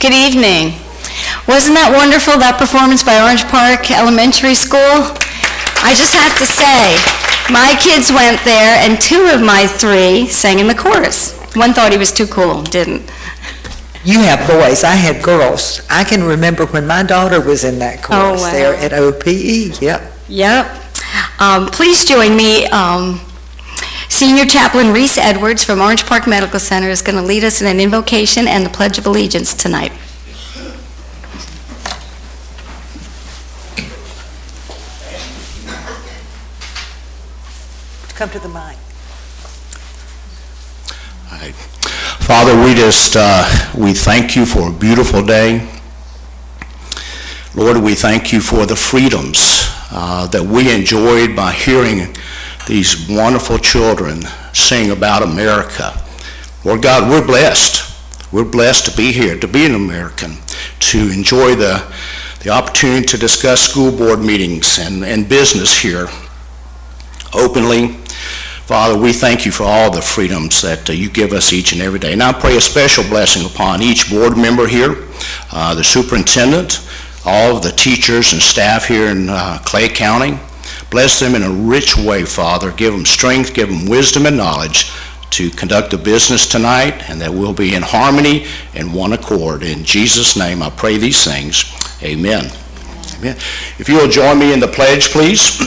Good evening. Wasn't that wonderful, that performance by Orange Park Elementary School? I just have to say, my kids went there, and 2 of my 3 sang in the chorus. One thought he was too cool, didn't. You have boys, I had girls. I can remember when my daughter was in that chorus wow. there at OPE, yep. Yep. Please join me. Senior Chaplain Reese Edwards from Orange Park Medical Center is going to lead us in an invocation and the Pledge of Allegiance tonight. Come to the mic. All right. Father, we thank you for a beautiful day. Lord, we thank you for the freedoms that we enjoyed by hearing these wonderful children sing about America. Lord God, we're blessed. We're blessed to be here, to be an American, to enjoy the opportunity to discuss school board meetings and business here openly. Father, we thank you for all the freedoms that you give us each and every day. And I pray a special blessing upon each board member here, the superintendent, all of the teachers and staff here in Clay County. Bless them in a rich way, Father. Give them strength, give them wisdom and knowledge to conduct the business tonight, and that we'll be in harmony and one accord. In Jesus' name, I pray these things. Amen. Amen. If you will join me in the pledge, please.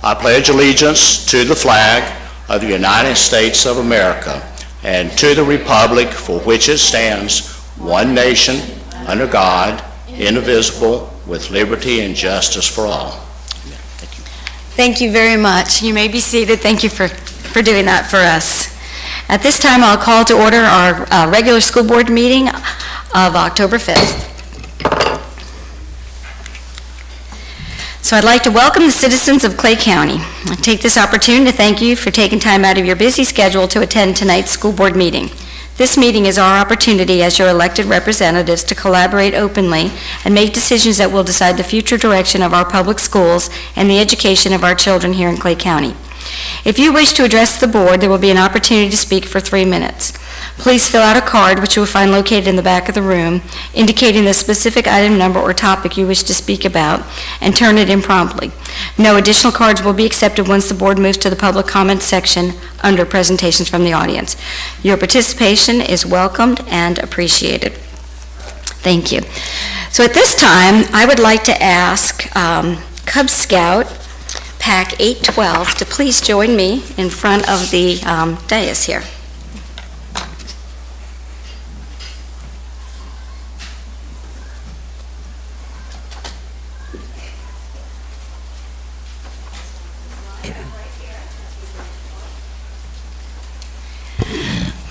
I pledge allegiance to the flag of the United States of America and to the republic for which it stands, one nation, under God, indivisible, with liberty and justice for all. Thank you very much. You may be seated. Thank you for doing that for us. At this time, I'll call to order our regular school board meeting of October 5th. So I'd like to welcome the citizens of Clay County. I take this opportunity to thank you for taking time out of your busy schedule to attend tonight's school board meeting. This meeting is our opportunity as your elected representatives to collaborate openly and make decisions that will decide the future direction of our public schools and the education of our children here in Clay County. If you wish to address the board, there will be an opportunity to speak for 3 minutes. Please fill out a card, which you will find located in the back of the room, indicating the specific item number or topic you wish to speak about, and turn it in promptly. No additional cards will be accepted once the board moves to the public comment section under presentations from the audience. Your participation is welcomed and appreciated. Thank you. So at this time, I would like to ask Cub Scout Pack 812 to please join me in front of the dais here.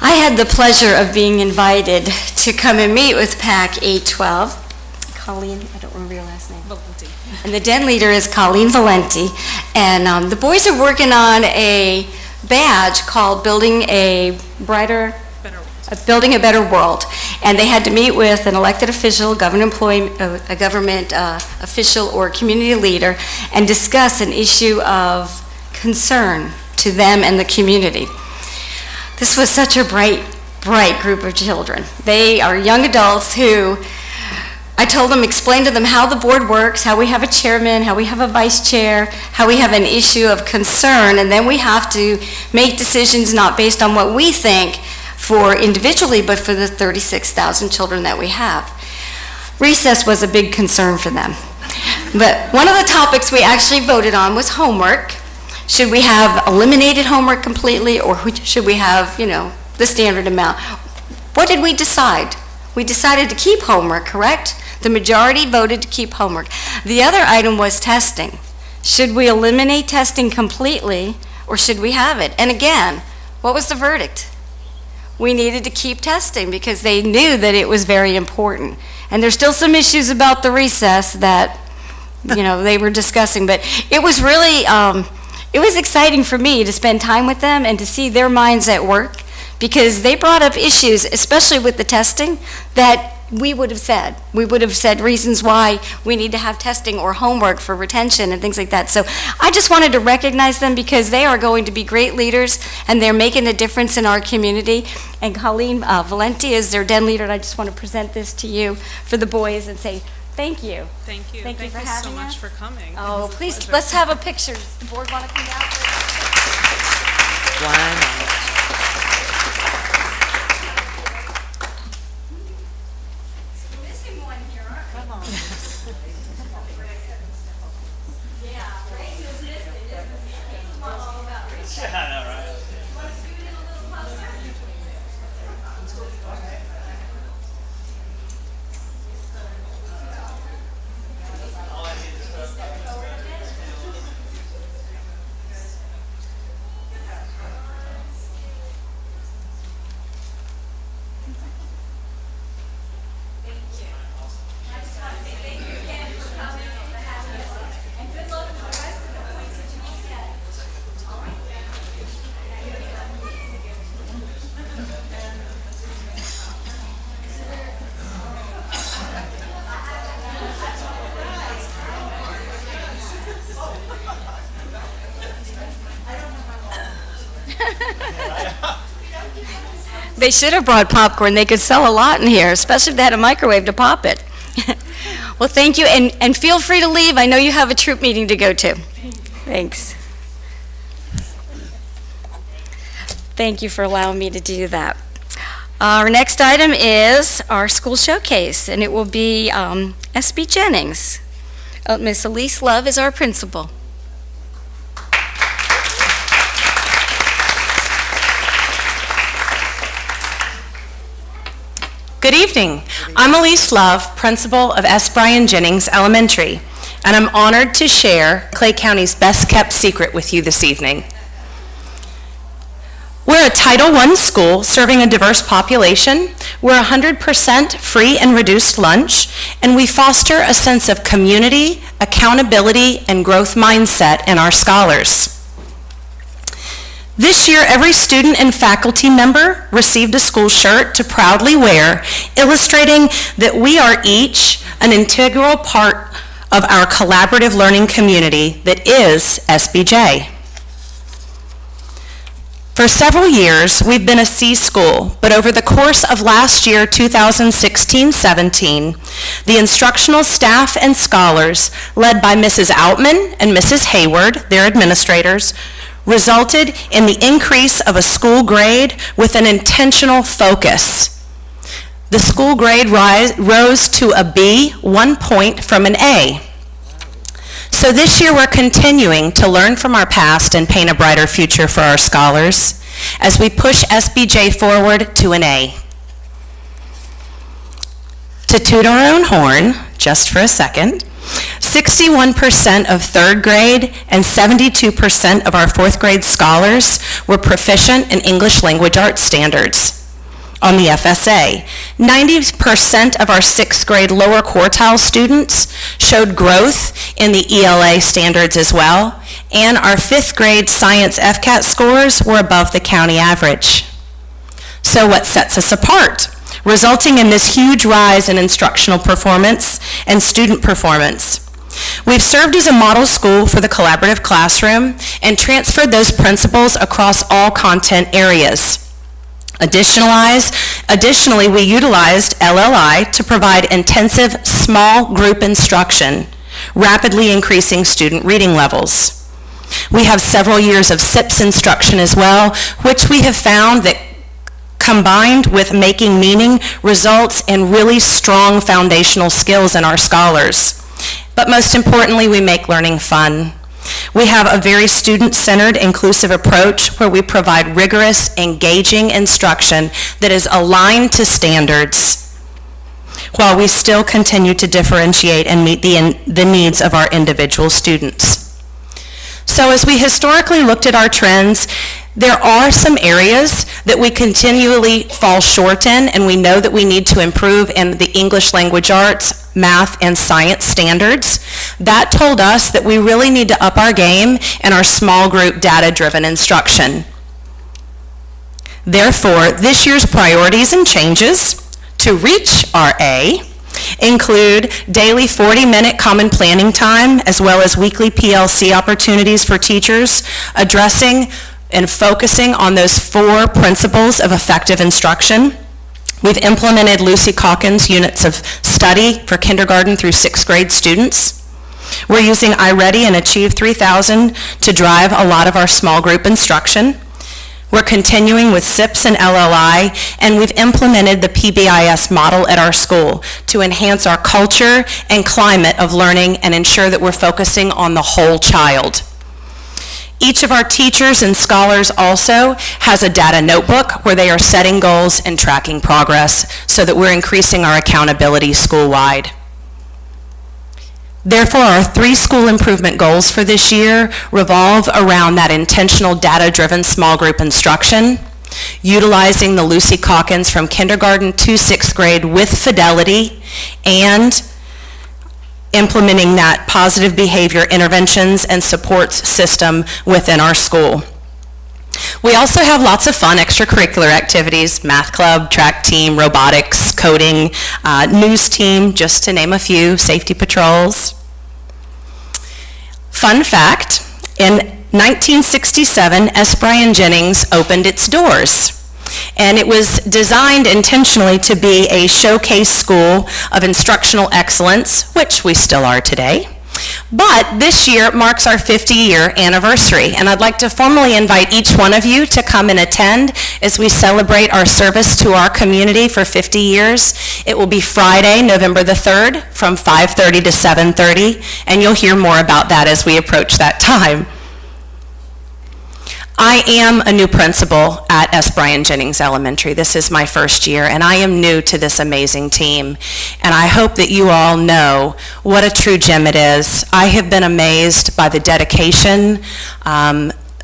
I had the pleasure of being invited to come and meet with Pack 812. Colleen, I don't remember your last name. Valenti. And the den leader is Colleen Valenti. And the boys are working on a badge called Building a Better World. And they had to meet with an elected official, government employee, a government official or community leader, and discuss an issue of concern to them and the community. This was such a bright group of children. They are young adults who, I told them, explain to them how the board works, how we have a chairman, how we have a vice chair, how we have an issue of concern, and then we have to make decisions not based on what we think for individually, but for the 36,000 children that we have. Recess was a big concern for them. But one of the topics we actually voted on was homework. Should we have eliminated homework completely, or should we have, the standard amount? What did we decide? We decided to keep homework, correct? The majority voted to keep homework. The other item was testing. Should we eliminate testing completely, or should we have it? And again, what was the verdict? We needed to keep testing because they knew that it was very important. And there's still some issues about the recess that, they were discussing, but it was really, it was exciting for me to spend time with them and to see their minds at work, because they brought up issues, especially with the testing, that we would have said. We would have said reasons why we need to have testing or homework for retention and things like that. So I just wanted to recognize them because they are going to be great leaders and they're making a difference in our community. And Colleen Valenti is their Den leader, and I just want to present this to you for the boys and say thank you. Thank you. Thank you for so having much us. for coming. Oh, It was a please, pleasure. let's have a picture. Does the board want to come down? Why not? Missing one here, aren't we? Yeah, Ray was missing, isn't he? He's all about Ray. I know, right? Want to scoot in a little closer? They should have brought popcorn. They could sell a lot in here, especially if they had a microwave to pop it. Well, thank you, and feel free to leave. I know you have a troop meeting to go to. Thanks. Thank you for allowing me to do that. Our next item is our school showcase, and it will be SB Jennings. Miss Elise Love is our principal. Good evening. I'm Elise Love, principal of S. Bryan Jennings Elementary, and I'm honored to share Clay County's best-kept secret with you this evening. We're a Title I school serving a diverse population. We're 100% free and reduced lunch, and we foster a sense of community, accountability, and growth mindset in our scholars. This year, every student and faculty member received a school shirt to proudly wear, illustrating that we are each an integral part of our collaborative learning community that is SBJ. For several years, we've been a C school, but over the course of last year, 2016-17, the instructional staff and scholars, led by Mrs. Outman and Mrs. Hayward, their administrators, resulted in the increase of a school grade with an intentional focus. The school grade rose to a B, 1 point from an A. So this year we're continuing to learn from our past and paint a brighter future for our scholars as we push SBJ forward to an A. To toot our own horn, just for a second, 61% of third grade and 72% of our fourth grade scholars were proficient in English language arts standards on the FSA. 90% of our sixth grade lower quartile students showed growth in the ELA standards as well, and our fifth grade science FCAT scores were above the county average. So what sets us apart, resulting in this huge rise in instructional performance and student performance? We've served as a model school for the collaborative classroom and transferred those principles across all content areas. Additionally, we utilized LLI to provide intensive small group instruction, rapidly increasing student reading levels. We have several years of SIPS instruction as well, which we have found that combined with making meaning results in really strong foundational skills in our scholars. But most importantly, we make learning fun. We have a very student-centered, inclusive approach where we provide rigorous, engaging instruction that is aligned to standards, while we still continue to differentiate and meet the needs of our individual students. So as we historically looked at our trends, there are some areas that we continually fall short in, and we know that we need to improve in the English language arts, math, and science standards. That told us that we really need to up our game in our small group data-driven instruction. Therefore, this year's priorities and changes to reach our A include daily 40-minute common planning time, as well as weekly PLC opportunities for teachers, addressing and focusing on those 4 principles of effective instruction. We've implemented Lucy Calkins units of study for kindergarten through 6th grade students. We're using iReady and Achieve 3000 to drive a lot of our small group instruction. We're continuing with SIPS and LLI, and we've implemented the PBIS model at our school to enhance our culture and climate of learning and ensure that we're focusing on the whole child. Each of our teachers and scholars also has a data notebook where they are setting goals and tracking progress so that we're increasing our accountability school-wide. Therefore, our 3 school improvement goals for this year revolve around that intentional data-driven small group instruction, utilizing the Lucy Calkins from kindergarten to 6th grade with fidelity, and implementing that positive behavior interventions and supports system within our school. We also have lots of fun extracurricular activities: math club, track team, robotics, coding, news team, just to name a few, safety patrols. Fun fact, in 1967, S. Bryan Jennings opened its doors. And it was designed intentionally to be a showcase school of instructional excellence, which we still are today. But this year marks our 50-year anniversary, and I'd like to formally invite each one of you to come and attend as we celebrate our service to our community for 50 years. It will be Friday, November the 3rd, from 5:30 to 7:30, and you'll hear more about that as we approach that time. I am a new principal at S. Bryan Jennings Elementary. This is my first year, and I am new to this amazing team. And I hope that you all know what a true gem it is. I have been amazed by the dedication,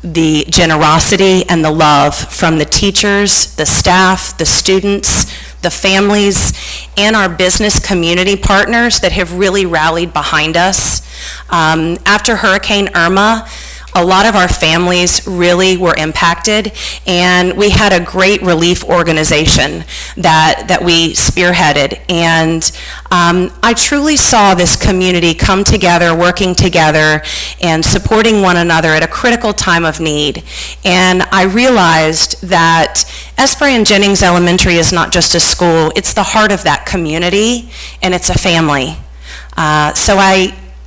the generosity, and the love from the teachers, the staff, the students, the families, and our business community partners that have really rallied behind us. After Hurricane Irma, a lot of our families really were impacted, and we had a great relief organization that we spearheaded. And I truly saw this community come together, working together, and supporting one another at a critical time of need. And I realized that S. Bryan Jennings Elementary is not just a school, it's the heart of that community, and it's a family. So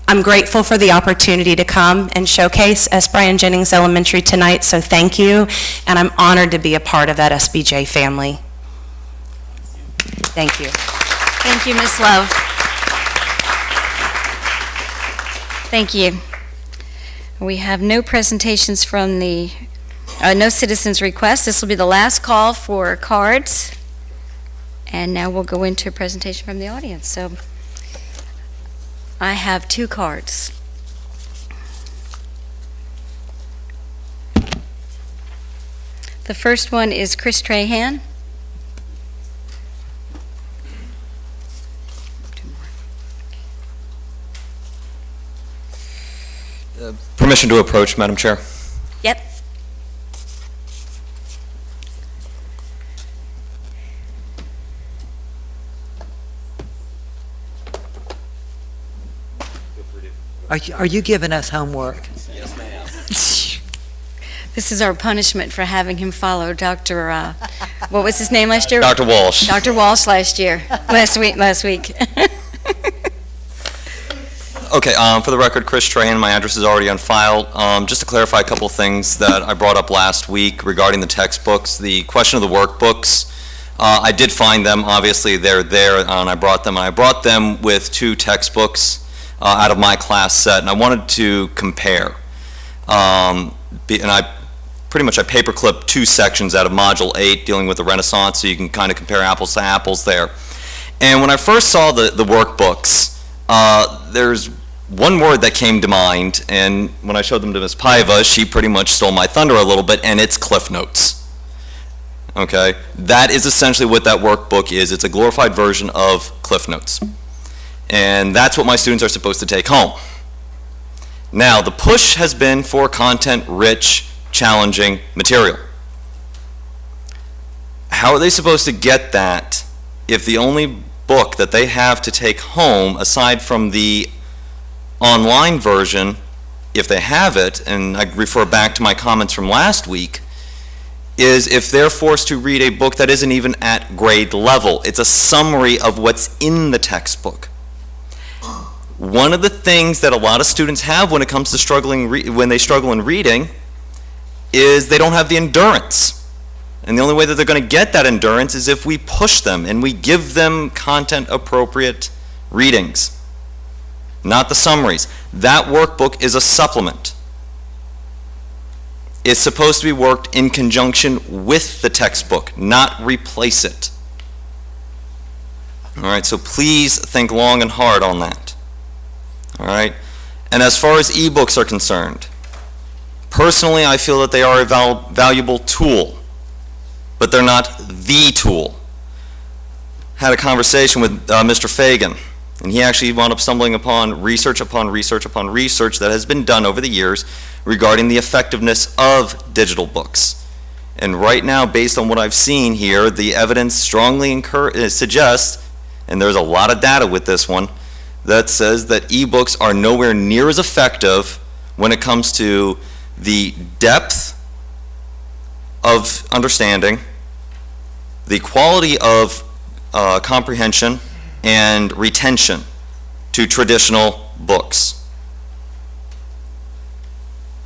I'm grateful for the opportunity to come and showcase S. Bryan Jennings Elementary tonight, so thank you, and I'm honored to be a part of that SBJ family. Thank you. Thank you, Ms. Love. Thank you. We have no presentations from no citizens' requests. This will be the last call for cards, and now we'll go into a presentation from the audience. So I have 2 cards. The first one is Chris Trahan. Permission to approach, Madam Chair. Yep. Are you giving us homework? Yes, ma'am. This is our punishment for having him follow Dr., what was his name last year? Dr. Walsh. Dr. Walsh last week. Okay, for the record, Chris Trahan, my address is already on file. Just to clarify a couple of things that I brought up last week regarding the textbooks, the question of the workbooks, I did find them. Obviously, they're there, and I brought them. And I brought them with 2 textbooks out of my class set, and I wanted to compare. And I paper clipped 2 sections out of Module 8 dealing with the Renaissance, so you can kind of compare apples to apples there. And when I first saw the workbooks, there's one word that came to mind, and when I showed them to Ms. Paiva, she pretty much stole my thunder a little bit, and it's Cliff Notes. Okay? That is essentially what that workbook is. It's a glorified version of Cliff Notes. And that's what my students are supposed to take home. Now, the push has been for content-rich, challenging material. How are they supposed to get that if the only book that they have to take home, aside from the online version, if they have it, and I refer back to my comments from last week, is if they're forced to read a book that isn't even at grade level. It's a summary of what's in the textbook. One of the things that a lot of students have when it comes to when they struggle in reading is they don't have the endurance. And the only way that they're going to get that endurance is if we push them and we give them content-appropriate readings, not the summaries. That workbook is a supplement. It's supposed to be worked in conjunction with the textbook, not replace it. All right, so please think long and hard on that. All right, and as far as ebooks are concerned, personally, I feel that they are a valuable tool, but they're not the tool. Had a conversation with Mr. Fagan, and he actually wound up stumbling upon research that has been done over the years regarding the effectiveness of digital books. And right now, based on what I've seen here, the evidence strongly suggests, and there's a lot of data with this one, that says that ebooks are nowhere near as effective when it comes to the depth of understanding, the quality of comprehension, and retention to traditional books.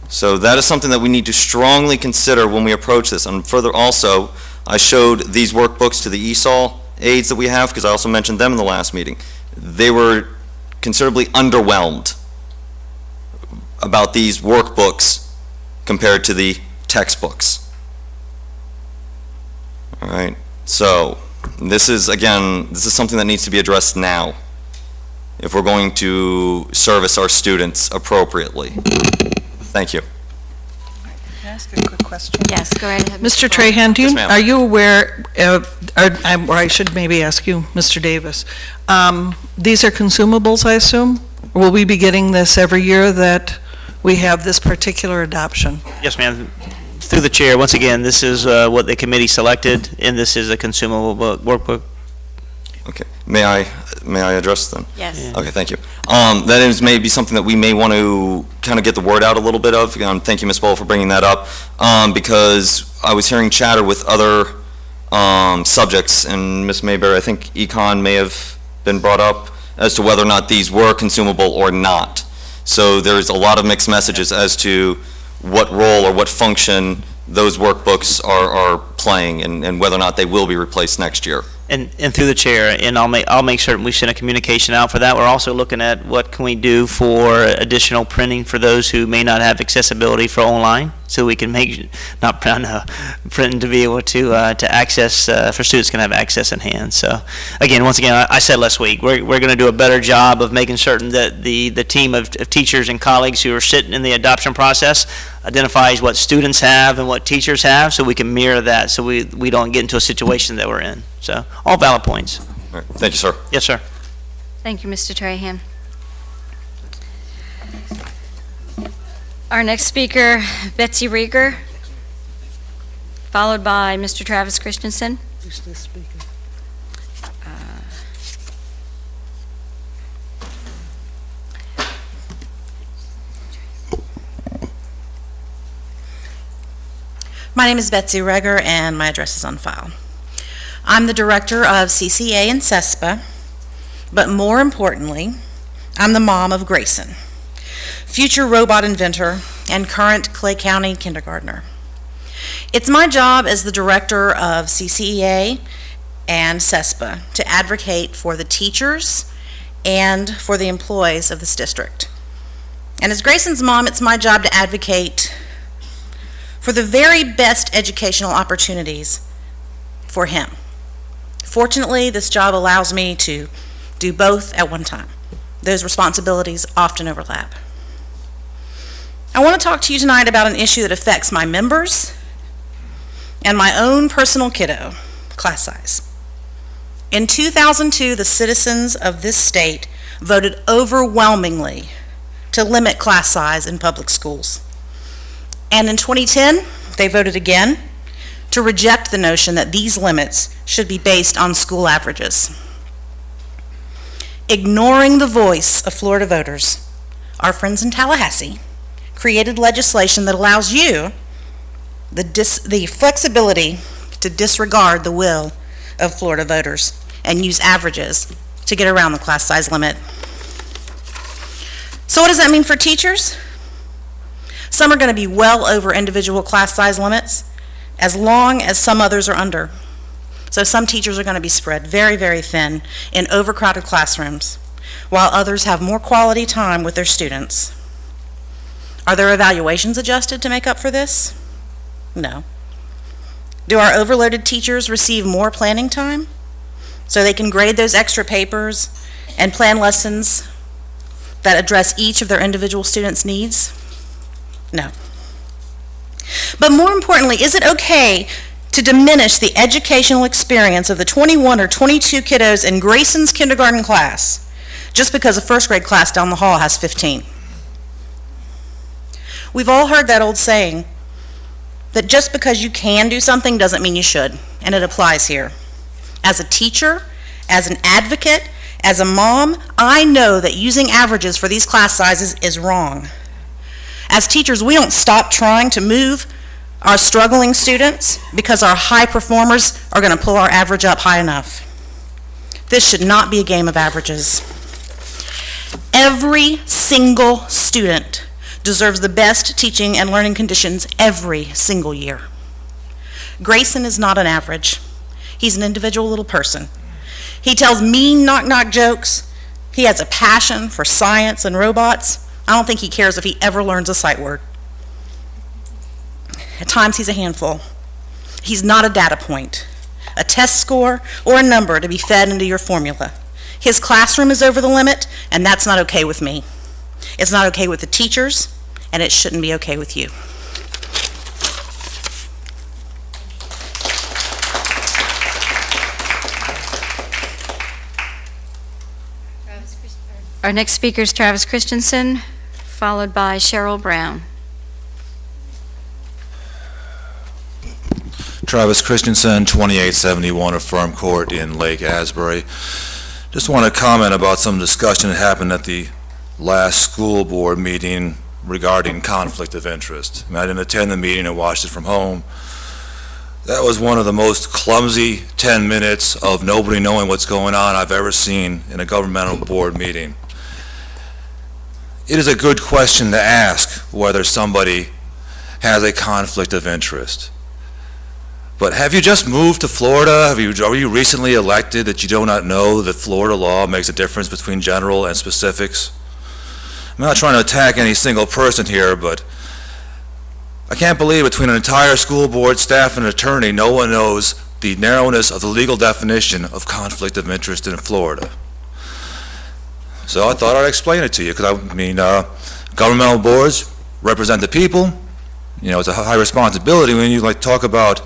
So that is something that we need to strongly consider when we approach this. And further also, I showed these workbooks to the ESOL aides that we have, because I also mentioned them in the last meeting. They were considerably underwhelmed about these workbooks compared to the textbooks. All right, so this is something that needs to be addressed now if we're going to service our students appropriately. Thank you. Can I ask a quick question? Yes, go right ahead. Mr. Trahan, Yes, ma'am. are you aware, or I should maybe ask you, Mr. Davis, these are consumables, I assume? Or will we be getting this every year that we have this particular adoption? Yes, ma'am. Through the chair, once again, this is what the committee selected, and this is a consumable workbook. Okay, may I address them? Yes. Okay, thank you. That is maybe something that we may want to kind of get the word out a little bit of. Thank you, Ms. Bowl, for bringing that up, because I was hearing chatter with other subjects, and Ms. Mayberry, I think econ may have been brought up as to whether or not these were consumable or not. So there's a lot of mixed messages as to what role or what function those workbooks are playing, and whether or not they will be replaced next year. And through the chair, and I'll make certain we send a communication out for that. We're also looking at what can we do for additional printing for those who may not have accessibility for online, so we can make printing to be able to access for students can have access in hand. So again, once again, I said last week we're going to do a better job of making certain that the team of teachers and colleagues who are sitting in the adoption process identifies what students have and what teachers have, so we can mirror that, so we don't get into a situation that we're in. So, all valid points. All right, thank you, sir. Yes, sir. Thank you, Mr. Trahan. Our next speaker, Betsy Rieger, followed by Mr. Travis Christensen. Who's this speaker? My name is Betsy Rieger, and my address is on file. I'm the director of CCA and CESPA, but more importantly, I'm the mom of Grayson, future robot inventor and current Clay County kindergartner. It's my job as the director of CCEA and CESPA to advocate for the teachers and for the employees of this district. And as Grayson's mom, it's my job to advocate for the very best educational opportunities for him. Fortunately, this job allows me to do both at one time. Those responsibilities often overlap. I want to talk to you tonight about an issue that affects my members and my own personal kiddo, class size. In 2002, the citizens of this state voted overwhelmingly to limit class size in public schools. And in 2010, they voted again to reject the notion that these limits should be based on school averages. Ignoring the voice of Florida voters, our friends in Tallahassee created legislation that allows you the flexibility to disregard the will of Florida voters and use averages to get around the class size limit. So what does that mean for teachers? Some are going to be well over individual class size limits, as long as some others are under. So some teachers are going to be spread very, very thin in overcrowded classrooms, while others have more quality time with their students. Are their evaluations adjusted to make up for this? No. Do our overloaded teachers receive more planning time so they can grade those extra papers and plan lessons that address each of their individual students' needs? No. But more importantly, is it okay to diminish the educational experience of the 21 or 22 kiddos in Grayson's kindergarten class just because a first grade class down the hall has 15? We've all heard that old saying that just because you can do something doesn't mean you should, and it applies here. As a teacher, as an advocate, as a mom, I know that using averages for these class sizes is wrong. As teachers, we don't stop trying to move our struggling students because our high performers are going to pull our average up high enough. This should not be a game of averages. Every single student deserves the best teaching and learning conditions every single year. Grayson is not an average. He's an individual little person. He tells mean knock-knock jokes. He has a passion for science and robots. I don't think he cares if he ever learns a sight word. At times he's a handful. He's not a data point, a test score, or a number to be fed into your formula. His classroom is over the limit, and that's not okay with me. It's not okay with the teachers, and it shouldn't be okay with you. Our next speaker is Travis Christensen, followed by Cheryl Brown. Travis Christensen, 2871 Affirm Court in Lake Asbury. Just want to comment about some discussion that happened at the last school board meeting regarding conflict of interest. I didn't attend the meeting, I watched it from home. That was one of the most clumsy 10 minutes of nobody knowing what's going on I've ever seen in a governmental board meeting. It is a good question to ask whether somebody has a conflict of interest. But have you just moved to Florida? Are you recently elected that you do not know that Florida law makes a difference between general and specifics? I'm not trying to attack any single person here, but I can't believe between an entire school board, staff, and attorney, no one knows the narrowness of the legal definition of conflict of interest in Florida. So I thought I'd explain it to you, because governmental boards represent the people. You know, it's a high responsibility when you talk about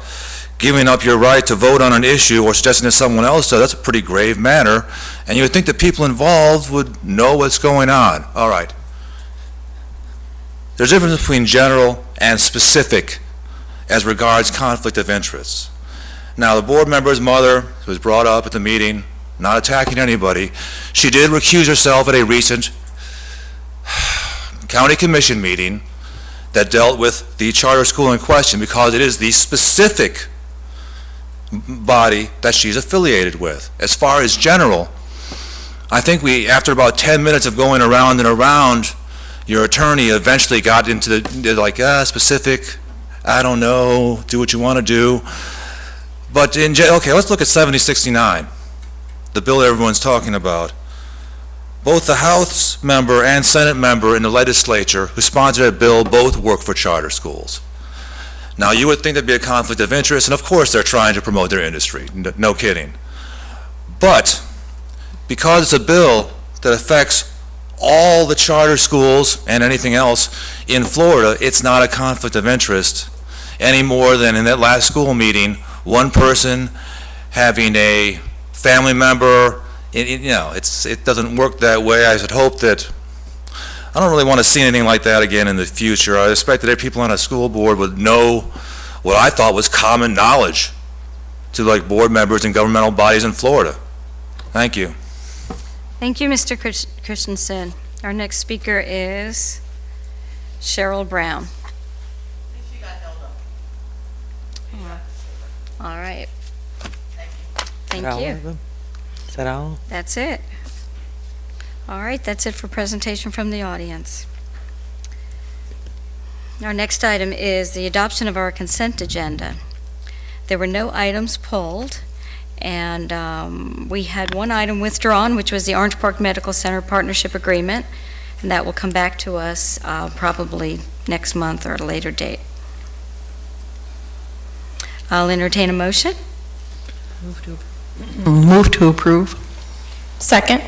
giving up your right to vote on an issue or suggesting that someone else does. That's a pretty grave matter, and you would think the people involved would know what's going on. All right. There's a difference between general and specific as regards conflict of interest. Now, the board member's mother, who was brought up at the meeting, not attacking anybody, she did recuse herself at a recent county commission meeting that dealt with the charter school in question because it is the specific body that she's affiliated with. As far as general, I think after about 10 minutes of going around and around, your attorney eventually got into specific, I don't know, do what you want to do. But okay, let's look at 7069, the bill everyone's talking about. Both the House member and Senate member in the legislature who sponsored that bill both work for charter schools. Now, you would think there'd be a conflict of interest, and of course they're trying to promote their industry, no kidding. But because it's a bill that affects all the charter schools and anything else in Florida, it's not a conflict of interest any more than in that last school meeting, one person having a family member. It doesn't work that way. I would hope that, I don't really want to see anything like that again in the future. I expect that people on a school board would know what I thought was common knowledge to like board members and governmental bodies in Florida. Thank you. Thank you, Mr. Christensen. Our next speaker is Cheryl Brown. All right. Thank All you. of them? Is that all? That's it. All right, that's it for presentation from the audience. Our next item is the adoption of our consent agenda. There were no items pulled, and we had one item withdrawn, which was the Orange Park Medical Center Partnership Agreement, and that will come back to us probably next month or at a later date. I'll entertain a motion. Move to approve. Second.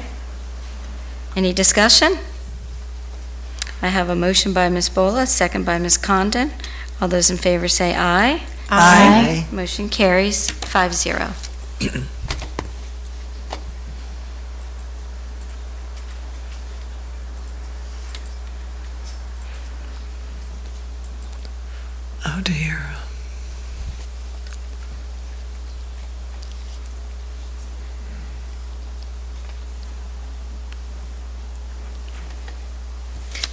Any discussion? I have a motion by Ms. Bola, second by Ms. Condon. All those in favor say aye. Aye. Motion carries 5-0. Oh, dear.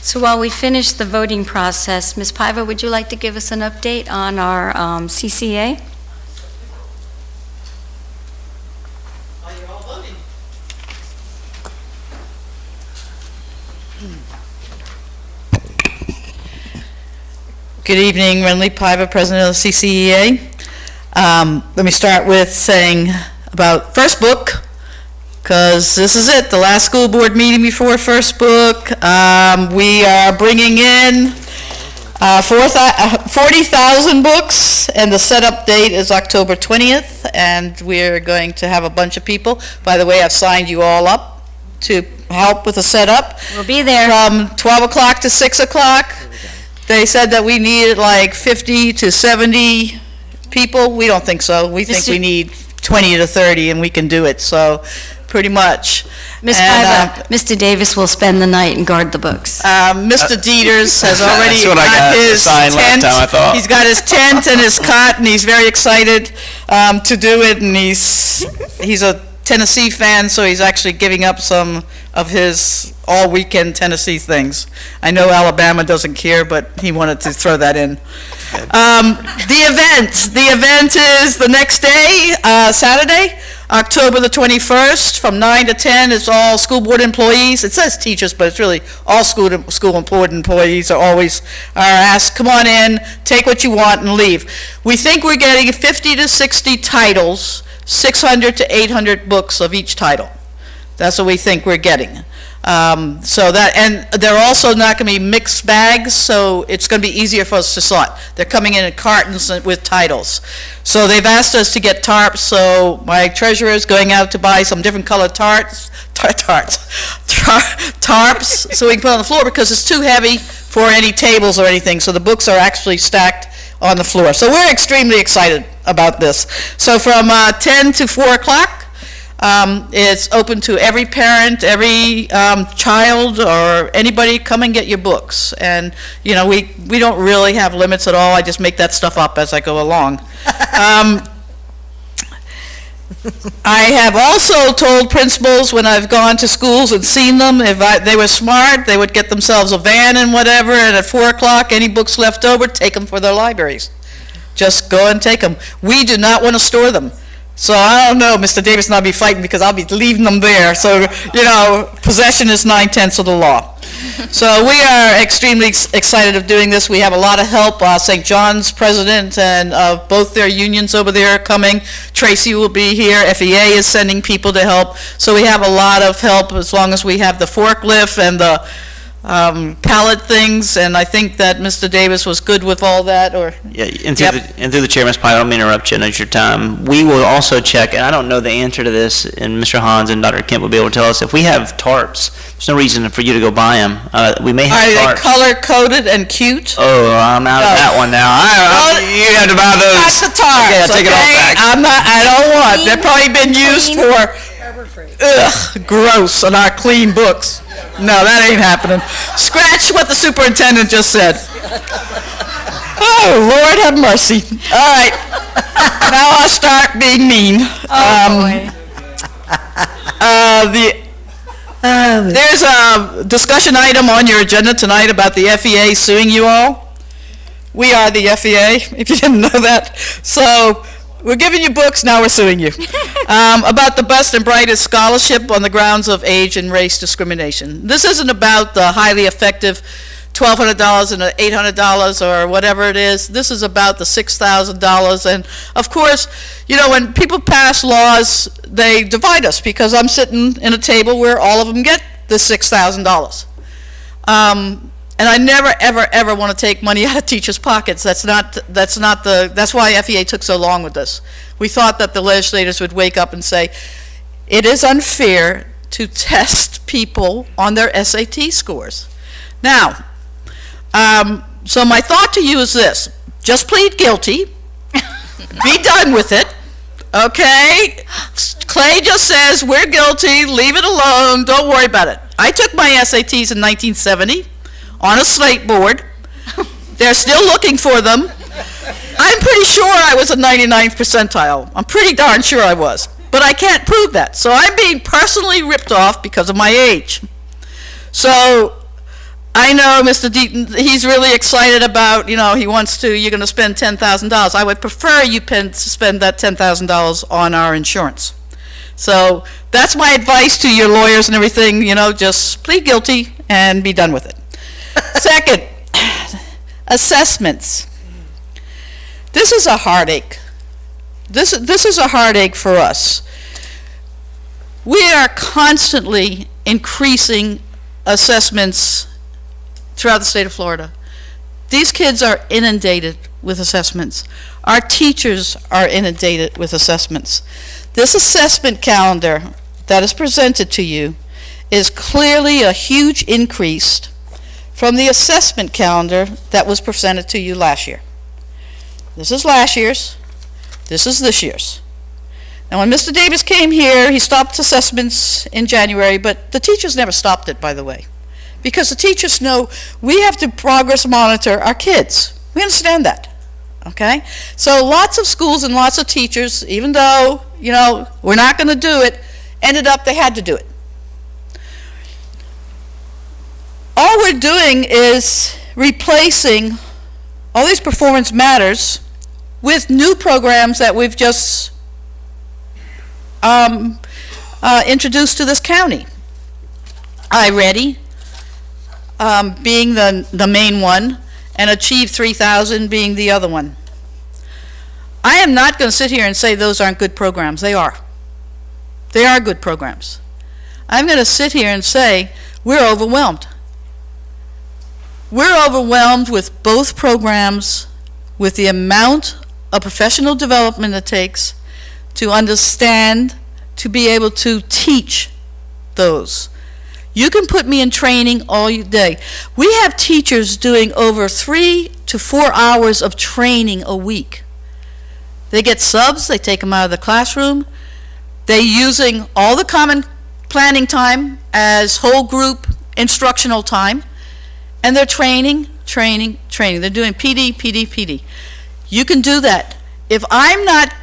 So while we finish the voting process, Ms. Paiva, would you like to give us an update on our CCA? Good evening, Renly Paiva, President of the CCEA. Let me start with saying about First Book, because this is it, the last school board meeting before First Book. We are bringing in 40,000 books, and the setup date is October 20th, and we're going to have a bunch of people. By the way, I've signed you all up to help with the setup. We'll be there. From 12 o'clock to 6 o'clock. They said that we needed like 50 to 70 people. We don't think so. We think Mr. we need 20 to 30, and we can do it, so pretty much. Ms. And, Paiva, Mr. Davis will spend the night and guard the books. Mr. Dieters has already That's what I got got his signed last tent. time, I thought. He's got his tent and his cot, and he's very excited to do it, and he's a Tennessee fan, so he's actually giving up some of his all-weekend Tennessee things. I know Alabama doesn't care, but he wanted to throw that in. The event is the next day, Saturday, October the 21st, from 9 to 10. It's all school board employees. It says teachers, but it's really all school board employees are always asked, come on in, take what you want, and leave. We think we're getting 50 to 60 titles, 600 to 800 books of each title. That's what we think we're getting. So that, and they're also not going to be mixed bags, so it's going to be easier for us to sort. They're coming in cartons with titles. So they've asked us to get tarps, so my treasurer is going out to buy some different colored tarps, so we can put on the floor, because it's too heavy for any tables or anything, so the books are actually stacked on the floor. So we're extremely excited about this. So from 10 to 4 o'clock, it's open to every parent, every child, or anybody. Come and get your books. And, you know, we don't really have limits at all. I just make that stuff up as I go along. I have also told principals when I've gone to schools and seen them, if they were smart, they would get themselves a van and whatever, and at 4 o'clock, any books left over, take them for their libraries. Just go and take them. We do not want to store them. So I don't know, Mr. Davis and I'll be fighting, because I'll be leaving them there. So, you know, possession is 9/10 of the law. So we are extremely excited of doing this. We have a lot of help. St. John's president and both their unions over there are coming. Tracy will be here. FEA is sending people to help. So we have a lot of help, as long as we have the forklift and the pallet things, and I think that Mr. Davis was good with all that, or... Yeah, and through the chair, Ms. Pye, I don't mean to interrupt you, I know it's your time. We will also check, and I don't know the answer to this, and Mr. Hans and Dr. Kemp will be able to tell us, if we have tarps, there's no reason for you to go buy them. We may have Are they tarps. color-coded and cute? Oh, I'm out of that one now. You have to buy those. Not the tarps, Okay, I'll take it all okay? back. I don't want, they've probably been used for, gross, on our clean books. No, that ain't happening. Scratch what the superintendent just said. Oh, Lord have mercy. All right. Now I'll start being mean. There's a discussion item on your agenda tonight about the FEA suing you all. We are the FEA, if you didn't know that. So we're giving you books, now we're suing you. About the Best and Brightest Scholarship on the grounds of age and race discrimination. This isn't about the highly effective $1,200 and $800 or whatever it is. This is about the $6,000. And of course, you know, when people pass laws, they divide us because I'm sitting in a table where all of them get the $6,000. And I never, ever, ever want to take money out of teachers' pockets. That's why FEA took so long with this. We thought that the legislators would wake up and say, it is unfair to test people on their SAT scores. Now, so my thought to you is this: just plead guilty, be done with it, okay? Clay just says, we're guilty, leave it alone, don't worry about it. I took my SATs in 1970 on a slate board. They're still looking for them. I'm pretty sure I was a 99th percentile. I'm pretty darn sure I was, but I can't prove that. So I'm being personally ripped off because of my age. So I know Mr. Deaton, he's really excited about, you know, you're going to spend $10,000. I would prefer you spend that $10,000 on our insurance. So that's my advice to your lawyers and everything, you know, just plead guilty and be done with it. Second, assessments. This is a heartache. This is a heartache for us. We are constantly increasing assessments throughout the state of Florida. These kids are inundated with assessments. Our teachers are inundated with assessments. This assessment calendar that is presented to you is clearly a huge increase from the assessment calendar that was presented to you last year. This is last year's, this is this year's. Now when Mr. Davis came here, he stopped assessments in January, but the teachers never stopped it, by the way. Because the teachers know we have to progress monitor our kids. We understand that, okay? So lots of schools and lots of teachers, even though, you know, we're not going to do it, ended up they had to do it. All we're doing is replacing all these performance matters with new programs that we've just introduced to this county. iReady, being the main one, and Achieve 3000 being the other one. I am not going to sit here and say those aren't good programs. They are. They are good programs. I'm going to sit here and say we're overwhelmed. We're overwhelmed with both programs, with the amount of professional development it takes to understand, to be able to teach those. You can put me in training all day. We have teachers doing over 3 to 4 hours of training a week. They get subs, they take them out of the classroom. They're using all the common planning time as whole group instructional time. And they're training. They're doing PD. You can do that. If I'm not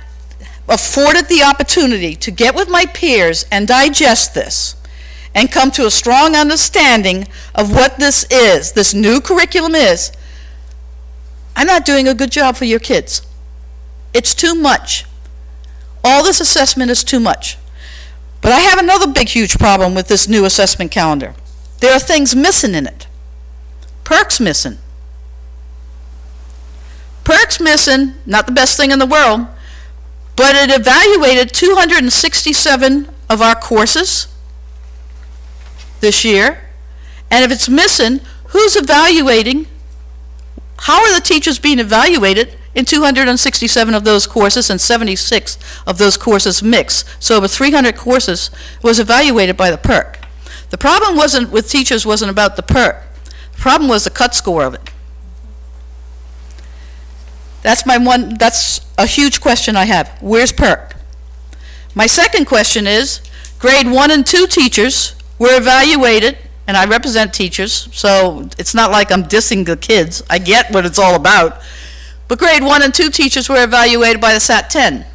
afforded the opportunity to get with my peers and digest this, and come to a strong understanding of what this new curriculum is, I'm not doing a good job for your kids. It's too much. All this assessment is too much. But I have another big, huge problem with this new assessment calendar. There are things missing in it. PERC's missing. PERC's missing, not the best thing in the world, but it evaluated 267 of our courses this year, and if it's missing, who's evaluating? How are the teachers being evaluated in 267 of those courses and 76 of those courses mixed? So over 300 courses was evaluated by the PERC. The problem with teachers wasn't about the PERC. The problem was the cut score of it. That's a huge question I have. Where's PERC? My second question is, grade 1 and 2 teachers were evaluated, and I represent teachers, so it's not like I'm dissing the kids. I get what it's all about. But grade 1 and 2 teachers were evaluated by the SAT 10.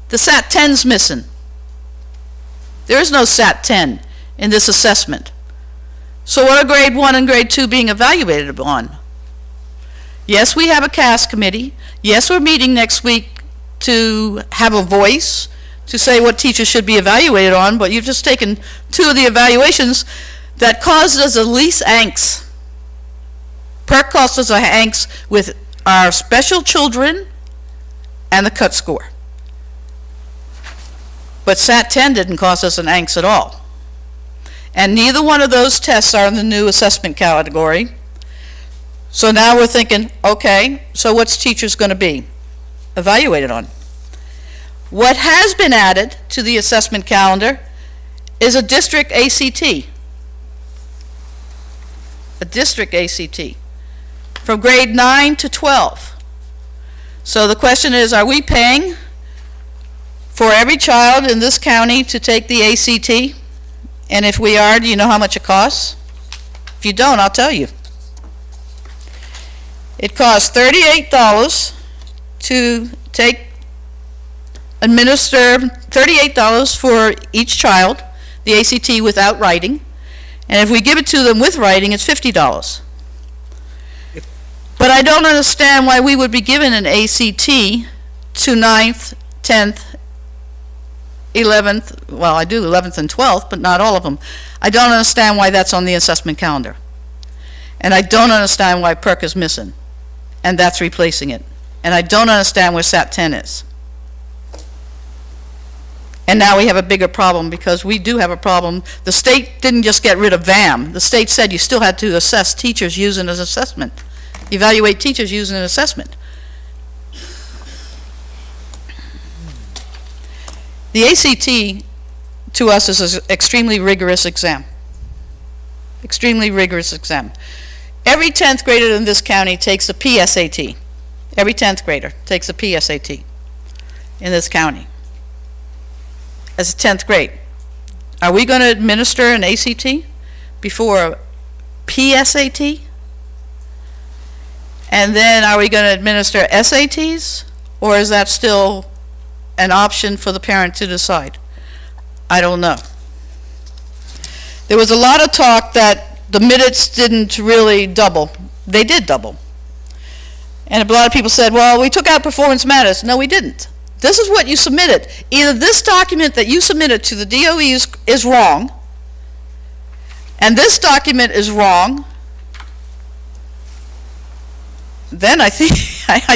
The SAT 10's missing. There is no SAT 10 in this assessment. So what are grade 1 and grade 2 being evaluated on? Yes, we have a CAS committee. Yes, we're meeting next week to have a voice, to say what teachers should be evaluated on, but you've just taken two of the evaluations that caused us the least angst. PERC caused us angst with our special children and the cut score. But SAT 10 didn't cause us an angst at all. And neither one of those tests are in the new assessment category. So now we're thinking, okay, so what's teachers going to be evaluated on? What has been added to the assessment calendar is a district ACT. A district ACT from grade 9 to 12. So the question is, are we paying for every child in this county to take the ACT? And if we are, do you know how much it costs? If you don't, I'll tell you. It costs $38 to administer $38 for each child, the ACT without writing. And if we give it to them with writing, it's $50. But I don't understand why we would be given an ACT to 9th, 10th, 11th, well, I do 11th and 12th, but not all of them. I don't understand why that's on the assessment calendar. And I don't understand why PERC is missing, and that's replacing it. And I don't understand where SAT 10 is. And now we have a bigger problem, because we do have a problem. The state didn't just get rid of VAM. The state said you still had to assess teachers using an assessment, evaluate teachers using an assessment. The ACT, to us, is an extremely rigorous exam. Extremely rigorous exam. Every 10th grader in this county takes a PSAT. Every 10th grader takes a PSAT in this county as a 10th grade. Are we going to administer an ACT before a PSAT? And then are we going to administer SATs? Or is that still an option for the parent to decide? I don't know. There was a lot of talk that the minutes didn't really double. They did double. And a lot of people said, well, we took out performance matters. No, we didn't. This is what you submitted. Either this document that you submitted to the DOE is wrong, and this document is wrong, then I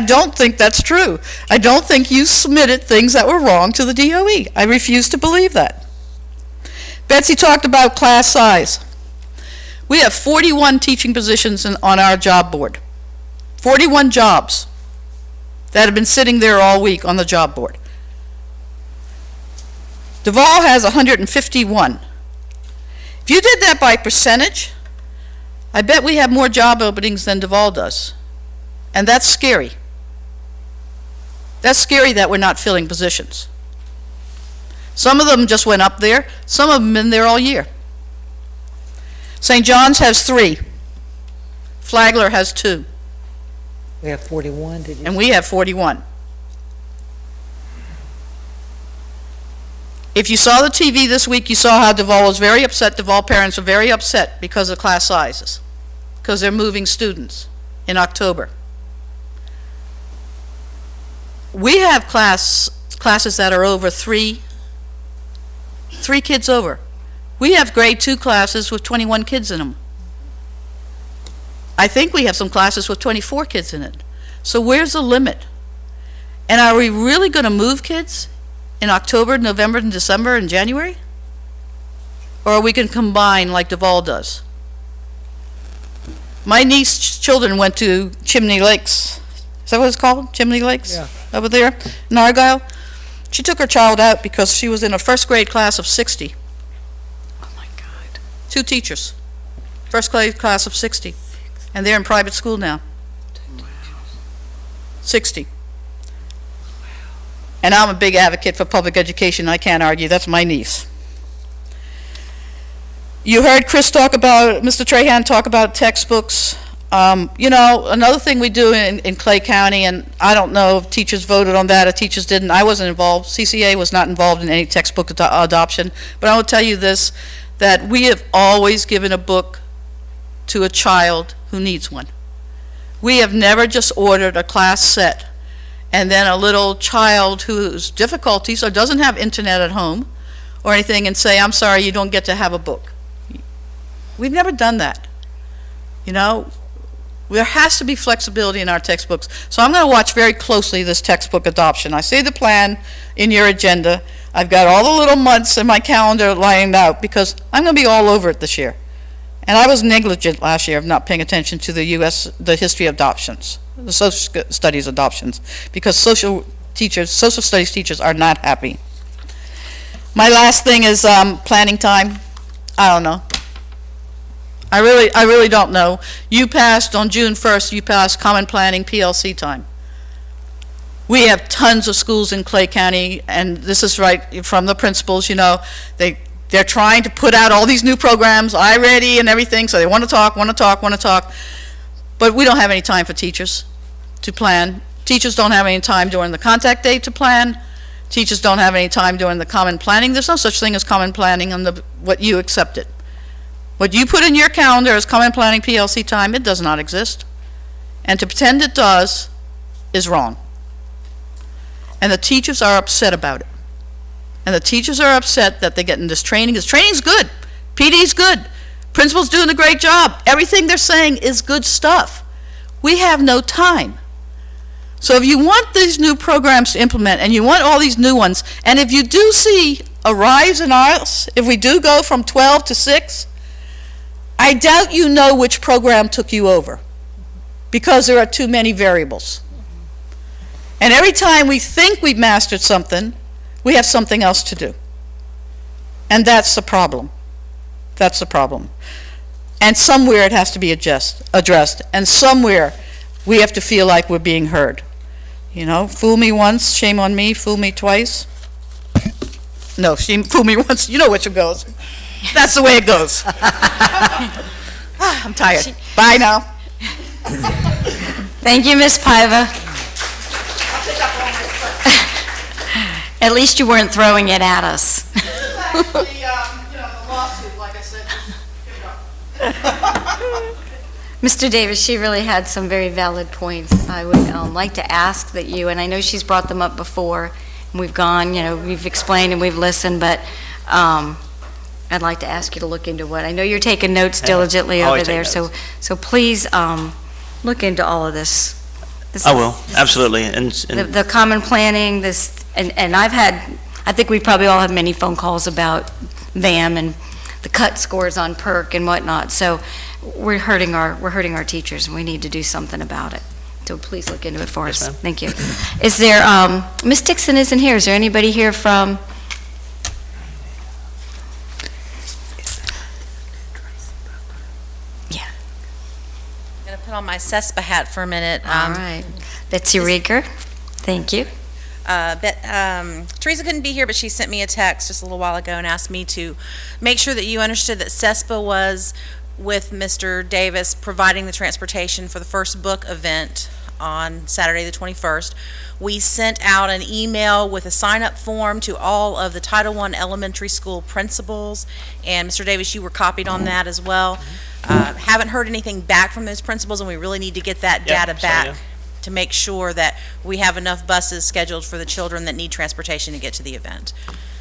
don't think that's true. I don't think you submitted things that were wrong to the DOE. I refuse to believe that. Betsy talked about class size. We have 41 teaching positions on our job board. 41 jobs that have been sitting there all week on the job board. Duval has 151. If you did that by percentage, I bet we have more job openings than Duval does. And that's scary. That's scary that we're not filling positions. Some of them just went up there. Some of them have been there all year. St. John's has 3. Flagler has 2. We have 41, did you? And we have 41. If you saw the TV this week, you saw how Duval was very upset. Duval parents are very upset because of class sizes, because they're moving students in October. We have classes that are over 3 kids over. We have grade 2 classes with 21 kids in them. I think we have some classes with 24 kids in it. So where's the limit? And are we really going to move kids in October, November, and December, and January? Or are we going to combine like Duval does? My niece's children went to Chimney Lakes. Is that what it's called? Chimney Lakes? Yeah. Over there in Argyle. She took her child out because she was in a first grade class of 60. Oh my God. 2 teachers. First grade class of 60. And they're in private school now. 60. And I'm a big advocate for public education. I can't argue. That's my niece. You heard Chris talk about, Mr. Trahan talk about textbooks. Another thing we do in Clay County, and I don't know if teachers voted on that or teachers didn't, I wasn't involved, CCA was not involved in any textbook adoption, but I will tell you this, that we have always given a book to a child who needs one. We have never just ordered a class set, and then a little child who's difficulties or doesn't have internet at home or anything, and say, I'm sorry, you don't get to have a book. We've never done that. There has to be flexibility in our textbooks. So I'm going to watch very closely this textbook adoption. I see the plan in your agenda. I've got all the little months in my calendar lined out because I'm going to be all over it this year. And I was negligent last year of not paying attention to the history of adoptions, the social studies adoptions, because social studies teachers are not happy. My last thing is planning time. I don't know. I really don't know. You passed on June 1st, you passed Common Planning PLC time. We have tons of schools in Clay County, and this is right from the principals, they're trying to put out all these new programs, iReady and everything, so they want to talk. But we don't have any time for teachers to plan. Teachers don't have any time during the contact day to plan. Teachers don't have any time during the common planning. There's no such thing as common planning on what you accepted. What you put in your calendar as Common Planning PLC time, it does not exist. And to pretend it does is wrong. And the teachers are upset about it. And the teachers are upset that they're getting this training. This training's good. PD's good. Principal's doing a great job. Everything they're saying is good stuff. We have no time. So if you want these new programs to implement, and you want all these new ones, and if you do see a rise in ours, if we do go from 12 to 6, I doubt you know which program took you over, because there are too many variables. And every time we think we've mastered something, we have something else to do. And that's the problem. That's the problem. And somewhere it has to be addressed, and somewhere we have to feel like we're being heard. Fool me once, shame on me, fool me twice. No, fool me once, you know which it goes. That's the way it goes. I'm tired. Bye now. Thank you, Ms. Paiva. At least you weren't throwing it at us. Actually, the lawsuit, like I said, Mr. Davis, she really had some very valid points. I would like to ask that you, and I know she's brought them up before, and we've gone, we've explained and we've listened, but I'd like to ask you to look into what, I know you're taking notes diligently over there, so please look into all of this. I will, absolutely. The common planning, and I think we probably all have many phone calls about VAM and the cut scores on PERC and whatnot, so we're hurting our teachers, and we need to do something about it. So please look into it for us. Yes, ma'am. Thank you. Is there, Ms. Dixon isn't here, is there anybody here from? I'm going to put on my CESPA hat for a minute. All right. Betsy Rieger, thank you. Teresa couldn't be here, but she sent me a text just a little while ago and asked me to make sure that you understood that CESPA was, with Mr. Davis, providing the transportation for the first book event on Saturday the 21st. We sent out an email with a sign-up form to all of the Title I elementary school principals, and Mr. Davis, you were copied on that as well. Haven't heard anything back from those principals, and we really need to get that data back to make sure that we have enough buses scheduled for the children that need transportation to get to the event.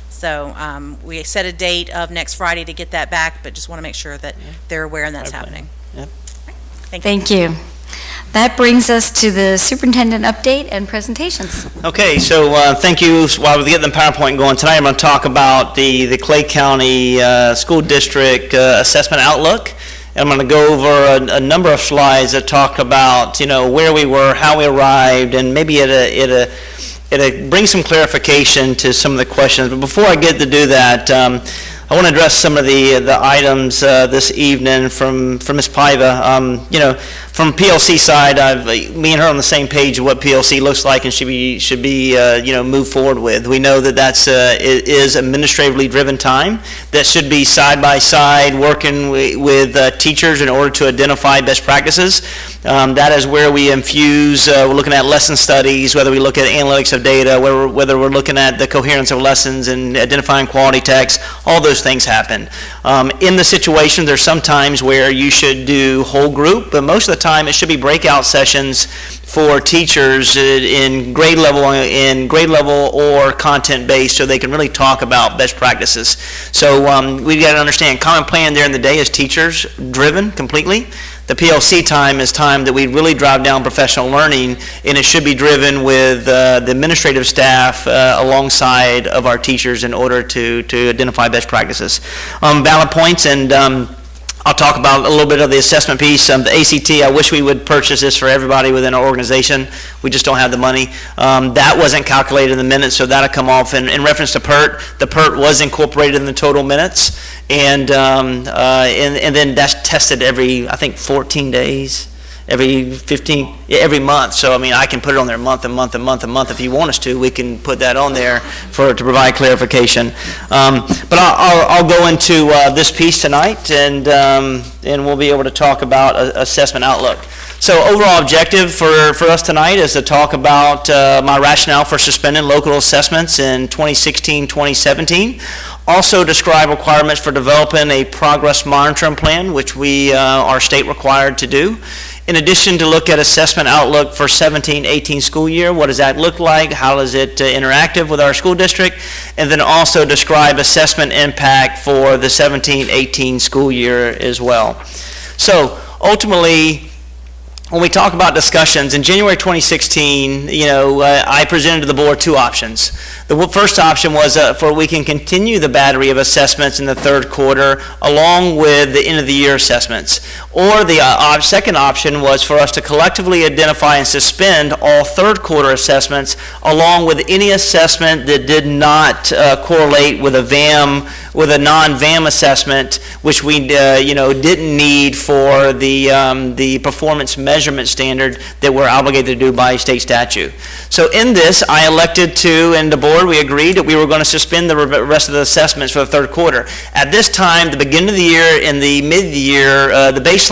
So we set a date of next Friday to get that back, but just want to make sure that they're aware and that's happening. Yep. Thank you. That brings us to the superintendent update and presentations. Okay, so thank you. While we're getting the PowerPoint going tonight, I'm going to talk about the Clay County School District Assessment Outlook. I'm going to go over a number of slides that talk about, where we were, how we arrived, and maybe it'll bring some clarification to some of the questions. But before I get to do that, I want to address some of the items this evening from Ms. Paiva. From PLC side, me and her on the same page of what PLC looks like and should be moved forward with. We know that it is administratively driven time that should be side by side working with teachers in order to identify best practices. That is where we infuse. We're looking at lesson studies, whether we look at analytics of data, whether we're looking at the coherence of lessons and identifying quality text. All those things happen. In the situation, there's some times where you should do whole group, but most of the time it should be breakout sessions for teachers in grade level or content based, so they can really talk about best practices. So we've got to understand, common plan during the day is teachers driven completely. The PLC time is time that we really drive down professional learning, and it should be driven with the administrative staff alongside of our teachers in order to identify best practices. Valid points, and I'll talk about a little bit of the assessment piece. The ACT, I wish we would purchase this for everybody within our organization. We just don't have the money. That wasn't calculated in the minutes, so that'll come off. In reference to PERT, the PERT was incorporated in the total minutes, and then that's tested every, I think, 14 days. Every month. So, I mean, I can put it on there month and month and month and month if you want us to. We can put that on there to provide clarification. But I'll go into this piece tonight, and we'll be able to talk about assessment outlook. So, overall objective for us tonight is to talk about my rationale for suspending local assessments in 2016-2017. Also describe requirements for developing a progress monitoring plan, which we are state required to do. In addition, to look at assessment outlook for 17-18 school year, what does that look like? How is it interactive with our school district? And then also describe assessment impact for the 17-18 school year as well. So ultimately, when we talk about discussions, in January 2016, I presented to the board two options. The first option was we can continue the battery of assessments in the third quarter along with the end of the year assessments. Or the second option was for us to collectively identify and suspend all third quarter assessments along with any assessment that did not correlate with a non-VAM assessment, which we didn't need for the performance measurement standard that we're obligated to do by state statute. So in this, I elected to, and the board, we agreed that we were going to suspend the rest of the assessments for the third quarter. At this time, the beginning of the year and the mid-year, the baseline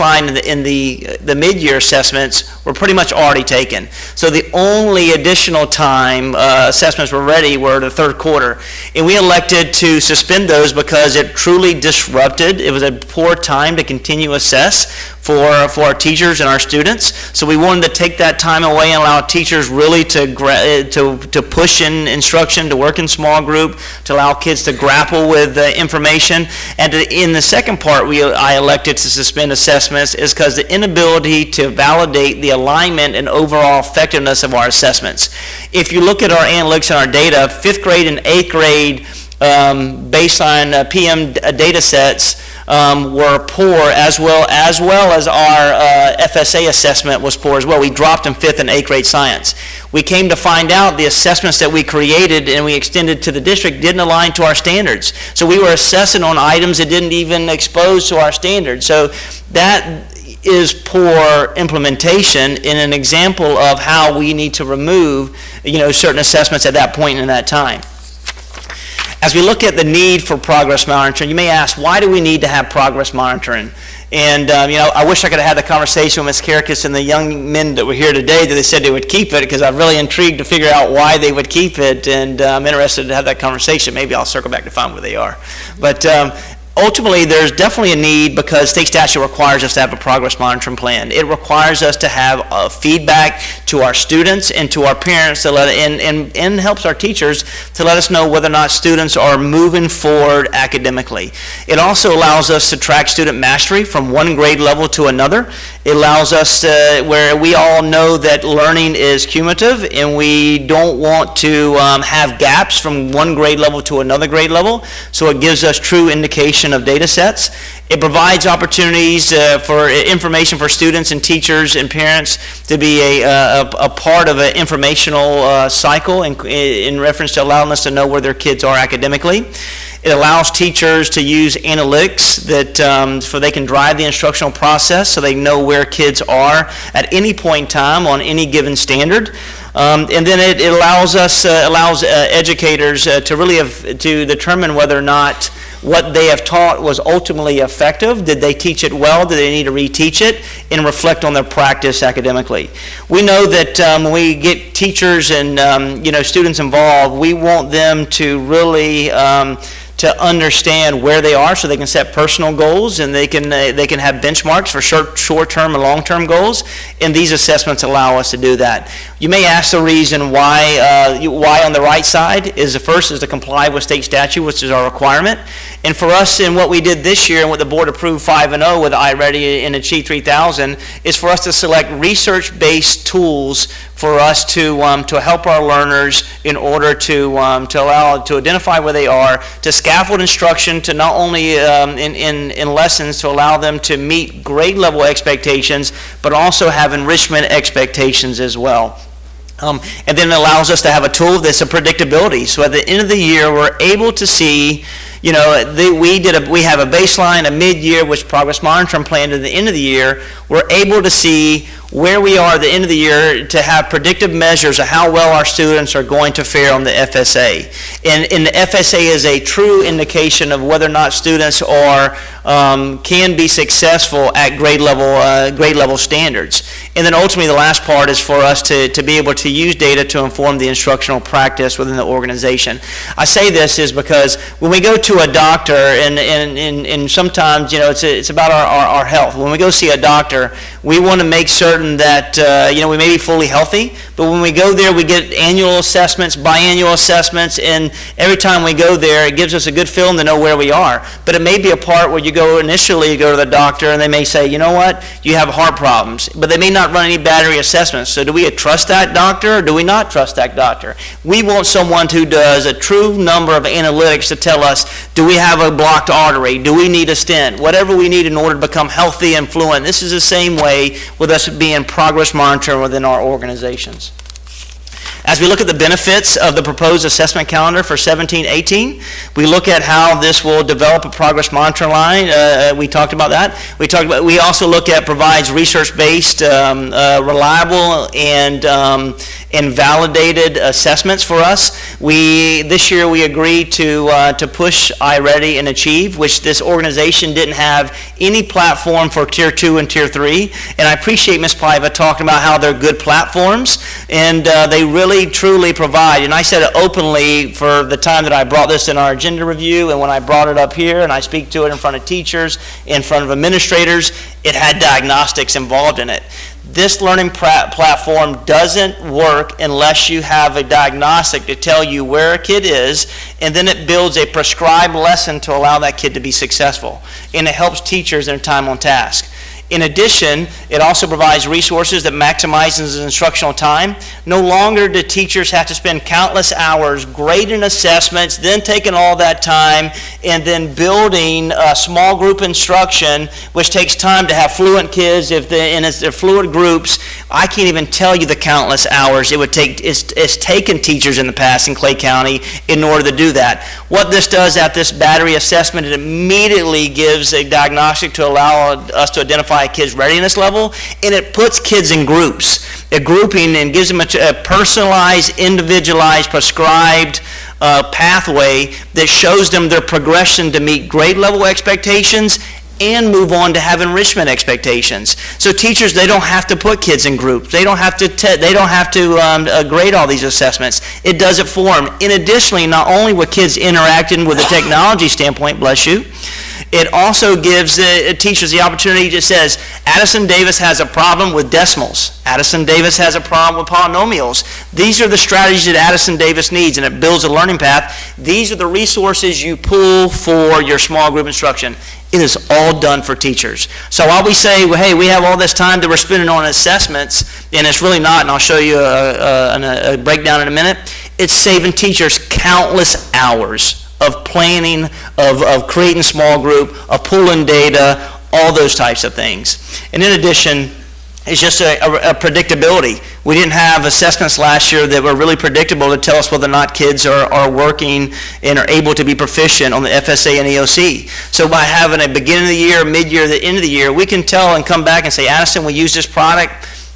and the mid-year assessments were pretty much already taken. So the only additional time assessments were ready were the third quarter. And we elected to suspend those because it truly disrupted. It was a poor time to continue assess for our teachers and our students. So we wanted to take that time away and allow teachers really to push in instruction, to work in small group, to allow kids to grapple with information. And in the second part, I elected to suspend assessments is because the inability to validate the alignment and overall effectiveness of our assessments. If you look at our analytics and our data, 5th grade and 8th grade baseline PM data sets were poor, as well as our FSA assessment was poor as well. We dropped in 5th and 8th grade science. We came to find out the assessments that we created and we extended to the district didn't align to our standards. So we were assessing on items that didn't even expose to our standards. So that is poor implementation in an example of how we need to remove, certain assessments at that point in that time. As we look at the need for progress monitoring, you may ask, why do we need to have progress monitoring? And, I wish I could have had the conversation with Ms. Karakas and the young men that were here today that they said they would keep it, because I'm really intrigued to figure out why they would keep it, and I'm interested to have that conversation. Maybe I'll circle back to find where they are. But ultimately, there's definitely a need because state statute requires us to have a progress monitoring plan. It requires us to have feedback to our students and to our parents and helps our teachers to let us know whether or not students are moving forward academically. It also allows us to track student mastery from one grade level to another. It allows us where we all know that learning is cumulative and we don't want to have gaps from one grade level to another grade level, so it gives us true indication of data sets. It provides opportunities for information for students and teachers and parents to be a part of an informational cycle in reference to allowing us to know where their kids are academically. It allows teachers to use analytics that, so they can drive the instructional process, so they know where kids are at any point in time on any given standard. And then it allows educators to really to determine whether or not what they have taught was ultimately effective. Did they teach it well? Do they need to reteach it? And reflect on their practice academically. We know that when we get teachers and students involved, we want them to really to understand where they are, so they can set personal goals, and they can have benchmarks for short-term and long-term goals, and these assessments allow us to do that. You may ask the reason why on the right side is the first is to comply with state statute, which is our requirement. And for us, in what we did this year and what the board approved 5-0 with iReady and Achieve 3000, is for us to select research-based tools for us to help our learners in order to identify where they are, to scaffold instruction, to not only in lessons to allow them to meet grade level expectations, but also have enrichment expectations as well. And then it allows us to have a tool that's a predictability. So at the end of the year, we're able to see, we have a baseline, a mid-year, which progress monitoring plan at the end of the year. We're able to see where we are at the end of the year to have predictive measures of how well our students are going to fare on the FSA. And the FSA is a true indication of whether or not students can be successful at grade level standards. And then ultimately the last part is for us to be able to use data to inform the instructional practice within the organization. I say this is because when we go to a doctor, and sometimes it's about our health. When we go see a doctor, we want to make certain that we may be fully healthy, but when we go there, we get annual assessments, biannual assessments, and every time we go there, it gives us a good feeling to know where we are. But it may be a part where you go to the doctor, and they may say, you know what, you have heart problems, but they may not run any battery assessments. So do we trust that doctor, or do we not trust that doctor? We want someone who does a true number of analytics to tell us, do we have a blocked artery? Do we need a stent? Whatever we need in order to become healthy and fluent. This is the same way with us being progress monitoring within our organizations. As we look at the benefits of the proposed assessment calendar for 17-18, we look at how this will develop a progress monitoring line. We talked about that. We also look at provides research-based, reliable, and validated assessments for us. This year we agreed to push iReady and Achieve, which this organization didn't have any platform for Tier 2 and Tier 3. And I appreciate Ms. Paiva talking about how they're good platforms, and they really truly provide. And I said it openly for the time that I brought this in our agenda review, and when I brought it up here and I speak to it in front of teachers, in front of administrators, it had diagnostics involved in it. This learning platform doesn't work unless you have a diagnostic to tell you where a kid is, and then it builds a prescribed lesson to allow that kid to be successful. And it helps teachers in their time on task. In addition, it also provides resources that maximizes instructional time. No longer do teachers have to spend countless hours grading assessments, then taking all that time, and then building a small group instruction, which takes time to have fluent kids. If they're fluent groups, I can't even tell you the countless hours it would take. It's taken teachers in the past in Clay County in order to do that. What this does at this battery assessment, it immediately gives a diagnostic to allow us to identify a kid's readiness level, and it puts kids in groups, a grouping, and gives them a personalized, individualized, prescribed pathway that shows them their progression to meet grade level expectations and move on to have enrichment expectations. So teachers, they don't have to put kids in groups. They don't have to grade all these assessments. It does it for them. And additionally, not only with kids interacting with a technology standpoint, bless you, it also gives teachers the opportunity. It says, Addison Davis has a problem with decimals. Addison Davis has a problem with polynomials. These are the strategies that Addison Davis needs, and it builds a learning path. These are the resources you pull for your small group instruction. It is all done for teachers. So while we say, well, hey, we have all this time that we're spending on assessments, and it's really not, and I'll show you a breakdown in a minute, it's saving teachers countless hours of planning, of creating small group, of pulling data, all those types of things. And in addition, is just a predictability. We didn't have assessments last year that were really predictable to tell us whether or not kids are working and are able to be proficient on the FSA and EOC. So by having a beginning of the year, mid-year, the end of the year, we can tell and come back and say, Addison, we used this product.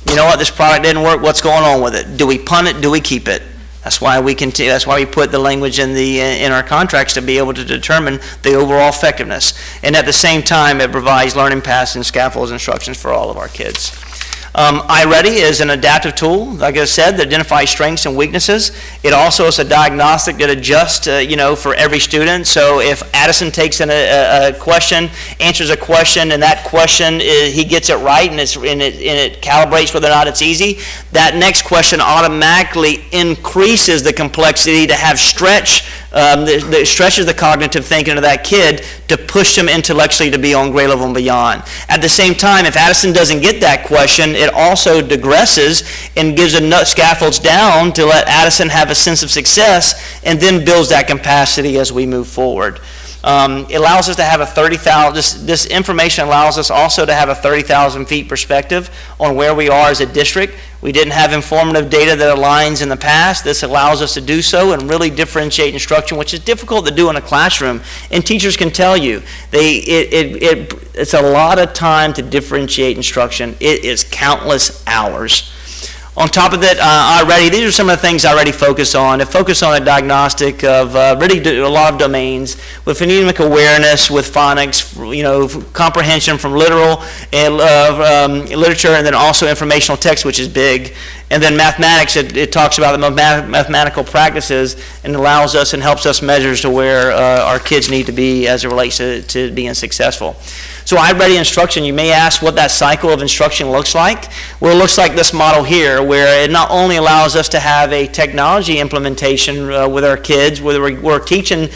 You know what, this product didn't work. What's going on with it? Do we punt it? Do we keep it? That's why we continue. That's why we put the language in our contracts to be able to determine the overall effectiveness. And at the same time, it provides learning paths and scaffolds instructions for all of our kids. iReady is an adaptive tool, like I said, that identifies strengths and weaknesses. It also is a diagnostic that adjusts, for every student. So if Addison takes in a question, answers a question, and that question he gets it right, and it calibrates whether or not it's easy, that next question automatically increases the complexity to have stretch. That stretches the cognitive thinking of that kid to push them intellectually to be on grade level and beyond. At the same time, if Addison doesn't get that question, it also digresses and gives enough scaffolds down to let Addison have a sense of success and then builds that capacity as we move forward. It allows us to have a 30,000, this information allows us also to have a 30,000 feet perspective on where we are as a district. We didn't have informative data that aligns in the past. This allows us to do so and really differentiate instruction, which is difficult to do in a classroom. And teachers can tell you, it's a lot of time to differentiate instruction. It is countless hours. On top of that, iReady, these are some of the things I already focus on. I focus on a diagnostic of really a lot of domains with phonemic awareness, with phonics, comprehension from literal and literature, and then also informational text, which is big. And then mathematics, it talks about the mathematical practices and allows us and helps us measure to where our kids need to be as it relates to being successful. So iReady instruction, you may ask what that cycle of instruction looks like. Well, it looks like this model here, where it not only allows us to have a technology implementation with our kids, where we're teaching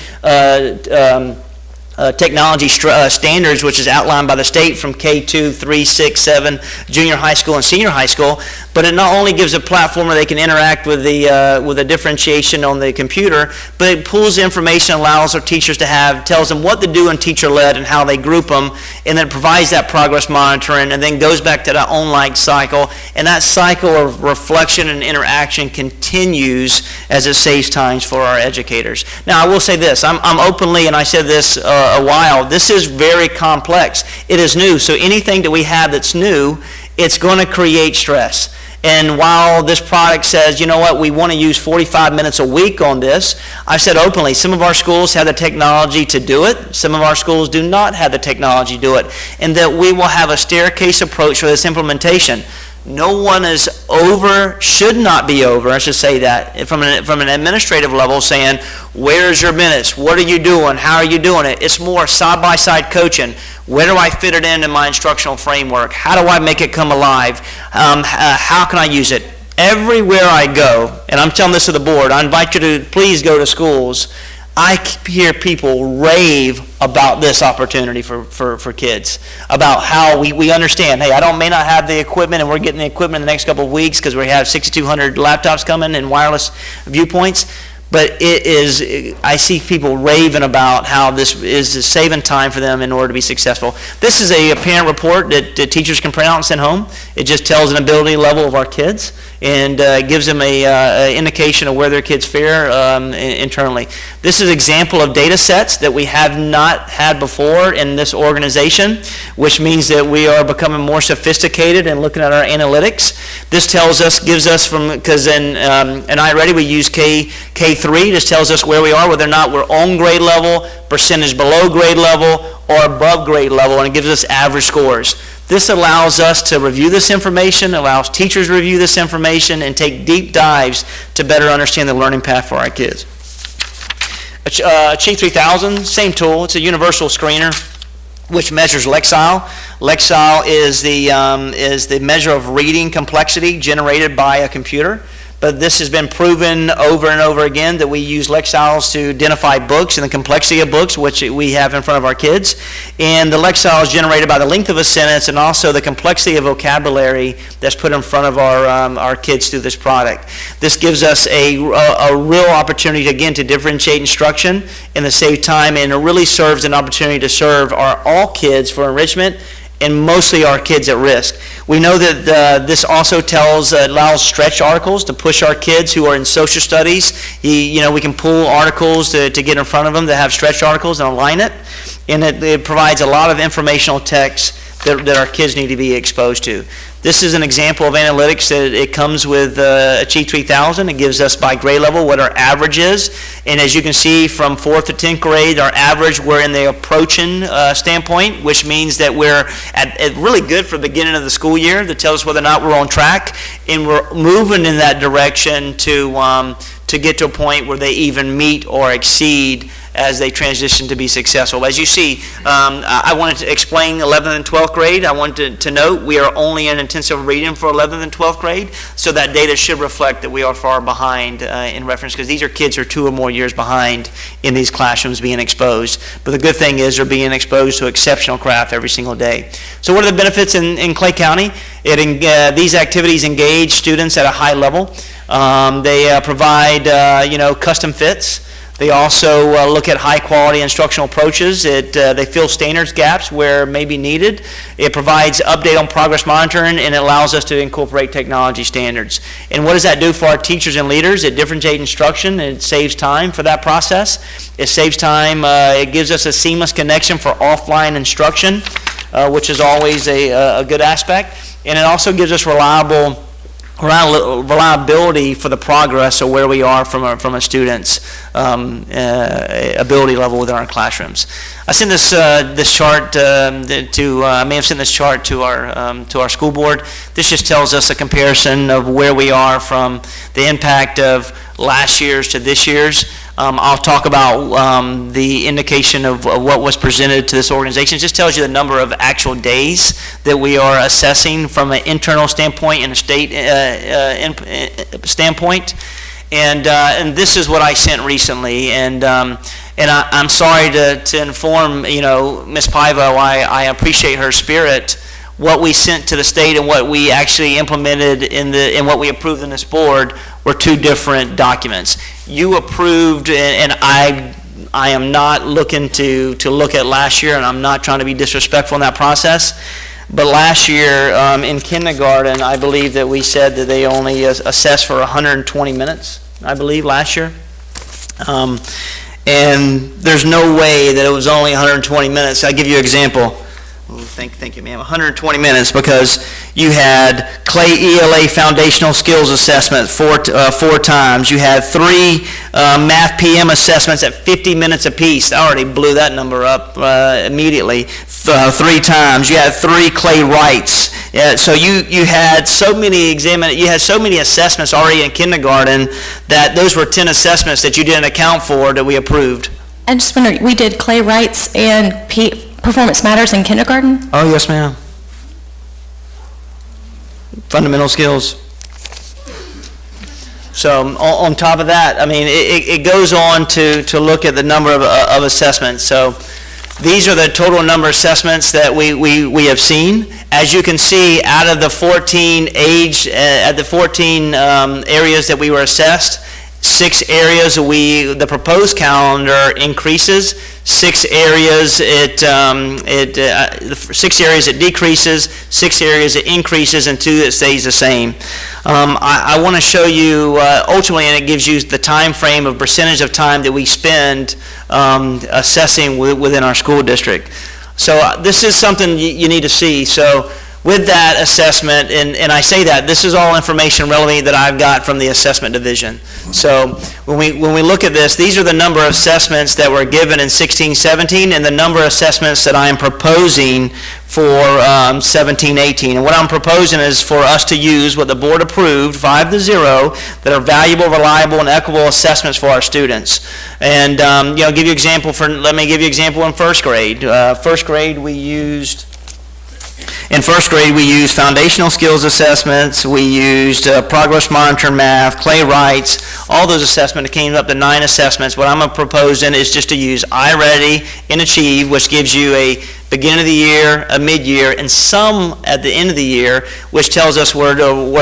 technology standards, which is outlined by the state from K2, 3, 6, 7, junior high school and senior high school, but it not only gives a platform where they can interact with the differentiation on the computer, but it pulls information, allows our teachers to tells them what to do in teacher-led and how they group them, and then provides that progress monitoring, and then goes back to that online cycle, and that cycle of reflection and interaction continues as it saves times for our educators. Now, I will say this, I'm openly, and I said this a while, this is very complex. It is new, so anything that we have that's new, it's going to create stress. And while this product says, you know what, we want to use 45 minutes a week on this, I've said openly, some of our schools have the technology to do it. Some of our schools do not have the technology to do it. And that we will have a staircase approach for this implementation. No one is should not be over, I should say that, from an administrative level saying, where's your minutes? What are you doing? How are you doing it? It's more side-by-side coaching. Where do I fit it into my instructional framework? How do I make it come alive? How can I use it? Everywhere I go, and I'm telling this to the board, I invite you to please go to schools. I hear people rave about this opportunity for kids, about how we understand, hey, I may not have the equipment, and we're getting the equipment in the next couple of weeks because we have 6,200 laptops coming and wireless viewpoints, but I see people raving about how this is saving time for them in order to be successful. This is a parent report that teachers can print out and send home. It just tells an ability level of our kids and gives them a indication of where their kids fare internally. This is an example of data sets that we have not had before in this organization, which means that we are becoming more sophisticated in looking at our analytics. This gives us because in iReady we use K3, this tells us where we are, whether or not we're on grade level, percentage below grade level, or above grade level, and it gives us average scores. This allows us to review this information, allows teachers to review this information, and take deep dives to better understand the learning path for our kids. Achieve 3000, same tool. It's a universal screener which measures Lexile. Lexile is the measure of reading complexity generated by a computer. But this has been proven over and over again that we use Lexiles to identify books and the complexity of books, which we have in front of our kids. And the Lexile is generated by the length of a sentence and also the complexity of vocabulary that's put in front of our kids through this product. This gives us a real opportunity, again, to differentiate instruction and to save time, and it really serves an opportunity to serve all kids for enrichment and mostly are kids at risk. We know that this also allows stretch articles to push our kids who are in social studies. We can pull articles to get in front of them that have stretch articles and align it. And it provides a lot of informational text that our kids need to be exposed to. This is an example of analytics that it comes with Achieve 3000. It gives us by grade level what our average is. And as you can see from 4th to 10th grade, our average, we're in the approaching standpoint, which means that we're at really good for the beginning of the school year that tells us whether or not we're on track. And we're moving in that direction to get to a point where they even meet or exceed as they transition to be successful. As you see, I wanted to explain 11th and 12th grade. I wanted to note we are only in intensive reading for 11th and 12th grade, so that data should reflect that we are far behind in reference, because these are kids who are 2 or more years behind in these classrooms being exposed. But the good thing is they're being exposed to exceptional craft every single day. So what are the benefits in Clay County? These activities engage students at a high level. They provide custom fits. They also look at high-quality instructional approaches. They fill standards gaps where may be needed. It provides update on progress monitoring, and it allows us to incorporate technology standards. And what does that do for our teachers and leaders? It differentiates instruction, and it saves time for that process. It saves time. It gives us a seamless connection for offline instruction, which is always a good aspect. And it also gives us reliability for the progress of where we are from a student's ability level within our classrooms. I sent this chart I may have sent this chart to our school board. This just tells us a comparison of where we are from the impact of last year's to this year's. I'll talk about the indication of what was presented to this organization. It just tells you the number of actual days that we are assessing from an internal standpoint and a state standpoint. And this is what I sent recently. And I'm sorry to inform, Ms. Paiva, I appreciate her spirit. What we sent to the state and what we actually implemented in what we approved in this board were 2 different documents. You approved, and I am not looking to look at last year, and I'm not trying to be disrespectful in that process. But last year in kindergarten, I believe that we said that they only assessed for 120 minutes, I believe, last year. And there's no way that it was only 120 minutes. I'll give you an example. Thank you, ma'am. 120 minutes, because you had Clay ELA foundational skills assessment 4 times. You had 3 math PM assessments at 50 minutes apiece. I already blew that number up immediately. 3 times. You had 3 Clay Wrights. So you had so many assessments already in kindergarten that those were 10 assessments that you didn't account for that we approved. I just wonder, we did Clay Wrights and Performance Matters in kindergarten? Oh, yes, ma'am. Fundamental skills. So on top of that, I mean, it goes on to look at the number of assessments. So these are the total number of assessments that we have seen. As you can see, out of the 14 areas that we were assessed, 6 areas the proposed calendar increases. 6 areas 6 areas it decreases, 6 areas it increases, and 2 that stays the same. I want to show you ultimately, and it gives you the time frame of percentage of time that we spend assessing within our school district. So this is something you need to see. So with that assessment, and I say that, this is all information relevant that I've got from the assessment division. So when we look at this, these are the number of assessments that were given in 16-17 and the number of assessments that I am proposing for 17-18. And what I'm proposing is for us to use what the board approved, 5-0, that are valuable, reliable, and equitable assessments for our students. And let me give you an example in first grade. In first grade, we used foundational skills assessments, we used progress monitor math, Clay Wrights, all those assessments. It came up to 9 assessments. What I'm proposing is just to use iReady and Achieve, which gives you a beginning of the year, a mid-year, and some at the end of the year, which tells us we're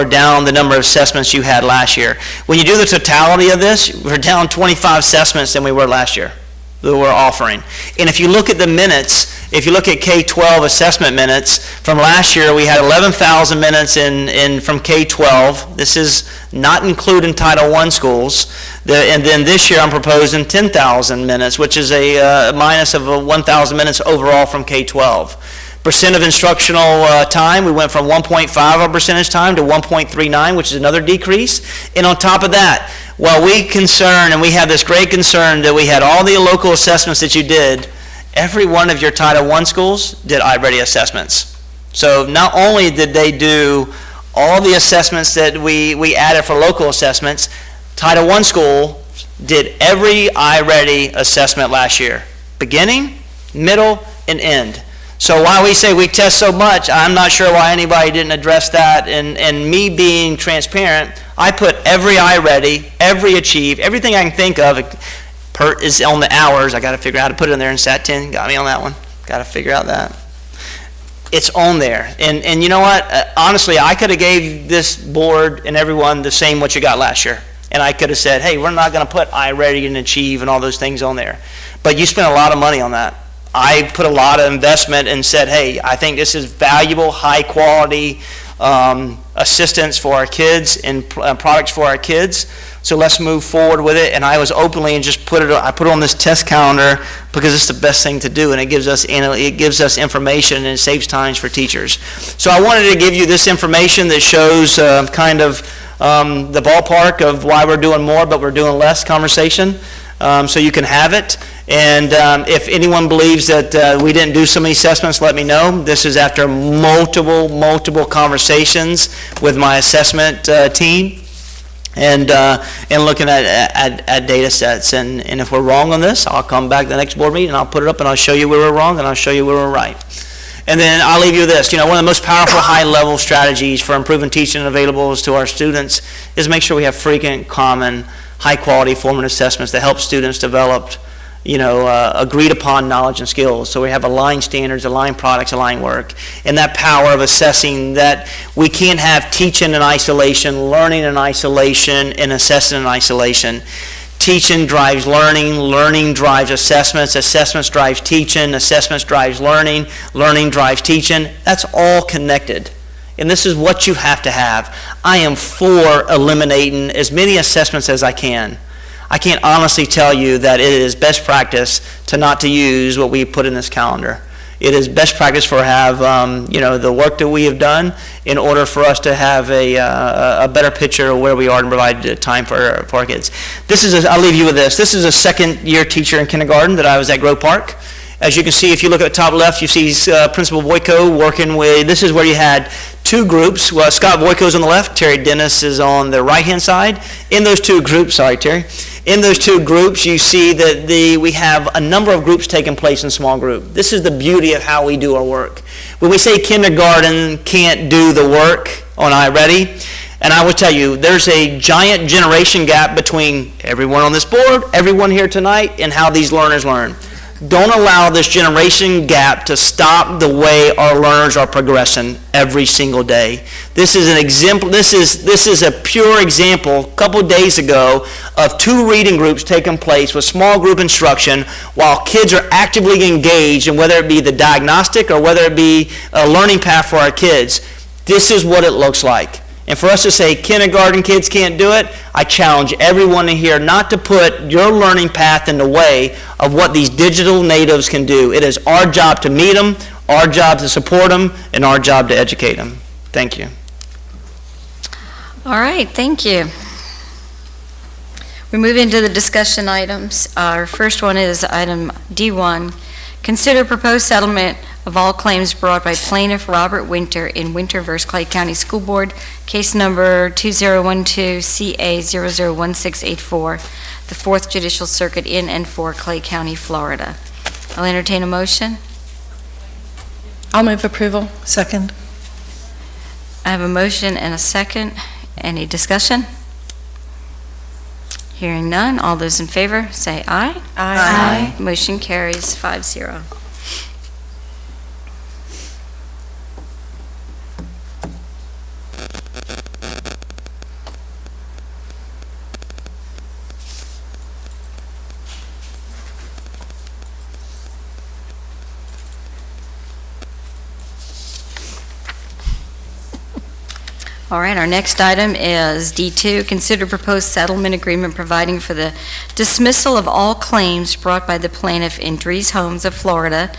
down the number of assessments you had last year. When you do the totality of this, we're down 25 assessments than we were last year. that we're offering. And if you look at the minutes, if you look at K-12 assessment minutes, from last year, we had 11,000 minutes from K-12. This is not including Title I schools. And then this year, I'm proposing 10,000 minutes, which is a minus of 1,000 minutes overall from K-12. Percent of instructional time, we went from 1.5 of percentage time to 1.39, which is another decrease. And on top of that, while we have this great concern that we had all the local assessments that you did, every one of your Title I schools did iReady assessments. So not only did they do all the assessments that we added for local assessments, Title I school did every iReady assessment last year, beginning, middle, and end. So while we say we test so much, I'm not sure why anybody didn't address that. And me being transparent, I put every iReady, every Achieve, everything I can think of is on the hours. I got to figure out how to put it in there in Sat 10. Got me on that one. Got to figure out that. It's on there. And you know what? Honestly, I could have gave this board and everyone the same what you got last year. And I could have said, hey, we're not going to put iReady and Achieve and all those things on there. But you spent a lot of money on that. I put a lot of investment and said, hey, I think this is valuable, high-quality assistance for our kids and products for our kids. So let's move forward with it. And I was openly and just put it on this test calendar because it's the best thing to do, and it gives us information and it saves times for teachers. So I wanted to give you this information that shows kind of the ballpark of why we're doing more, but we're doing less conversation. So you can have it. And if anyone believes that we didn't do so many assessments, let me know. This is after multiple conversations with my assessment team and looking at data sets. And if we're wrong on this, I'll come back to the next board meeting and I'll put it up and I'll show you where we're wrong and I'll show you where we're right. And then I'll leave you with this. One of the most powerful high-level strategies for improving teaching availables to our students is make sure we have frequent, common, high-quality formative assessments that help students develop agreed upon knowledge and skills. So we have aligned standards, aligned products, aligned work. And that power of assessing that we can't have teaching in isolation, learning in isolation, and assessing in isolation. Teaching drives learning, learning drives assessments, assessments drives teaching, assessments drives learning, learning drives teaching. That's all connected. And this is what you have to have. I am for eliminating as many assessments as I can. I can't honestly tell you that it is best practice to use what we put in this calendar. It is best practice for the work that we have done in order for us to have a better picture of where we are and provide time for our kids. I'll leave you with this. This is a second-year teacher in kindergarten that I was at Grove Park. As you can see, if you look at the top left, you see Principal Boyko working with, this is where you had two groups. Well, Scott Boyko's on the left, Terry Dennis is on the right-hand side. In those two groups, you see that we have a number of groups taking place in small group. This is the beauty of how we do our work. When we say kindergarten can't do the work on iReady, and I will tell you, there's a giant generation gap between everyone on this board, everyone here tonight, and how these learners learn. Don't allow this generation gap to stop the way our learners are progressing every single day. This is an example. This is a pure example. A couple days ago, of two reading groups taking place with small group instruction, while kids are actively engaged, and whether it be the diagnostic or whether it be a learning path for our kids. This is what it looks like. And for us to say kindergarten kids can't do it, I challenge everyone in here not to put your learning path in the way of what these digital natives can do. It is our job to meet them, our job to support them, and our job to educate them. Thank you. All right, thank you. We move into the discussion items. Our first one is item D1. Consider proposed settlement of all claims brought by plaintiff Robert Winter in Winter v. Clay County School Board, case number 2012-CA001684, the 4th Judicial Circuit in and for Clay County, Florida. I'll entertain a motion. I'll move approval. Second. I have a motion and a second. Any discussion? Hearing none, all those in favor say aye. Aye. Motion carries 5-0. All right, our next item is D2, consider proposed settlement agreement providing for the dismissal of all claims brought by the plaintiff in Dries Homes of Florida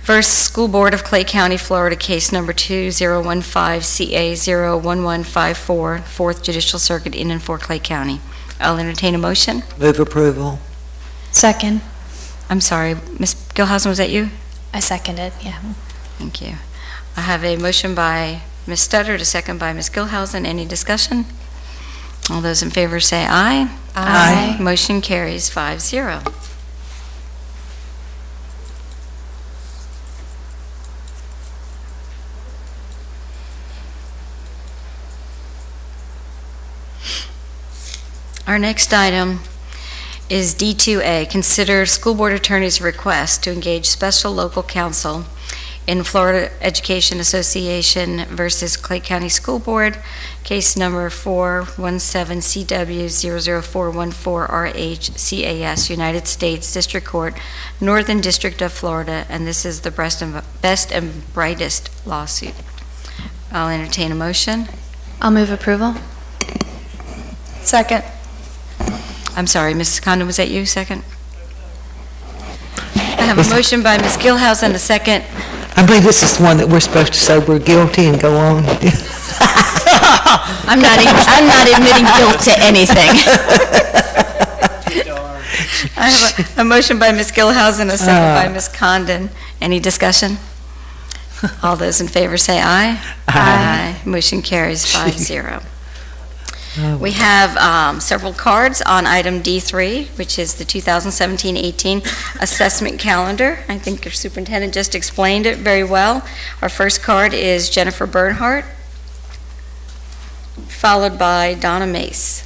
versus School Board of Clay County, Florida, case number 2015CA01154, 4th Judicial Circuit in and for Clay County. I'll entertain a motion. Move approval. Second. I'm sorry, Ms. Gilhausen, was that you? I seconded, yeah. Thank you. I have a motion by Ms. Studdard, a second by Ms. Gilhausen. Any discussion? All those in favor say aye. Aye. Motion carries 5-0. Our next item is D2A, consider school board attorney's request to engage special local counsel in Florida Education Association versus Clay County School Board, case number 417CW00414RH CAS, United States District Court, Northern District of Florida, and this is the best and brightest lawsuit. I'll entertain a motion. I'll move approval. Second. I'm sorry, Mrs. Condon, was that you, second? I have a motion by Ms. Gilhouse and a second. I believe this is the one that we're supposed to say we're guilty and go on. I'm not admitting guilt to anything. I have a motion by Ms. Gilhouse and a second by Ms. Condon. Any discussion? All those in favor say aye. Aye. Motion carries 5-0. We have several cards on item D3, which is the 2017-18 assessment calendar. I think your superintendent just explained it very well. Our first card is Jennifer Bernhardt, followed by Donna Mace.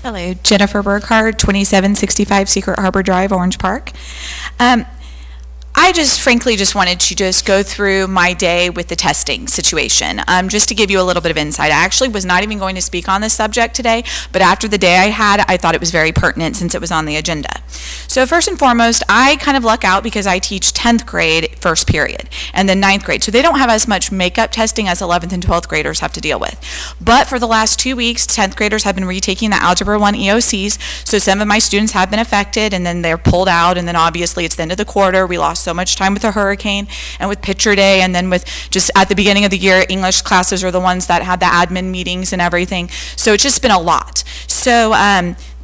Hello, Jennifer Burkhardt, 2765 Secret Harbor Drive, Orange Park. I just frankly just wanted to just go through my day with the testing situation, just to give you a little bit of insight. I actually was not even going to speak on this subject today, but after the day I had, I thought it was very pertinent since it was on the agenda. So first and foremost, I kind of luck out because I teach 10th grade first period and then 9th grade. So they don't have as much makeup testing as 11th and 12th graders have to deal with. But for the last 2 weeks, 10th graders have been retaking the Algebra 1 EOCs. So some of my students have been affected and then they're pulled out, and then obviously it's the end of the quarter. We lost so much time with the hurricane and with picture day, and then with just at the beginning of the year, English classes are the ones that had the admin meetings and everything. So it's just been a lot. So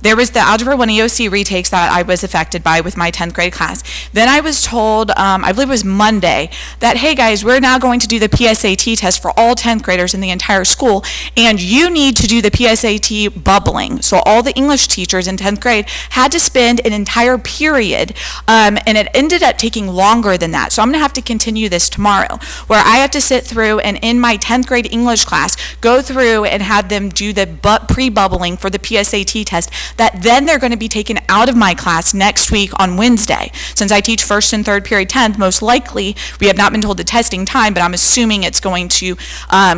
there was the Algebra 1 EOC retakes that I was affected by with my 10th grade class. Then I was told, I believe it was Monday, that, hey guys, we're now going to do the PSAT test for all 10th graders in the entire school, and you need to do the PSAT bubbling. So all the English teachers in 10th grade had to spend an entire period, and it ended up taking longer than that. So I'm going to have to continue this tomorrow, where I have to sit through and in my 10th grade English class, go through and have them do the pre-bubbling for the PSAT test, that then they're going to be taken out of my class next week on Wednesday. Since I teach first and third period 10th, most likely, we have not been told the testing time, but I'm assuming it's going to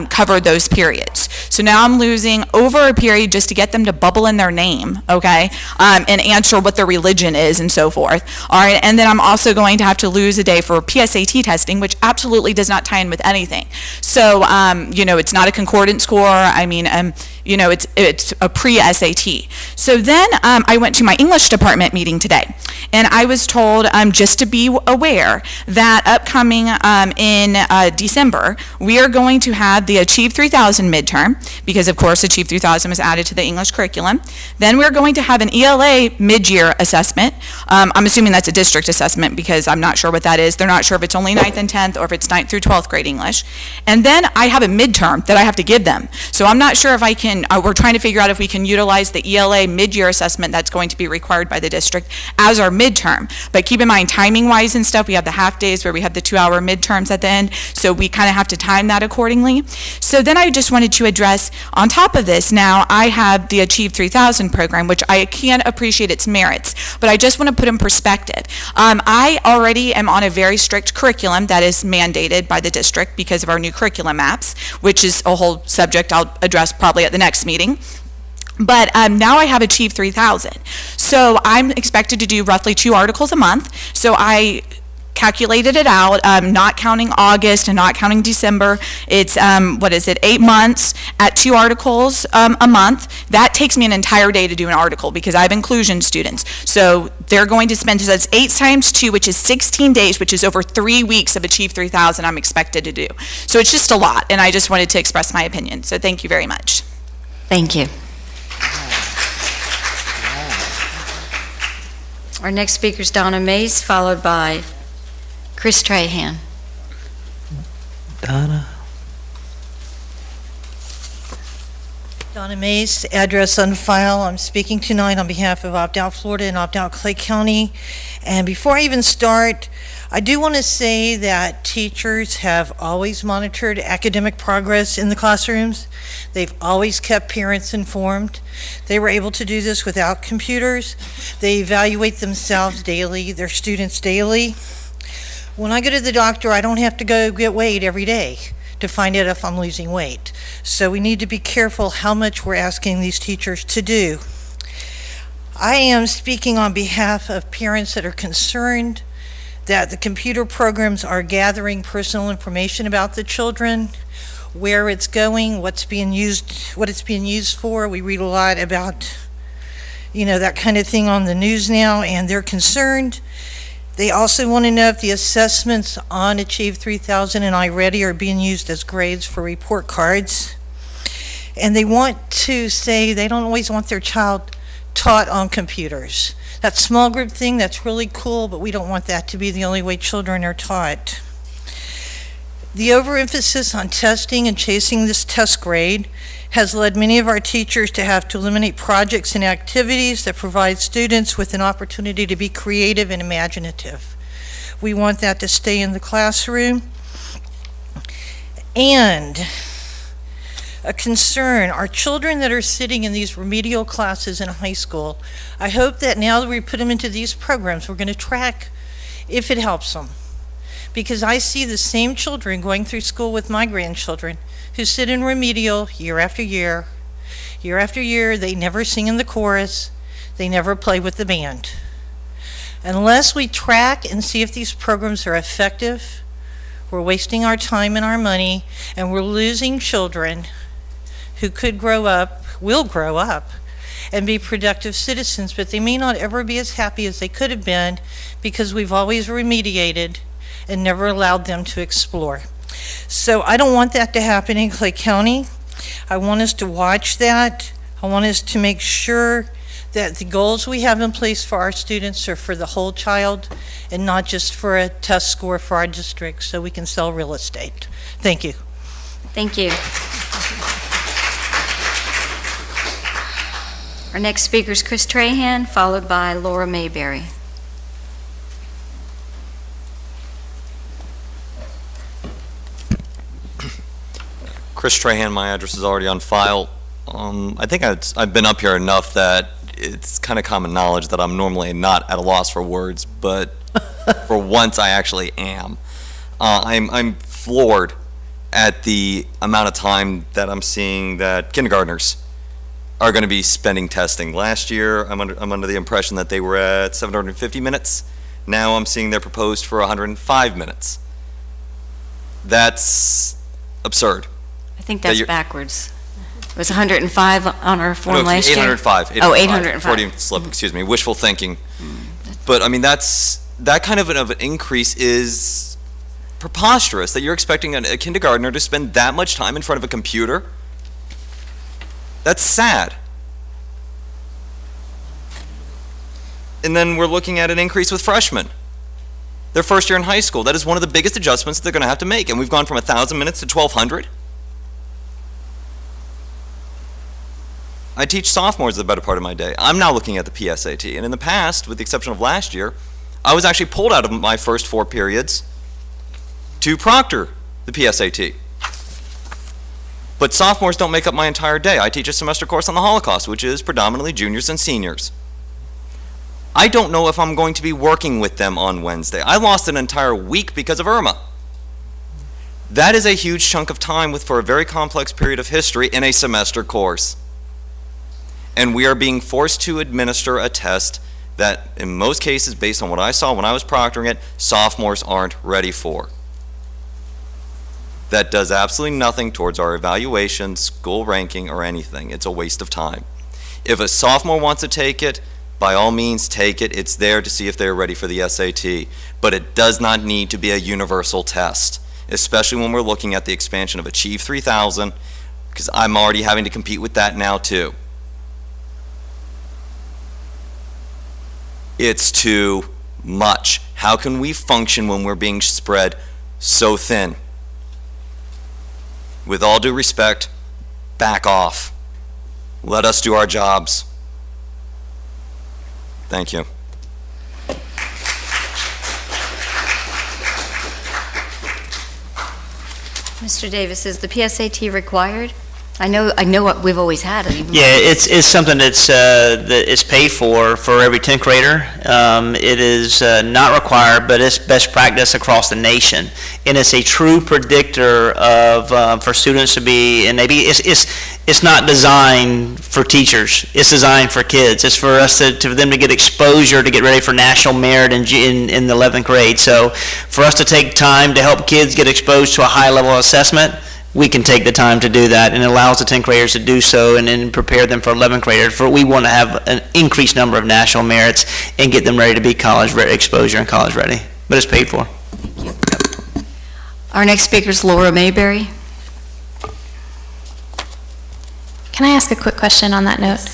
cover those periods. So now I'm losing over a period just to get them to bubble in their name, okay, and answer what their religion is and so forth. All right, and then I'm also going to have to lose a day for PSAT testing, which absolutely does not tie in with anything. So, you know, it's not a concordant score. I mean, you know, it's a pre-SAT. So then I went to my English department meeting today, and I was told just to be aware that upcoming in December, we are going to have the Achieve 3000 midterm, because of course Achieve 3000 was added to the English curriculum. Then we're going to have an ELA mid-year assessment. I'm assuming that's a district assessment because I'm not sure what that is. They're not sure if it's only 9th and 10th or if it's 9th through 12th grade English. And then I have a midterm that I have to give them. So I'm not sure if I can, we're trying to figure out if we can utilize the ELA mid-year assessment that's going to be required by the district as our midterm. But keep in mind, timing-wise and stuff, we have the half days where we have the 2-hour midterms at the end, so we kind of have to time that accordingly. So then I just wanted to address, on top of this, now I have the Achieve 3000 program, which I can appreciate its merits, but I just want to put in perspective. I already am on a very strict curriculum that is mandated by the district because of our new curriculum maps, which is a whole subject I'll address probably at the next meeting. But now I have Achieve 3000. So I'm expected to do roughly 2 articles a month. So I calculated it out, not counting August and not counting December. It's, 8 months at 2 articles a month. That takes me an entire day to do an article because I have inclusion students. So they're going to spend, so that's 8 times 2, which is 16 days, which is over 3 weeks of Achieve 3000 I'm expected to do. So it's just a lot, and I just wanted to express my opinion. So thank you very much. Thank you. Our next speaker is Donna Mays, followed by Chris Trahan. Donna? Donna Mays, address on file. I'm speaking tonight on behalf of Opt Out Florida and Opt Out Clay County. And before I even start, I do want to say that teachers have always monitored academic progress in the classrooms. They've always kept parents informed. They were able to do this without computers. They evaluate themselves daily, their students daily. When I go to the doctor, I don't have to go get weighed every day to find out if I'm losing weight. So we need to be careful how much we're asking these teachers to do. I am speaking on behalf of parents that are concerned that the computer programs are gathering personal information about the children, where it's going, what it's being used for. We read a lot about, that kind of thing on the news now, and they're concerned. They also want to know if the assessments on Achieve 3000 and iReady are being used as grades for report cards. And they want to say they don't always want their child taught on computers. That small group thing, that's really cool, but we don't want that to be the only way children are taught. The overemphasis on testing and chasing this test grade has led many of our teachers to have to eliminate projects and activities that provide students with an opportunity to be creative and imaginative. We want that to stay in the classroom. And a concern, our children that are sitting in these remedial classes in high school, I hope that now that we put them into these programs, we're going to track if it helps them. Because I see the same children going through school with my grandchildren who sit in remedial year after year. Year after year, they never sing in the chorus. They never play with the band. Unless we track and see if these programs are effective, we're wasting our time and our money, and we're losing children who could grow up, will grow up, and be productive citizens, but they may not ever be as happy as they could have been because we've always remediated and never allowed them to explore. So I don't want that to happen in Clay County. I want us to watch that. I want us to make sure that the goals we have in place for our students are for the whole child and not just for a test score for our district so we can sell real estate. Thank you. Thank you. Our next speaker is Chris Trahan, followed by Laura Mayberry. Chris Trahan, my address is already on file. I think I've been up here enough that it's kind of common knowledge that I'm normally not at a loss for words, but for once I actually am. I'm floored at the amount of time that I'm seeing that kindergartners are going to be spending testing. Last year, I'm under the impression that they were at 750 minutes. Now I'm seeing they're proposed for 105 minutes. That's absurd. I think that's backwards. It was 105 on our form last year? 805. Oh, 805. Freudian slip, excuse me, wishful thinking. But, I mean, that kind of an increase is preposterous, that you're expecting a kindergartner to spend that much time in front of a computer. That's sad. And then we're looking at an increase with freshmen. Their first year in high school. That is one of the biggest adjustments that they're going to have to make. And we've gone from 1,000 minutes to 1,200. I teach sophomores the better part of my day. I'm now looking at the PSAT. And in the past, with the exception of last year, I was actually pulled out of my first 4 periods to proctor the PSAT. But sophomores don't make up my entire day. I teach a semester course on the Holocaust, which is predominantly juniors and seniors. I don't know if I'm going to be working with them on Wednesday. I lost an entire week because of Irma. That is a huge chunk of time for a very complex period of history in a semester course. And we are being forced to administer a test that, in most cases, based on what I saw when I was proctoring it, sophomores aren't ready for. That does absolutely nothing towards our evaluation, school ranking, or anything. It's a waste of time. If a sophomore wants to take it, by all means, take it. It's there to see if they're ready for the SAT. But it does not need to be a universal test, especially when we're looking at the expansion of Achieve 3000, because I'm already having to compete with that now, too. It's too much. How can we function when we're being spread so thin? With all due respect, back off. Let us do our jobs. Thank you. Mr. Davis, is the PSAT required? I know what we've always had it. Yeah, it's something that is paid for every 10th grader. It is not required, but it's best practice across the nation. And it's a true predictor of, for students to be, and maybe it's not designed for teachers. It's designed for kids. It's for us for them to get exposure to get ready for national merit in the 11th grade. So for us to take time to help kids get exposed to a high level of assessment, we can take the time to do that, and it allows the 10th graders to do so and then prepare them for 11th graders. We want to have an increased number of national merits and get them ready to be college exposure and college ready. But it's paid for. Our next speaker is Laura Mayberry. Can I ask a quick question on that note?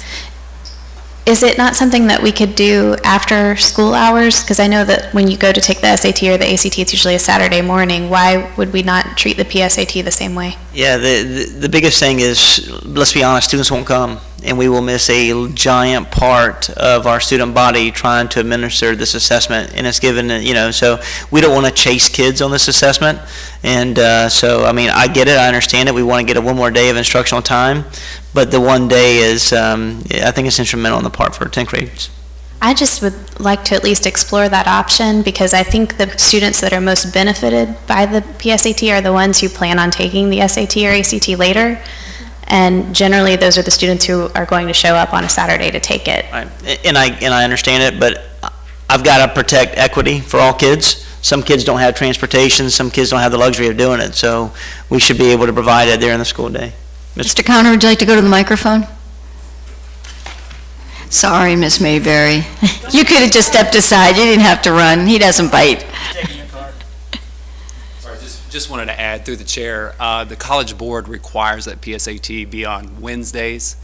Is it not something that we could do after school hours? Because I know that when you go to take the SAT or the ACT, it's usually a Saturday morning. Why would we not treat the PSAT the same way? Yeah, the biggest thing is, let's be honest, students won't come, and we will miss a giant part of our student body trying to administer this assessment, and it's given, so we don't want to chase kids on this assessment, and so, I mean, I get it, I understand it, we want to get one more day of instructional time, but the one day is, I think it's instrumental on the part for 10th graders. I just would like to at least explore that option, because I think the students that are most benefited by the PSAT are the ones who plan on taking the SAT or ACT later, and generally those are the students who are going to show up on a Saturday to take it. Right. And I understand it, but I've got to protect equity for all kids. Some kids don't have transportation, some kids don't have the luxury of doing it, so we should be able to provide it during the school day. Mr. Connor, would you like to go to the microphone? Sorry, Miss Mayberry. You could have just stepped aside. You didn't have to run. He doesn't bite. Sorry, just wanted to add through the chair, the College Board requires that PSAT be on Wednesdays.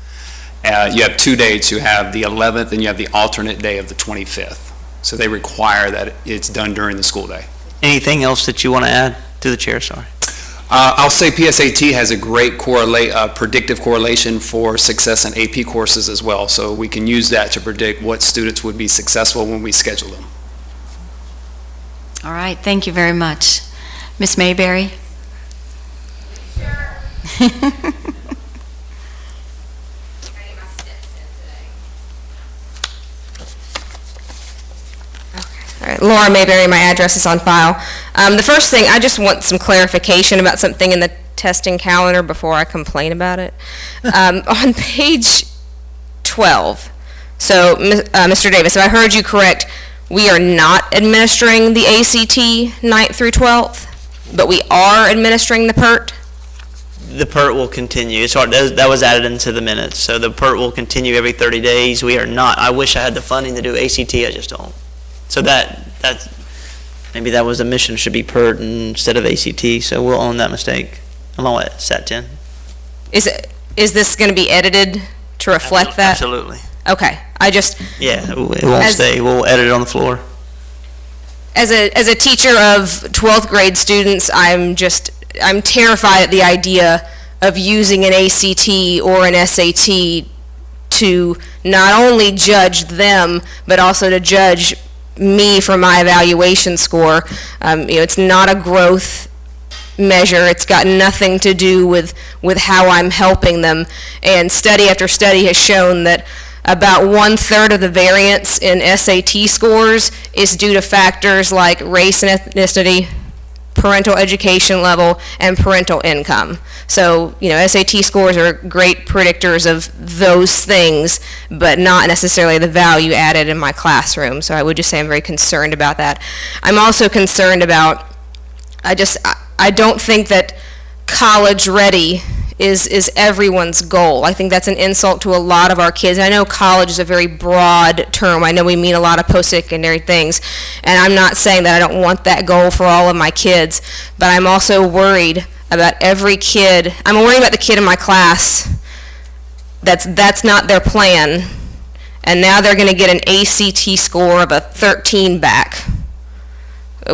You have 2 dates. You have the 11th and you have the alternate day of the 25th. So they require that it's done during the school day. Anything else that you want to add through the chair? Sorry. I'll say PSAT has a great predictive correlation for success in AP courses as well, so we can use that to predict what students would be successful when we schedule them. All right, thank you very much. Miss Mayberry? All right, Laura Mayberry, my address is on file. The first thing, I just want some clarification about something in the testing calendar before I complain about it. On page 12, so Mr. Davis, if I heard you correct, we are not administering the ACT 9th through 12th, but we are administering the PERT? The PERT will continue. That was added into the minutes, so the PERT will continue every 30 days. We are not. I wish I had the funding to do ACT, I just don't. So that's maybe that was the mission, should be PERT instead of ACT, so we'll own that mistake, along with SAT 10. Is this going to be edited to reflect that? Absolutely. Okay, Yeah, it won't stay, we'll edit it on the floor. As a teacher of 12th grade students, I'm terrified at the idea of using an ACT or an SAT to not only judge them, but also to judge me for my evaluation score. It's not a growth measure. It's got nothing to do with how I'm helping them. And study after study has shown that about 1/3 of the variance in SAT scores is due to factors like race and ethnicity, parental education level, and parental income. So, SAT scores are great predictors of those things, but not necessarily the value added in my classroom. So I would just say I'm very concerned about that. I'm also concerned about, I don't think that college ready is everyone's goal. I think that's an insult to a lot of our kids. I know college is a very broad term. I know we mean a lot of post-secondary things, and I'm not saying that I don't want that goal for all of my kids, but I'm also worried about every kid. I'm worried about the kid in my class that's not their plan, and now they're going to get an ACT score of a 13 back,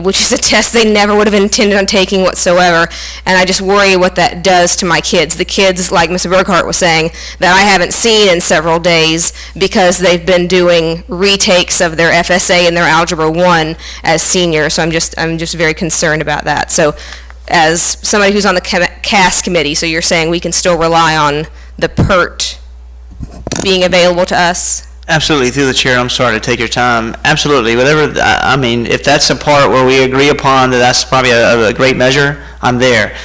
which is a test they never would have intended on taking whatsoever, and I just worry what that does to my kids. The kids, like Ms. Burkhart was saying, that I haven't seen in several days because they've been doing retakes of their FSA and their Algebra 1 as seniors, so I'm just very concerned about that. So as somebody who's on the CAS committee, so you're saying we can still rely on the PERT being available to us? Absolutely, through the chair, I'm sorry to take your time. Absolutely, whatever, I mean, if that's a part where we agree upon that that's probably a great measure, I'm there.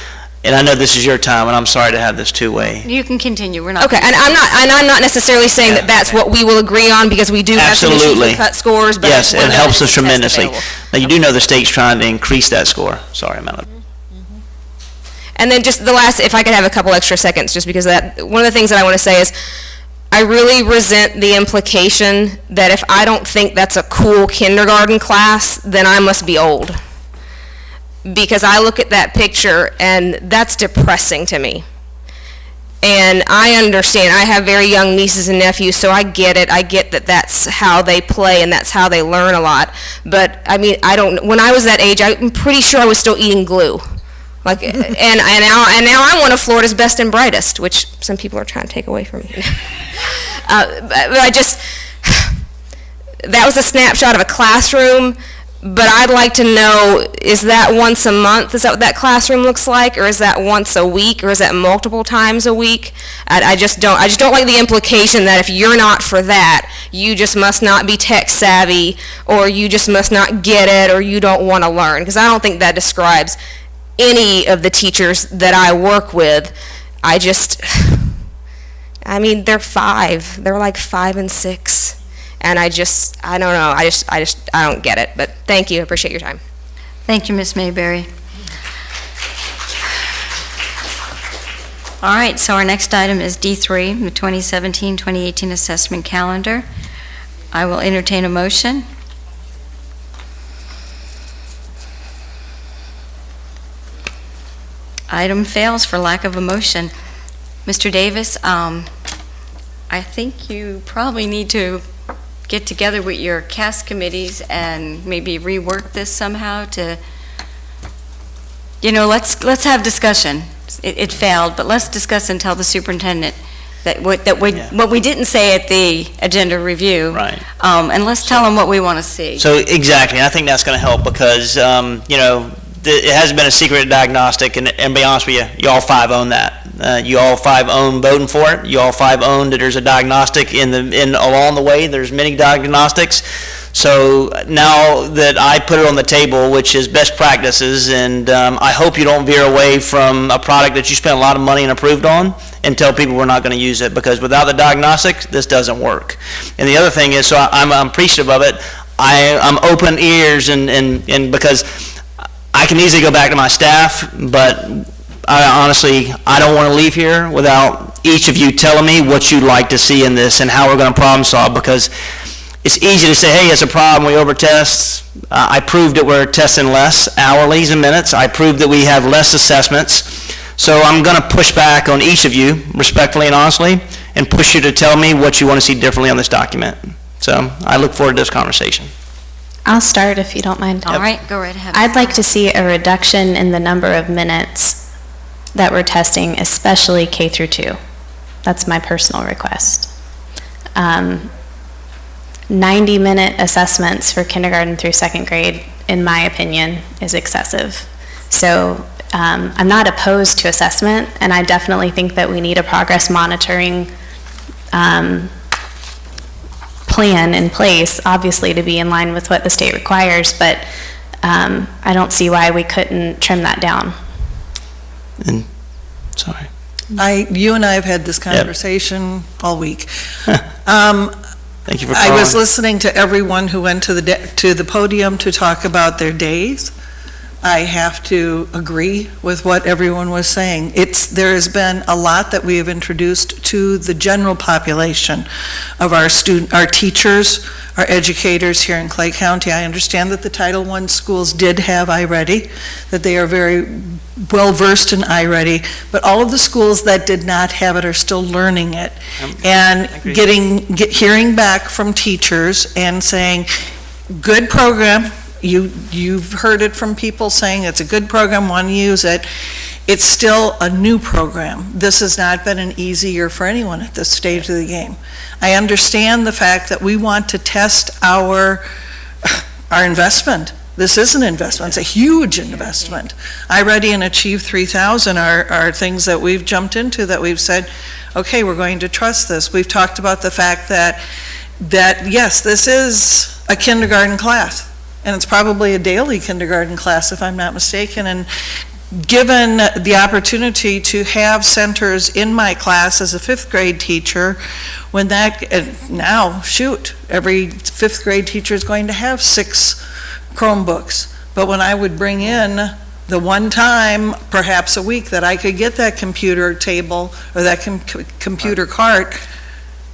And I know this is your time, and I'm sorry to have this two-way. You can continue, we're not. Okay, and I'm not necessarily saying that that's what we will agree on, because we do have some issues with cut scores, but. Yes, it helps us tremendously. Now, you do know the state's trying to increase that score. Sorry, Amanda. And then just the last, if I could have a couple extra seconds, just because one of the things that I want to say is, I really resent the implication that if I don't think that's a cool kindergarten class, then I must be old. Because I look at that picture and that's depressing to me. And I understand, I have very young nieces and nephews, so I get it. I get that that's how they play and that's how they learn a lot. But I mean, when I was that age, I'm pretty sure I was still eating glue. Like, and now I'm one of Florida's best and brightest, which some people are trying to take away from me. But that was a snapshot of a classroom, but I'd like to know, is that once a month? Is that what that classroom looks like? Or is that once a week? Or is that multiple times a week? I just don't like the implication that if you're not for that, you just must not be tech savvy, or you just must not get it, or you don't want to learn. Because I don't think that describes any of the teachers that I work with. I mean, they're 5. They're like 5 and 6. And I don't know. I don't get it. But thank you. I appreciate your time. Thank you, Ms. Mayberry. All right, so our next item is D3, the 2017-2018 assessment calendar. I will entertain a motion. Item fails for lack of a motion. Mr. Davis, I think you probably need to get together with your CAS committees and maybe rework this somehow to, let's have discussion. It failed, but let's discuss and tell the superintendent that what we didn't say at the agenda review. Right. And let's tell them what we want to see. So exactly, I think that's going to help because, it hasn't been a secret diagnostic, and to be honest with you, you all 5 own that. You all 5 own voting for it. You all 5 own that there's a diagnostic along the way. There's many diagnostics. So now that I put it on the table, which is best practices, and I hope you don't veer away from a product that you spent a lot of money and approved on and tell people we're not going to use it, because without the diagnostic, this doesn't work. And the other thing is, so I'm appreciative of it. I'm open ears and because I can easily go back to my staff, but I don't want to leave here without each of you telling me what you'd like to see in this and how we're going to problem solve, because it's easy to say, hey, it's a problem, we over-test. I proved that we're testing less hourlies and minutes. I proved that we have less assessments. So I'm going to push back on each of you, respectfully and honestly, and push you to tell me what you want to see differently on this document. So I look forward to this conversation. I'll start if you don't mind. All right, go right ahead. I'd like to see a reduction in the number of minutes that we're testing, especially K through 2. That's my personal request. 90-minute assessments for kindergarten through 2nd grade, in my opinion, is excessive. So I'm not opposed to assessment, and I definitely think that we need a progress monitoring plan in place, obviously to be in line with what the state requires, but I don't see why we couldn't trim that down. And, sorry. You and I have had this conversation all week. Thank you for I was calling. listening to everyone who went to the podium to talk about their days. I have to agree with what everyone was saying. There has been a lot that we have introduced to the general population of our teachers, our educators here in Clay County. I understand that the Title I schools did have iReady, that they are very well-versed in iReady, but all of the schools that did not have it are still learning it. And hearing back from teachers and saying, good program, you've heard it from people saying it's a good program, want to use it. It's still a new program. This has not been an easy year for anyone at this stage of the game. I understand the fact that we want to test our investment. This is an investment. It's a huge investment. iReady and Achieve 3000 are things that we've jumped into, that we've said, okay, we're going to trust this. We've talked about the fact that yes, this is a kindergarten class. And it's probably a daily kindergarten class, if I'm not mistaken. And given the opportunity to have centers in my class as a fifth grade teacher, when every fifth grade teacher is going to have 6 Chromebooks. But when I would bring in the one time, perhaps a week, that I could get that computer table or that computer cart,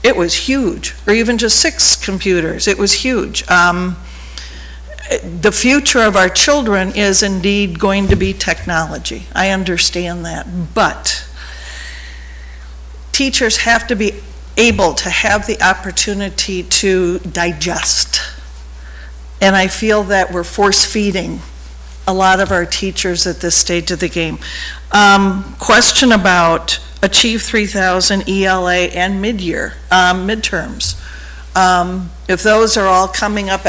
it was huge. Or even just 6 computers, it was huge. The future of our children is indeed going to be technology. I understand that. But teachers have to be able to have the opportunity to digest. And I feel that we're force-feeding a lot of our teachers at this stage of the game. Question about Achieve 3000, ELA, and midterms. If those are all coming up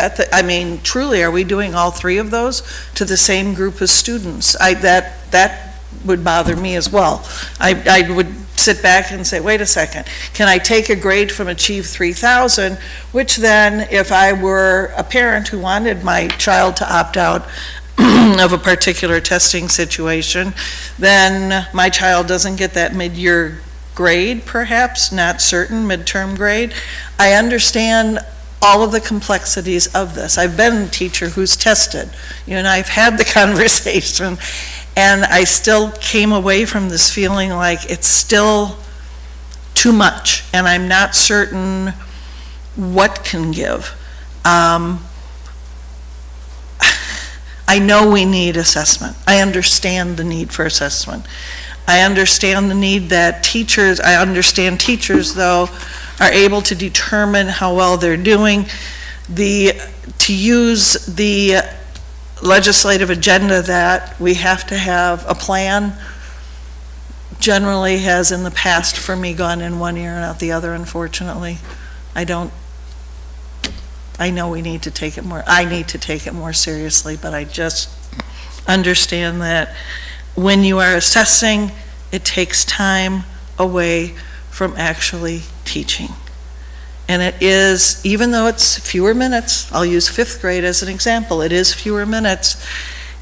truly, are we doing all 3 of those to the same group of students? That would bother me as well. I would sit back and say, wait a second, can I take a grade from Achieve 3000, which then, if I were a parent who wanted my child to opt out of a particular testing situation, then my child doesn't get that mid-year grade, perhaps, not certain, midterm grade. I understand all of the complexities of this. I've been a teacher who's tested. You and I have had the conversation, and I still came away from this feeling like it's still too much, and I'm not certain what can give. I know we need assessment. I understand the need for assessment. I understand the need that teachers, though, are able to determine how well they're doing. To use the legislative agenda that we have to have a plan generally has in the past for me gone in one ear and out the other, unfortunately. I know we need to take it more, I need to take it more seriously, but I just understand that when you are assessing, it takes time away from actually teaching. And it is, even though it's fewer minutes, I'll use 5th grade as an example, it is fewer minutes,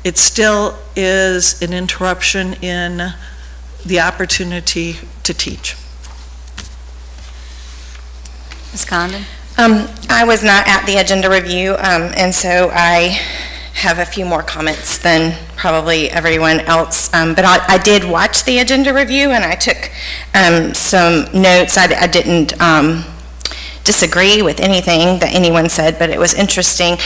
it still is an interruption in the opportunity to teach. Ms. Condon? I was not at the agenda review, and so I have a few more comments than probably everyone else. But I did watch the agenda review, and I took some notes. I didn't disagree with anything that anyone said, but it was interesting.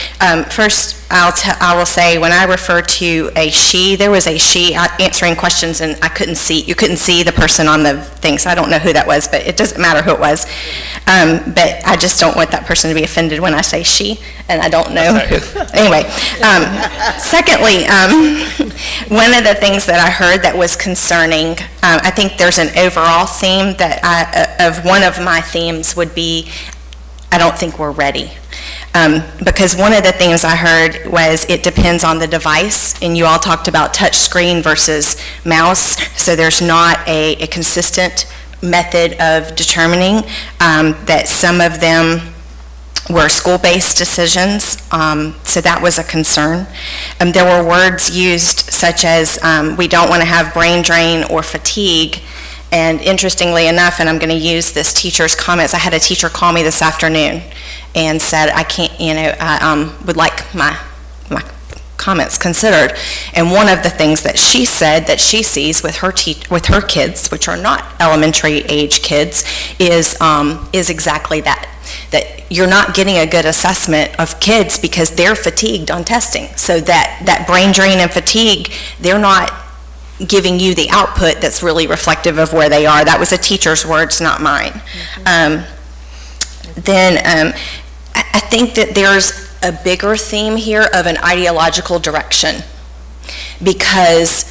First, I will say, when I refer to a she, there was a she answering questions, and you couldn't see the person on the thing, so I don't know who that was, but it doesn't matter who it was. But I just don't want that person to be offended when I say she, and I don't know who. Anyway, secondly, one of the things that I heard that was concerning, I think there's an overall theme that one of my themes would be, I don't think we're ready. Because one of the things I heard was it depends on the device, and you all talked about touch screen versus mouse, so there's not a consistent method of determining that some of them were school-based decisions, so that was a concern. There were words used such as, we don't want to have brain drain or fatigue, and interestingly enough, and I'm going to use this teacher's comments, I had a teacher call me this afternoon and said, I can't, I would like my comments considered. And one of the things that she said that she sees with her kids, which are not elementary age kids, is exactly that you're not getting a good assessment of kids because they're fatigued on testing. So that brain drain and fatigue, they're not giving you the output that's really reflective of where they are. That was a teacher's words, not mine. I think that there's a bigger theme here of an ideological direction, because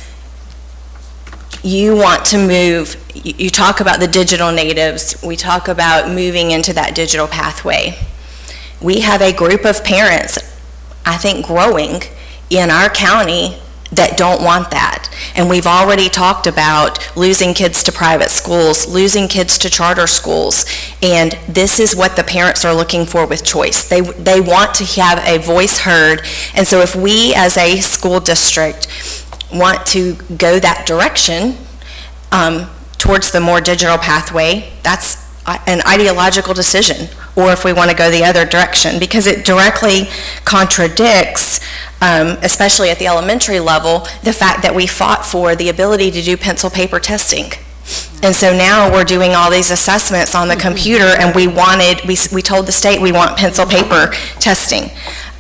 you want to move, you talk about the digital natives, we talk about moving into that digital pathway. We have a group of parents, I think growing, in our county that don't want that. And we've already talked about losing kids to private schools, losing kids to charter schools, and this is what the parents are looking for with choice. They want to have a voice heard, and so if we as a school district want to go that direction towards the more digital pathway, that's an ideological decision, or if we want to go the other direction, because it directly contradicts, especially at the elementary level, the fact that we fought for the ability to do pencil paper testing. And so now we're doing all these assessments on the computer, and we told the state we want pencil paper testing.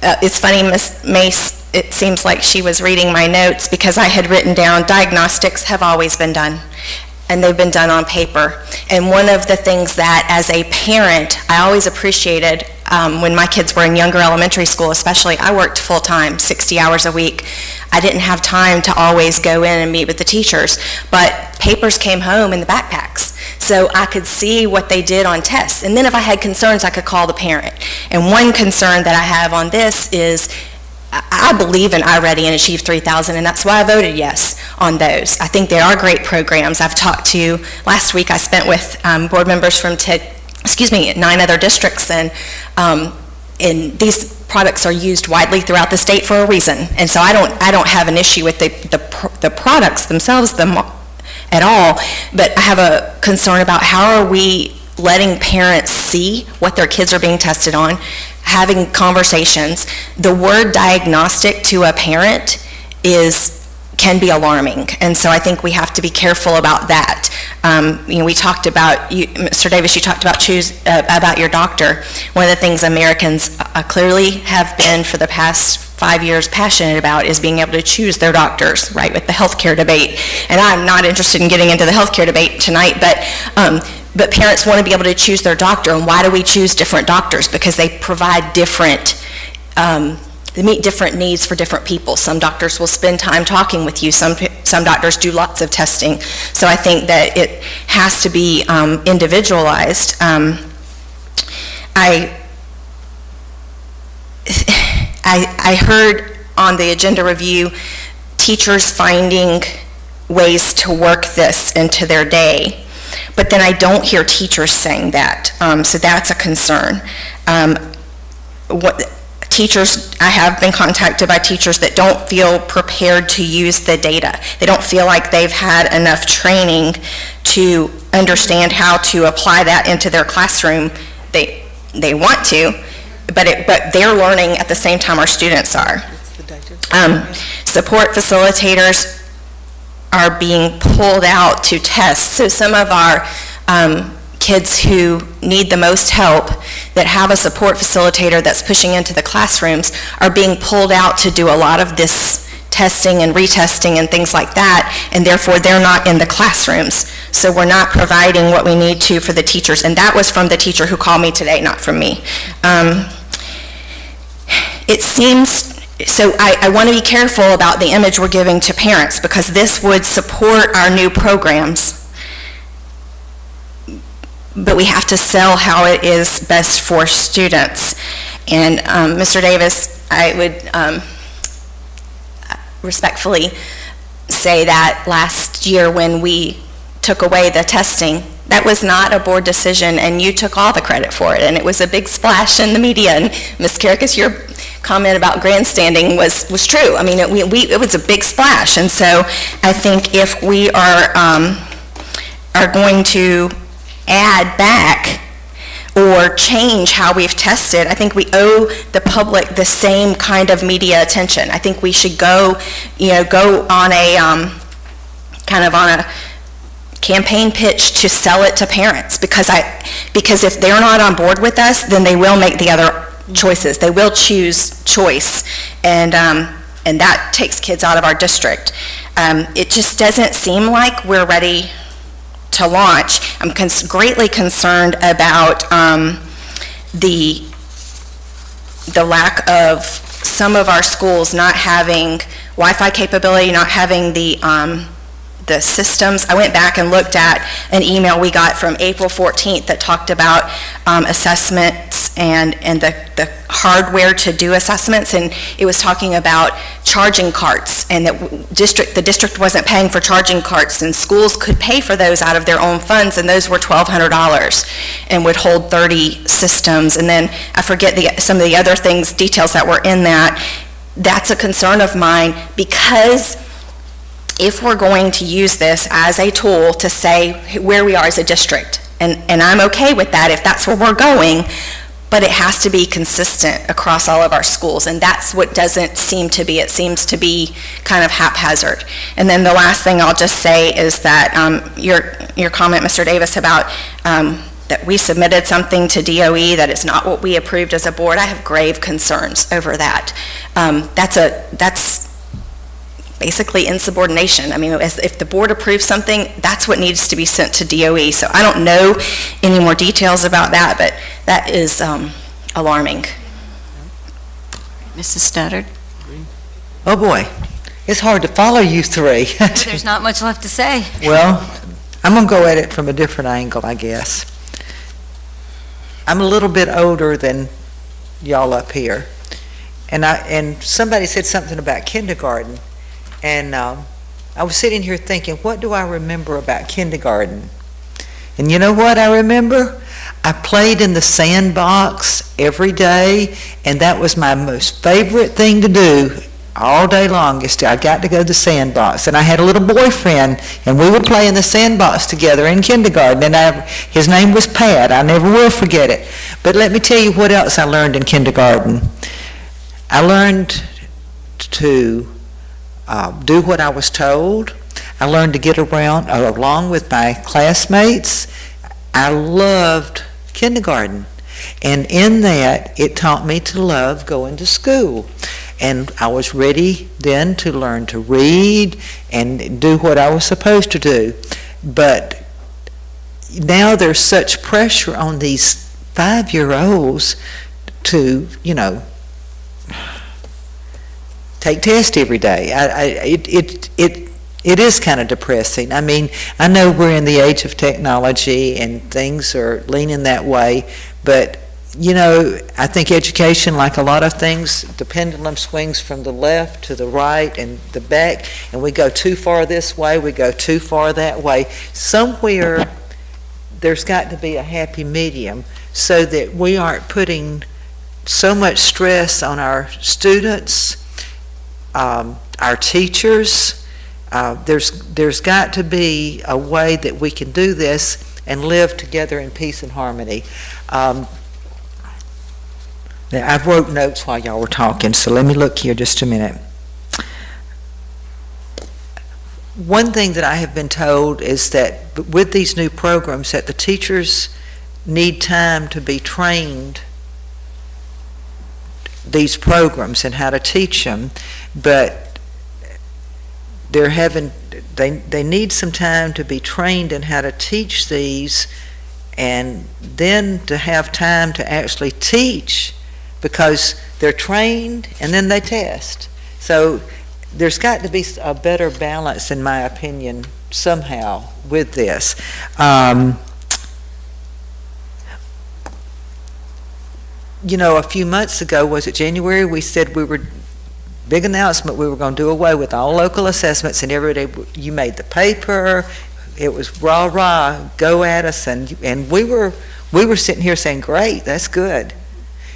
It's funny, Ms. Mace, it seems like she was reading my notes, because I had written down diagnostics have always been done, and they've been done on paper. And one of the things that, as a parent, I always appreciated when my kids were in younger elementary school especially, I worked full-time, 60 hours a week. I didn't have time to always go in and meet with the teachers, but papers came home in the backpacks, so I could see what they did on tests. And then if I had concerns, I could call the parent. And one concern that I have on this is, I believe in iReady and Achieve 3000, and that's why I voted yes on those. I think they are great programs. I've talked to, last week I spent with board members from 9 other districts, and these products are used widely throughout the state for a reason. And so I don't have an issue with the products themselves at all, but I have a concern about how are we letting parents see what their kids are being tested on, having conversations. The word diagnostic to a parent can be alarming, and so I think we have to be careful about that. We talked about, Mr. Davis, you talked about about your doctor. One of the things Americans clearly have been for the past 5 years passionate about is being able to choose their doctors, right, with the healthcare debate. And I'm not interested in getting into the healthcare debate tonight, but parents want to be able to choose their doctor. And why do we choose different doctors? Because they provide they meet different needs for different people. Some doctors will spend time talking with you. Some doctors do lots of testing. So I think that it has to be individualized. I heard on the agenda review, teachers finding ways to work this into their day. But then I don't hear teachers saying that, so that's a concern. Teachers, I have been contacted by teachers that don't feel prepared to use the data. They don't feel like they've had enough training to understand how to apply that into their classroom. They want to, but they're learning at the same time our students are. Support facilitators are being pulled out to test. So some of our kids who need the most help, that have a support facilitator that's pushing into the classrooms, are being pulled out to do a lot of this testing and retesting and things like that, and therefore they're not in the classrooms. So we're not providing what we need to for the teachers, and that was from the teacher who called me today, not from me. It seems, so I want to be careful about the image we're giving to parents, because this would support our new programs, but we have to sell how it is best for students. And Mr. Davis, I would respectfully say that last year when we took away the testing, That was not a board decision, and you took all the credit for it, and it was a big splash in the media. And Ms. Karakis, your comment about grandstanding was true. I mean, it was a big splash, and so I think if we are going to add back or change how we've tested, I think we owe the public the same kind of media attention. I think we should go on a kind of on a campaign pitch to sell it to parents, because if they're not on board with us, then they will make the other choices. They will choose choice, and that takes kids out of our district. It just doesn't seem like we're ready to launch. I'm greatly concerned about the lack of some of our schools not having Wi-Fi capability, not having the systems. I went back and looked at an email we got from April 14th that talked about assessments and the hardware to do assessments, and it was talking about charging carts, and that the district wasn't paying for charging carts, and schools could pay for those out of their own funds, and those were $1,200 and would hold 30 systems. And then I forget some of the other things, details that were in that. That's a concern of mine, because if we're going to use this as a tool to say where we are as a district, and I'm okay with that if that's where we're going, but it has to be consistent across all of our schools, and that's what doesn't seem to be. It seems to be kind of haphazard. And then the last thing I'll just say is that your comment, Mr. Davis, about that we submitted something to DOE that is not what we approved as a board, I have grave concerns over that. That's basically insubordination. I mean, if the board approves something, that's what needs to be sent to DOE. So I don't know any more details about that, but that is alarming. Mrs. Studdard? Oh, boy. It's hard to follow you three. There's not much left to say. Well, I'm going to go at it from a different angle, I guess. I'm a little bit older than y'all up here. And somebody said something about kindergarten. And I was sitting here thinking, what do I remember about kindergarten? And you know what I remember? I played in the sandbox every day, and that was my most favorite thing to do all day long. I got to go to the sandbox. And I had a little boyfriend, and we would play in the sandbox together in kindergarten. And his name was Pat. I never will forget it. But let me tell you what else I learned in kindergarten. I learned to do what I was told. I learned to get around along with my classmates. I loved kindergarten. And in that, it taught me to love going to school. And I was ready then to learn to read and do what I was supposed to do. But now there's such pressure on these 5-year-olds to, take tests every day. It is kind of depressing. I mean, I know we're in the age of technology and things are leaning that way, but I think education, like a lot of things, the pendulum swings from the left to the right and the back, and we go too far this way, we go too far that way. Somewhere there's got to be a happy medium so that we aren't putting so much stress on our students, our teachers. There's got to be a way that we can do this and live together in peace and harmony. Now, I've wrote notes while y'all were talking, so let me look here just a minute. One thing that I have been told is that with these new programs that the teachers need time to be trained these programs and how to teach them, but they need some time to be trained in how to teach these, and then to have time to actually teach, because they're trained and then they test. So there's got to be a better balance, in my opinion, somehow with this. A few months ago, was it January, we said big announcement, we were going to do away with all local assessments, and every day you made the paper, it was rah, rah, go at us, and we were sitting here saying, great, that's good.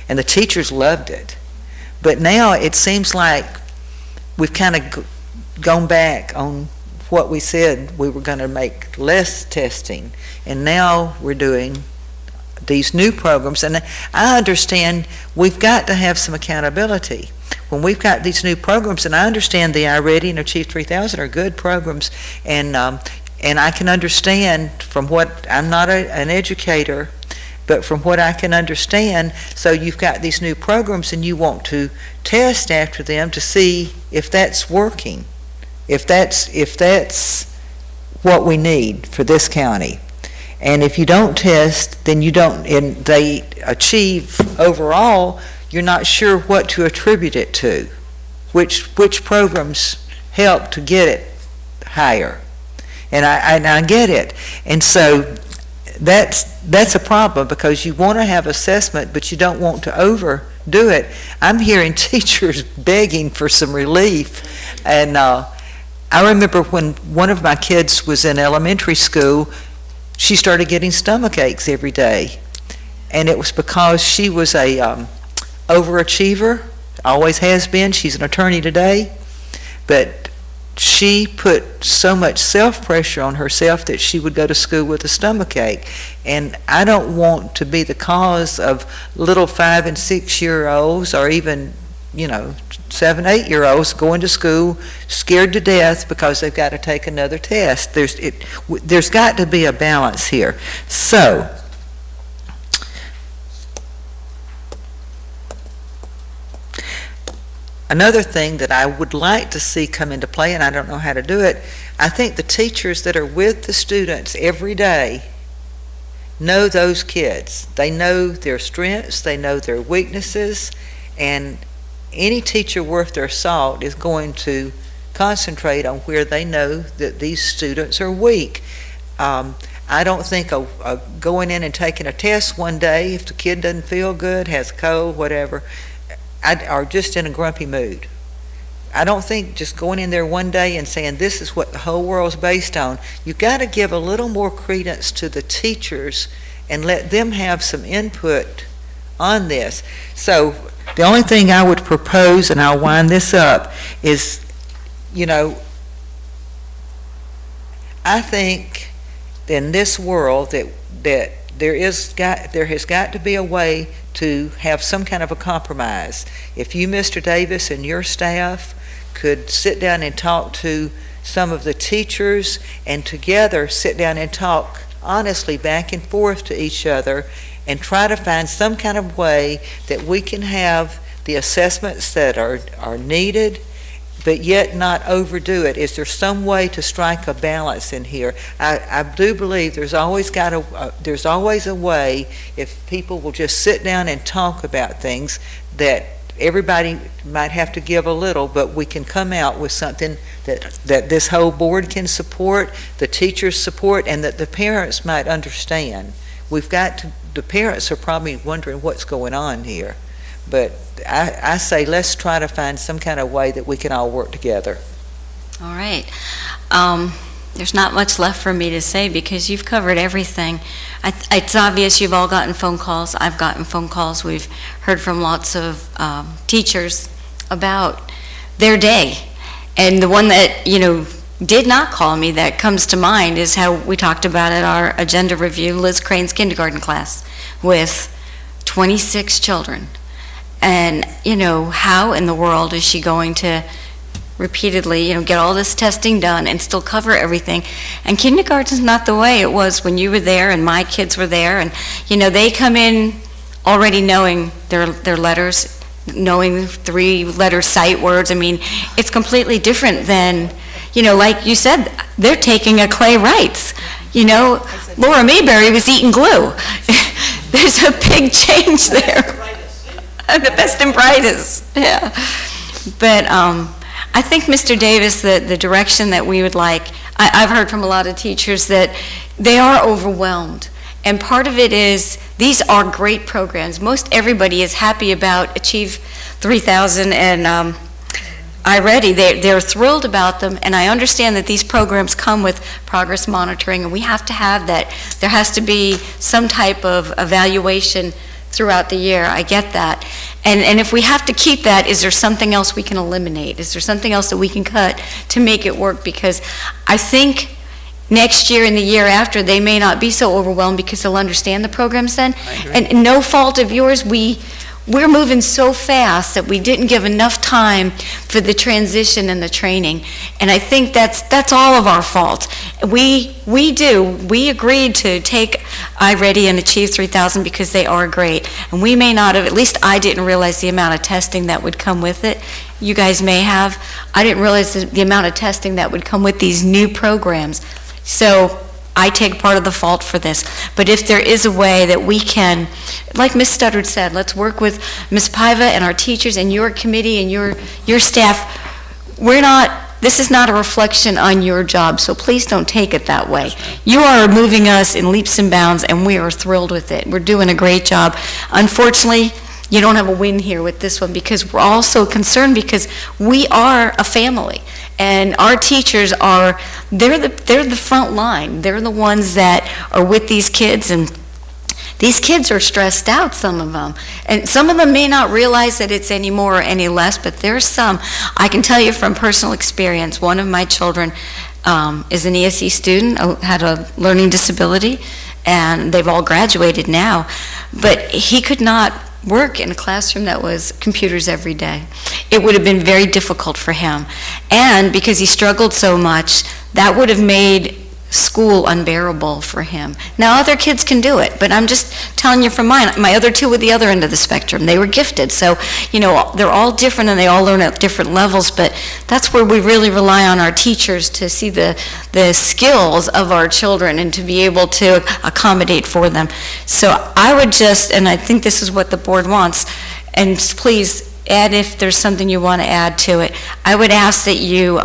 And the teachers loved it. But now it seems like we've kind of gone back on what we said we were going to make less testing, and now we're doing these new programs. And I understand we've got to have some accountability. When we've got these new programs, and I understand the iReady and Achieve 3000 are good programs, and I can understand from what, I'm not an educator, but from what I can understand, so you've got these new programs and you want to test after them to see if that's working, if that's what we need for this county. And if you don't test, then you don't, and they achieve overall, you're not sure what to attribute it to, which programs help to get it higher. And I get it. And so that's a problem, because you want to have assessment, but you don't want to overdo it. I'm hearing teachers begging for some relief. And I remember when one of my kids was in elementary school, she started getting stomach aches every day. And it was because she was a overachiever, always has been. She's an attorney today. But she put so much self-pressure on herself that she would go to school with a stomach ache. And I don't want to be the cause of little 5- and 6-year-olds, or even, 7-, 8-year-olds going to school scared to death because they've got to take another test. There's got to be a balance here. So, another thing that I would like to see come into play, and I don't know how to do it, I think the teachers that are with the students every day know those kids. They know their strengths, they know their weaknesses, and any teacher worth their salt is going to concentrate on where they know that these students are weak. I don't think going in and taking a test one day, if the kid doesn't feel good, has a cold, whatever, are just in a grumpy mood. I don't think just going in there one day and saying this is what the whole world's based on. You've got to give a little more credence to the teachers and let them have some input on this. So the only thing I would propose, and I'll wind this up, is, I think in this world that there has got to be a way to have some kind of a compromise. If you, Mr. Davis, and your staff could sit down and talk to some of the teachers, and together sit down and talk honestly back and forth to each other, and try to find some kind of way that we can have the assessments that are needed, but yet not overdo it. Is there some way to strike a balance in here? I do believe there's always a way, if people will just sit down and talk about things, that everybody might have to give a little, but we can come out with something that this whole board can support, the teachers support, and that the parents might understand. The parents are probably wondering what's going on here. But I say let's try to find some kind of way that we can all work together. All right. There's not much left for me to say because you've covered everything. It's obvious you've all gotten phone calls. I've gotten phone calls. We've heard from lots of teachers about their day. And the one that, did not call me that comes to mind is how we talked about at our agenda review, Liz Crane's kindergarten class with 26 children. And, how in the world is she going to repeatedly, get all this testing done and still cover everything? And kindergarten's not the way it was when you were there and my kids were there. And, they come in already knowing their letters, knowing 3-letter sight words. I mean, it's completely different than, like you said, they're taking a Clay Wrights. Laura Mayberry was eating glue. There's a big change there. The best and brightest, yeah. But I think, Mr. Davis, the direction that we would like, I've heard from a lot of teachers that they are overwhelmed. And part of it is, these are great programs. Most everybody is happy about Achieve 3000 and iReady. They're thrilled about them, and I understand that these programs come with progress monitoring, and we have to have that. There has to be some type of evaluation throughout the year. I get that. And if we have to keep that, is there something else we can eliminate? Is there something else that we can cut to make it work? Because I think next year and the year after, they may not be so overwhelmed because they'll understand the programs then. And no fault of yours, we're moving so fast that we didn't give enough time for the transition and the training. And I think that's all of our fault. We agreed to take iReady and Achieve 3000 because they are great. And we may not have, at least I didn't realize the amount of testing that would come with it. You guys may have. I didn't realize the amount of testing that would come with these new programs. So I take part of the fault for this. This if there is a way that we can, like Ms. Studdard said, let's work with Ms. Paiva and our teachers and your committee and your staff. This is not a reflection on your job, so please don't take it that way. You are moving us in leaps and bounds, and we are thrilled with it. We're doing a great job. Unfortunately, you don't have a win here with this one because we're all so concerned because we are a family. And our teachers they're the front line. They're the ones that are with these kids, and these kids are stressed out, some of them. And some of them may not realize that it's any more or any less, but there's some. I can tell you from personal experience, one of my children is an ESE student, had a learning disability, and they've all graduated now. But he could not work in a classroom that was computers every day. It would have been very difficult for him. And because he struggled so much, that would have made school unbearable for him. Now, other kids can do it, but I'm just telling you from mine. My other two were the other end of the spectrum. They were gifted. So, they're all different and they all learn at different levels, but that's where we really rely on our teachers to see the skills of our children and to be able to accommodate for them. So I would and I think this is what the board wants, and please add if there's something you want to add to it. I would ask that you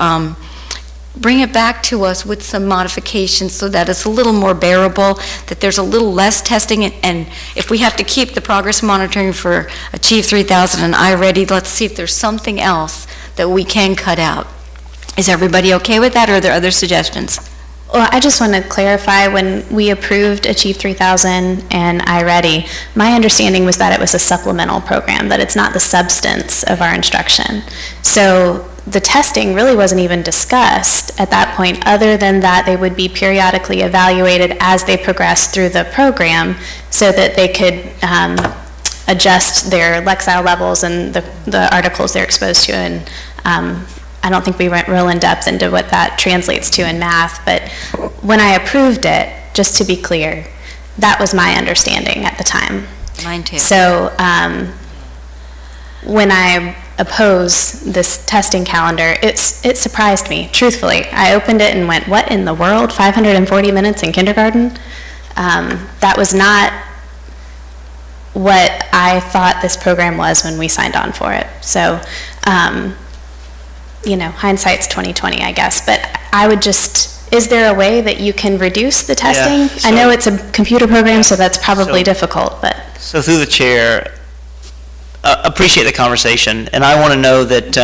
bring it back to us with some modifications so that it's a little more bearable, that there's a little less testing, and if we have to keep the progress monitoring for Achieve 3000 and iReady, let's see if there's something else that we can cut out. Is everybody okay with that, or are there other suggestions? Well, I just want to clarify, when we approved Achieve 3000 and iReady, my understanding was that it was a supplemental program, that it's not the substance of our instruction. So the testing really wasn't even discussed at that point, other than that they would be periodically evaluated as they progressed through the program so that they could adjust their Lexile levels and the articles they're exposed to. And I don't think we went real in depth into what that translates to in math, but when I approved it, just to be clear, that was my understanding at the time. Mine too. So when I opposed this testing calendar, it surprised me, truthfully. I opened it and went, what in the world, 540 minutes in kindergarten? That was not what I thought this program was when we signed on for it. So, hindsight's 20/20, I guess. But I would is there a way that you can reduce the testing? Yeah, I know it's a computer program, so that's probably difficult, but. So through the chair, appreciate the conversation, and I want to know that,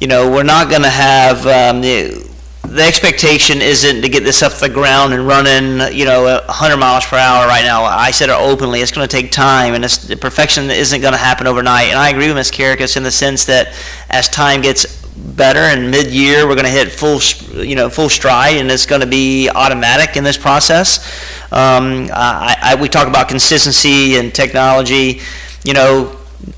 we're not going to have, the expectation isn't to get this up the ground and running, 100 miles per hour right now. I said it openly, it's going to take time, and the perfection isn't going to happen overnight. And I agree with Ms. Karikas in the sense that as time gets better and mid-year, we're going to hit full stride, and it's going to be automatic in this process. We talk about consistency and technology.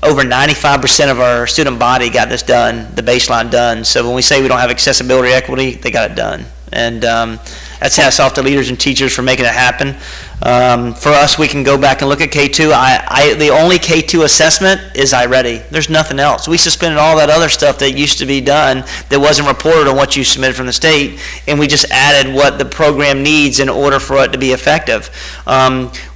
Over 95% of our student body got this done, the baseline done. So when we say we don't have accessibility or equity, they got it done. And that's hats off to leaders and teachers for making it happen. For us, we can go back and look at K2. The only K2 assessment is iReady. There's nothing else. We suspended all that other stuff that used to be done that wasn't reported on what you submitted from the state, and we just added what the program needs in order for it to be effective.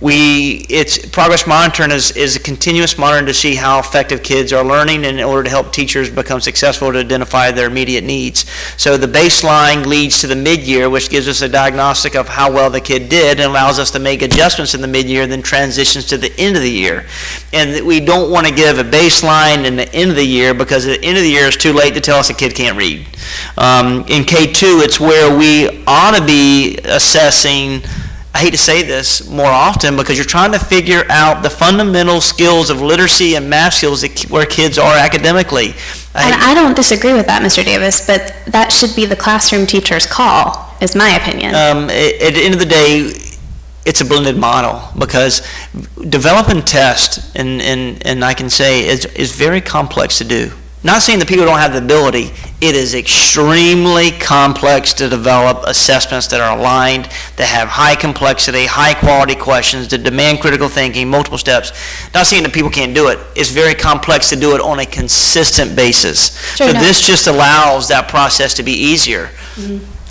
It's progress monitoring is a continuous monitoring to see how effective kids are learning in order to help teachers become successful to identify their immediate needs. So the baseline leads to the mid-year, which gives us a diagnostic of how well the kid did and allows us to make make adjustments in the mid-year, then transitions to the end of the year. And that we don't want to give a baseline in the end of the year, because at the end of the year it's too late to tell us a kid can't read. In K2, it's where we ought to be assessing, I hate to say this, more often, because you're trying to figure out the fundamental skills of literacy and math skills where kids are academically. And I don't disagree with that, Mr. Davis, but that should be the classroom teacher's call, is my opinion. At the end of the day, it's a blended model, because developing tests, and I can say, is very complex to do. Not saying that people don't have the ability. It is extremely complex to develop assessments that are aligned, that have high complexity, high quality questions, that demand critical thinking, multiple steps. Not saying that people can't do it. It's very complex to do it on a consistent basis. Sure, so no. this just allows that process to be easier.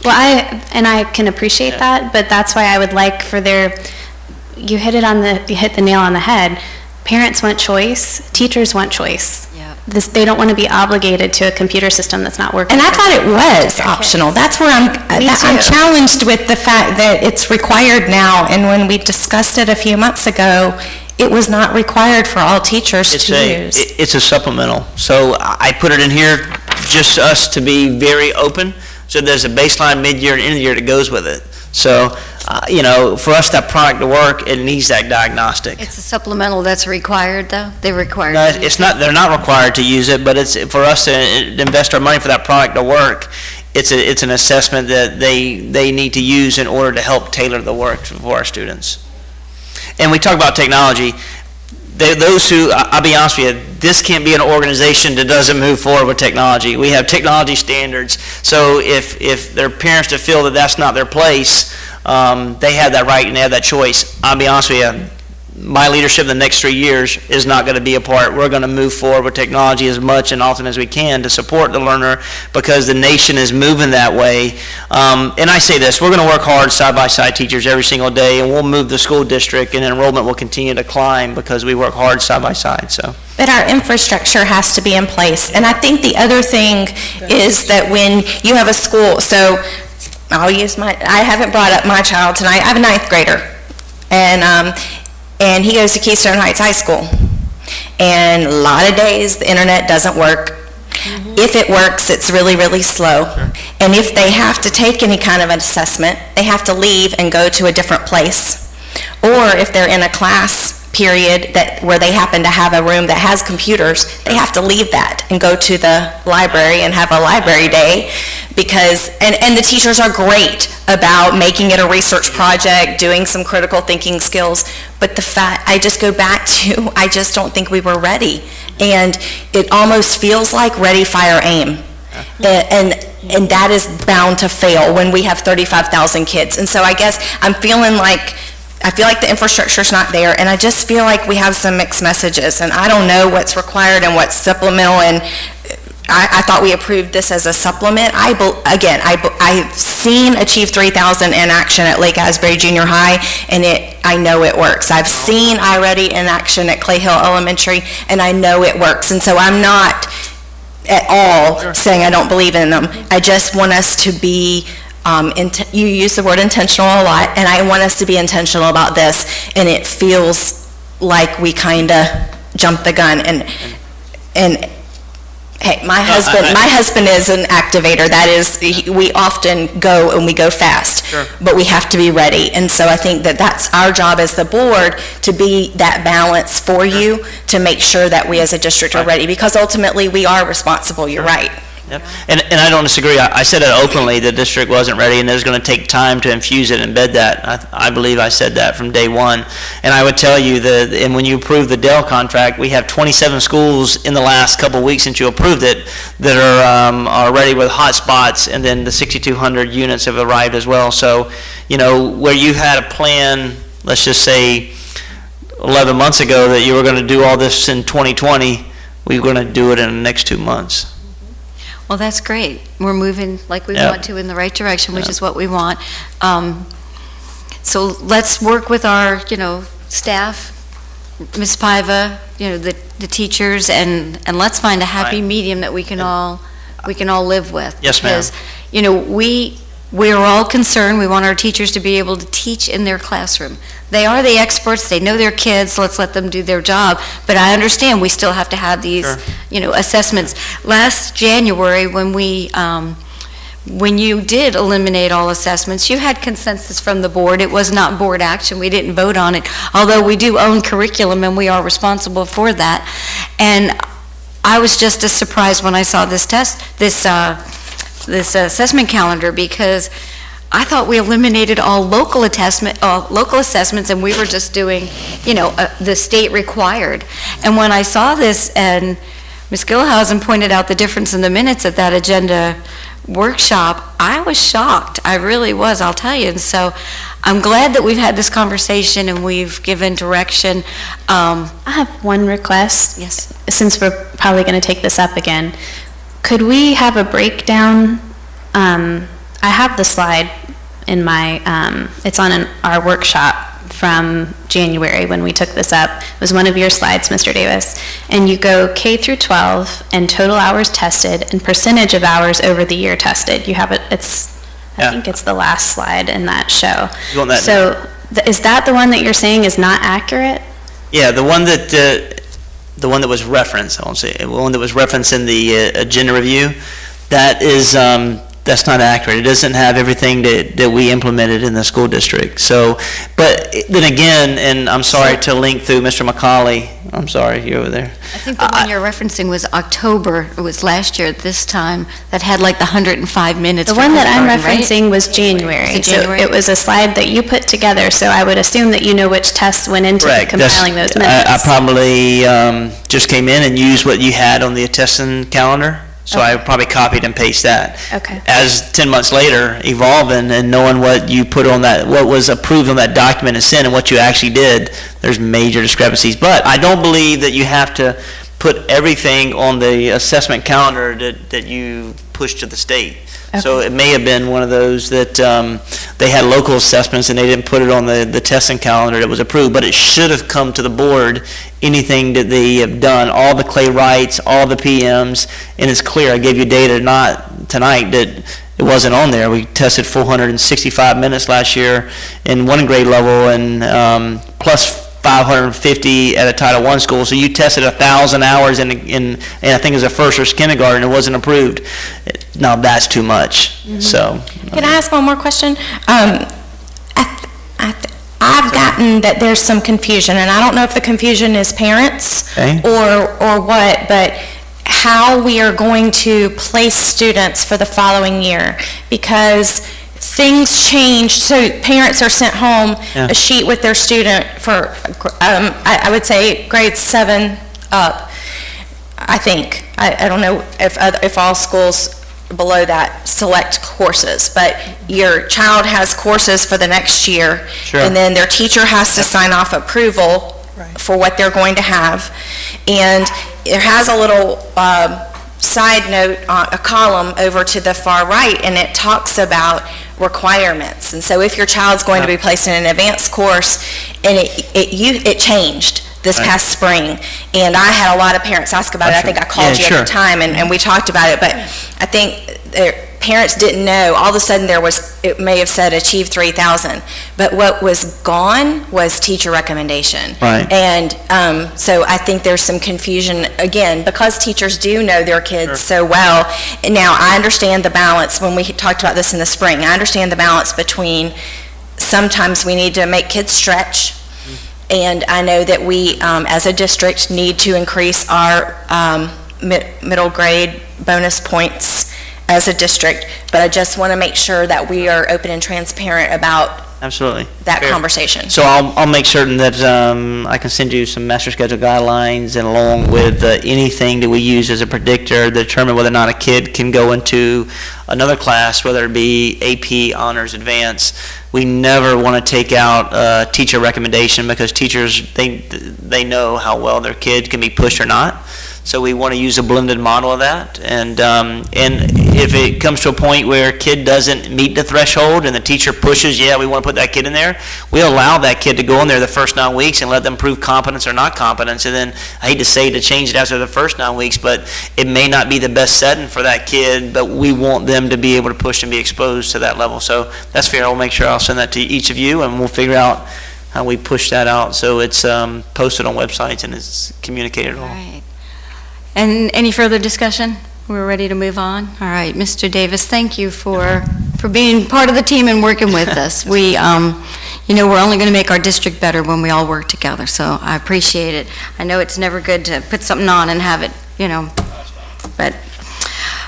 Well, I can appreciate that, but that's why I would like for you hit the nail on the head. Parents want choice, teachers want choice. They don't want to be obligated to a computer system that's not working. And I thought it was optional. That's where I'm challenged with the fact that it's required now, and when we discussed it a few months ago, it was not required for all teachers to use. It's a supplemental. So I put it in here just us to be very open. So there's a baseline, mid-year, and end of the year that goes with it. So, for us, that product to work, it needs that diagnostic. It's a supplemental that's required, though? They're required? No, it's not, they're not required to use it, but it's for us to invest our money for that product to work. It's an assessment that they need to use in order to help tailor the work for our students. And we talk about technology. Those who, I'll be honest with you, this can't be an organization that doesn't move forward with technology. We have technology standards, so if their parents to feel that that's not their place, they have that right and they have that choice. I'll be honest with you, my leadership in the next 3 years is not going to be a part. We're going to move forward with technology as much and often as we can to support the learner, because the nation is moving that way. And I say this, we're going to work hard side by side, teachers, every single day, and we'll move the school district, and enrollment will continue to climb because we work hard side by side. So. But our infrastructure has to be in place. And I think the other thing is that when you have a school, so I haven't brought up my child tonight. I have a 9th grader. And he goes to Keystone Heights High School. And a lot of days, the internet doesn't work. If it works, it's really, really slow. And if they have to take any kind of an assessment, they have to leave and go to a different place. Or if they're in a class period where they happen to have a room that has computers, they have to leave that and go to the library and have a library day, because, and the teachers are great about making it a research project, doing some critical thinking skills, but I just go back to, I just don't think we were ready. And it almost feels like ready, fire, aim. And that is bound to fail when we have 35,000 kids. And so I guess I feel like the infrastructure's not there, and I just feel like we have some mixed messages, and I don't know what's required and what's supplemental, and I thought we approved this as a supplement. I've seen Achieve 3000 in action at Lake Asbury Junior High, and I know it works. I've seen iReady in action at Clay Hill Elementary, and I know it works, and so I'm not at all saying I don't believe in them. I just want us to be you use the word intentional a lot, and I want us to be intentional about this, and it feels like we kind of jumped the gun. And hey, my husband is an activator. That is, we often go and we go fast, but we have to be ready. And so I think that that's our job as the board, to be that balance for you, to make sure that we as a district are ready, because ultimately we are responsible. You're right. Yep. And I don't disagree. I said it openly, the district wasn't ready, and there's going to take time to infuse it and embed that. I believe I said that from day one. And I would tell you that, and when you approved the Dell contract, we have 27 schools in the last couple of weeks since you approved it that are ready with hotspots, and then the 6,200 units have arrived as well. So, where you had a plan, let's just say 11 months ago, that you were going to do all this in 2020, we're going to do it in the next 2 months. Well, that's great. We're moving like we want to in the right direction, which is what we want. So let's work with our, staff, Ms. Paiva, the teachers, and let's find a happy medium that we can all live with. Yes, ma'am. Because, we're all concerned, we want our teachers to be able to teach in their classroom. They are the experts, they know their kids, let's let them do their job. But I understand we still have to have these, assessments. Last January, when you did eliminate all assessments, you had consensus from the board. It was not board action. We didn't vote on it, although we do own curriculum and we are responsible for that. And I was just as surprised when I saw this assessment calendar, because I thought we eliminated all local assessments, and we were just doing, the state required. And when I saw this, and Ms. Gilhausen pointed out the difference in the minutes at that agenda workshop, I was shocked. I really was, I'll tell you. And so I'm glad that we've had this conversation and we've given direction. I have one request. Yes. Since we're probably going to take this up again, could we have a breakdown? I have the slide in my, it's on our workshop from January when we took this up. It was one of your slides, Mr. Davis. And you go K through 12 and total hours tested and percentage of hours over the year tested. You have it, I think it's the last slide in that show. You want that? So is that the one that you're saying is not accurate? Yeah, the one that was referenced, I won't say, the one that was referenced in the agenda review, that is, that's not accurate. It doesn't have everything that we implemented in the school district. So, but then again, and I'm sorry to link through Mr. McCauley, I'm sorry, you're over there. I think the one you're referencing was October, it was last year at this time, that had like the 105 minutes. The for one that I'm kindergarten, right? referencing was January. Was it January? So it was a slide that you put together, so I would assume that you know which tests went into Correct. compiling those I minutes. probably just came in and used what you had on the testing calendar, so I probably copied and pasted that. Okay. As 10 months later, evolving and knowing what you put on that, what was approved on that document and sent and what you actually did, there's major discrepancies. But I don't believe that you have to put everything on the assessment calendar that you push to the state. So it may have been one of those that they had local assessments and they didn't put it on the testing calendar that was approved, but it should have come to the board, anything that they have done, all the Clay Wrights, all the PMs, and it's clear. I gave you data tonight that it wasn't on there. We tested 465 minutes last year in one grade level and plus 550 at a Title I school. So you tested 1,000 hours in I think it was a first or kindergarten. It wasn't approved. Now that's too much. So. Can I ask one more question? I've gotten that there's some confusion, and I don't know if the confusion is parents or what, but how we are going to place students for the following year, because things change. So parents are sent home a sheet with their student for, I would say, grades 7 up, I think. I don't know if all schools below that select courses, but your child has courses for the next year, and then their teacher has to sign off approval for what they're going to have. And it has a little side note, a column over to the far right, and it talks about requirements. And so if your child's going to be placed in an advanced course, and it changed this past spring, and I had a lot of parents ask about it. I think I called you at the time, and we talked about it, but I think parents didn't know. All of a sudden it may have said achieve 3,000, but what was gone was teacher recommendation. And so I think there's some confusion, again, because teachers do know their kids so well. And now I understand the balance. When we talked about this in the spring, I understand the balance between sometimes we need to make kids stretch, and I know that we, as a district, need to increase our middle grade bonus points as a district, but I just want to make sure that we are open and transparent about that conversation. So I'll make certain that I can send you some master schedule guidelines, and along with anything that we use as a predictor to determine whether or not a kid can go into another class, whether it be AP, honors, advanced. We never want to take out teacher recommendation, because teachers, they know how well their kid can be pushed or not. So we want to use a blended model of that. And if it comes to a point where a kid doesn't meet the threshold and the teacher pushes, yeah, we want to put that kid in there, we allow that kid to go in there the first 9 weeks and let them prove competence or not competence. And then I hate to say to change it after the first 9 weeks, but it may not be the best setting for that kid, but we want them to be able to push and be exposed to that level. So that's fair. I'll make sure I'll send that to each of you, and we'll figure out how we push that out so it's posted on websites and it's communicated all. Right. And any further discussion? We're ready to move on? All right, Mr. Davis, thank you for being part of the team and working with us. We, we're only going to make our district better when we all work together, so I appreciate it. I know it's never good to put something on and have it, but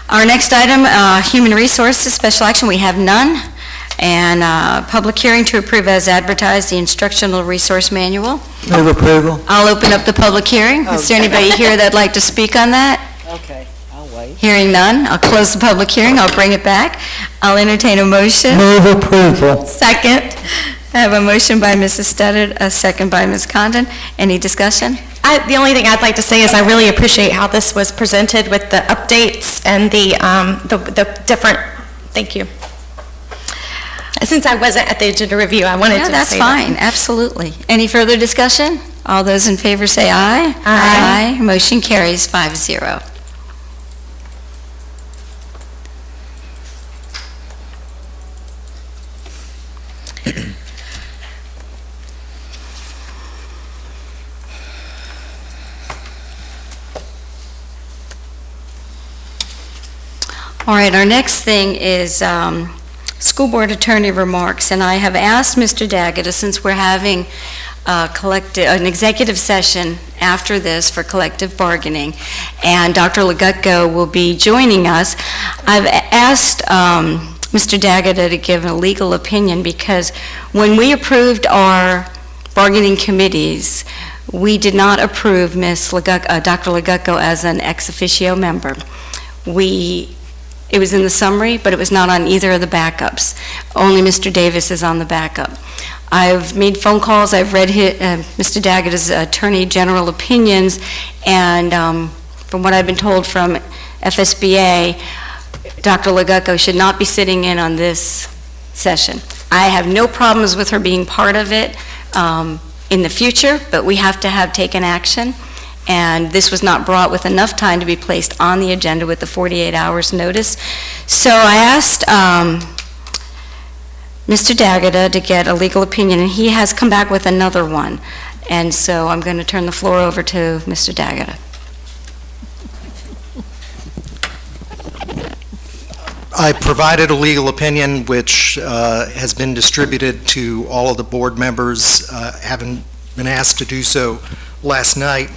our next item, Human Resources, Special Action, we have none. And public hearing to approve as advertised the Instructional Resource Manual. Move approval. I'll open up the public hearing. Is there anybody here that'd like to speak on that? Okay, I'll wait. Hearing none, I'll close the public hearing. I'll bring it back. I'll entertain a motion. Move approval. Second. I have a motion by Mrs. Studdard, a second by Ms. Condon. Any discussion? The only thing I'd like to say is I really appreciate how this was presented with the updates and the different, thank you. Since I wasn't at the agenda review, I wanted to say that. That's fine, absolutely. Any further discussion? All those in favor say aye. Aye. Motion carries 5-0. All right, our next thing is school board attorney remarks, and I have asked Mr. Daggett, since we're having an executive session after this for collective bargaining, and Dr. Legutko will be joining us, I've asked Mr. Daggett to give a legal opinion, because when we approved our bargaining committees, we did not approve Dr. Legutko as an ex officio member. It was in the summary, but it was not on either of the backups. Only Mr. Davis is on the backup. I've made phone calls, I've read Mr. Daggett's Attorney General opinions, and from what I've been told from FSBA, Dr. Legutko should not be sitting in on this session. I have no problems with her being part of it in the future, but we have to have taken action. And this was not brought with enough time to be placed on the agenda with the 48 hours notice. So I asked Mr. Daggett to get a legal opinion, and he has come back with another one. And so I'm going to turn the floor over to Mr. Daggett. I provided a legal opinion which has been distributed to all of the board members, having been asked to do so last night.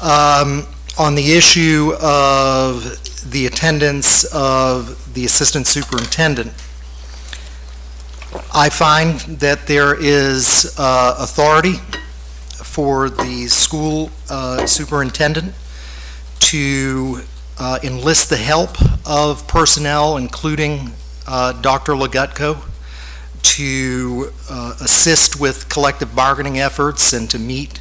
On the issue of the attendance of the assistant superintendent, I find that there is authority for the school superintendent to enlist the help of personnel, including Dr. Legutko, to assist with collective bargaining efforts and to meet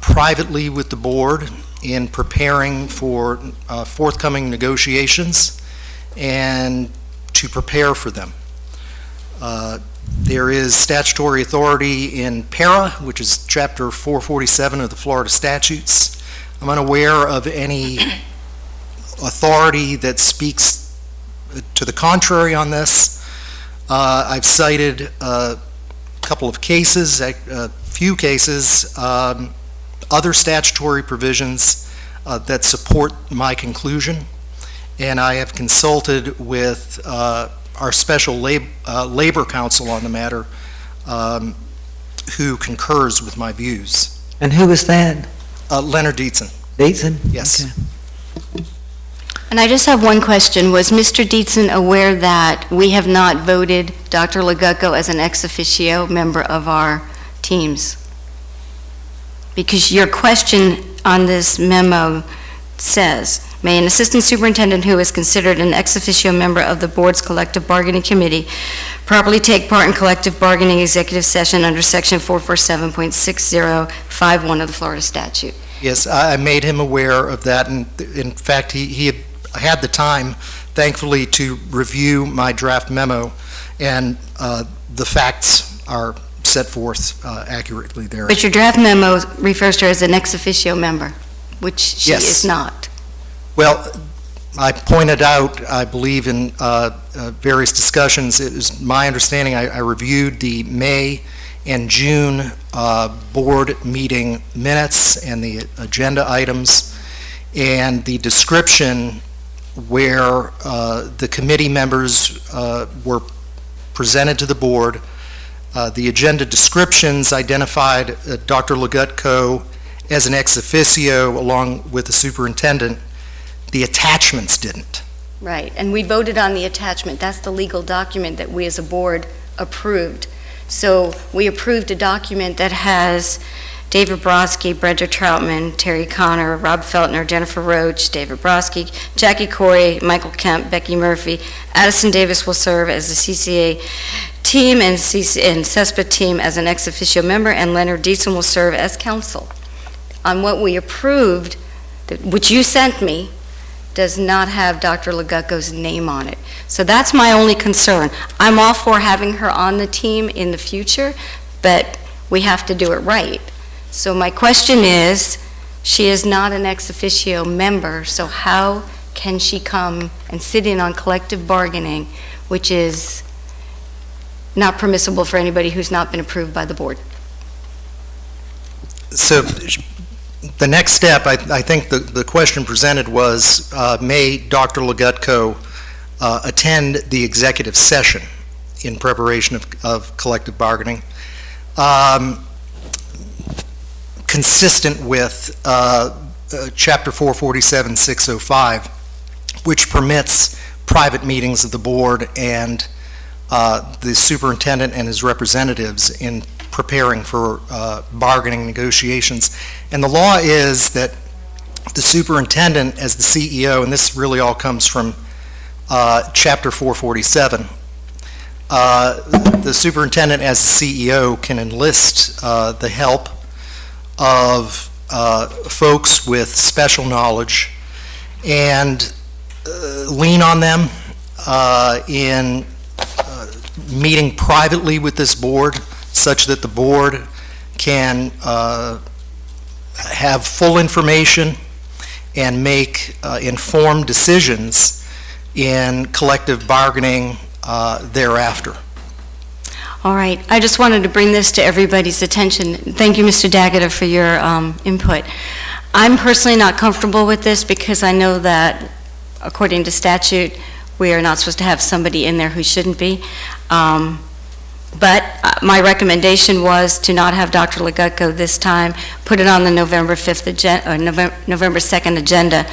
privately with the board in preparing for forthcoming negotiations and to prepare for them. There is statutory authority in para, which is Chapter 447 of the Florida statutes. I'm unaware of any authority that speaks to the contrary on this. I've cited a couple of cases, a few cases, other statutory provisions that support my conclusion, and I have consulted with our special labor counsel on the matter, who concurs with my views. And who was that? Leonard Dietzen. Dietzen? Yes. Okay. And I just have one question. Was Mr. Dietzen aware that we have not voted Dr. Legutko as an ex officio member of our teams? Because your question on this memo says, may an assistant superintendent who is considered an ex officio member of the board's collective bargaining committee properly take part in collective bargaining executive session under section 447.6051 of the Florida statute. Yes, I made him aware of that, and in fact, he had the time, thankfully, to review my draft memo, and the facts are set forth accurately there. But your draft memo refers to her as an ex officio member, which she Yes. is not. Well, I pointed out, I believe in various discussions, it was my understanding, I reviewed the May and June board meeting minutes and the agenda items, and the description where the committee members were presented to the board. The agenda descriptions identified Dr. Legutko as an ex officio along with the superintendent. The attachments didn't. Right, and we voted on the attachment. That's the legal document that we as a board approved. So we approved a document that has David Brodsky, Brenda Troutman, Terry Connor, Rob Feltner, Jennifer Roach, David Brodsky, Jackie Corey, Michael Kemp, Becky Murphy. Addison Davis will serve as the CCA team and CESPA team as an ex officio member, and Leonard Deason will serve as counsel. On what we approved, which you sent me, does not have Dr. Legutko's name on it. So that's my only concern. I'm all for having her on the team in the future, but we have to do it right. So my question is, she is not an ex officio member, so how can she come and sit in on collective bargaining, which is not permissible for anybody who's not been approved by the board? So the next step, I think the question presented was, may Dr. Legutko attend the executive session in preparation of collective bargaining, consistent with Chapter 447, 605, which permits private meetings of the board and the superintendent and his representatives in preparing for bargaining negotiations. And the law is that the superintendent as the CEO, and this really all comes from Chapter 447, the superintendent as the CEO can enlist the help of folks with special knowledge and lean on them in meeting privately with this board such that the board can have full information and make informed decisions in collective bargaining thereafter. All right, I just wanted to bring this to everybody's attention. Thank you, Mr. Daggett, for your input. I'm personally not comfortable with this because I know that, according to statute, we are not supposed to have somebody in there who shouldn't be. But my recommendation was to not have Dr. Legutko this time, put it on the November 5th agenda, or November 2nd agenda,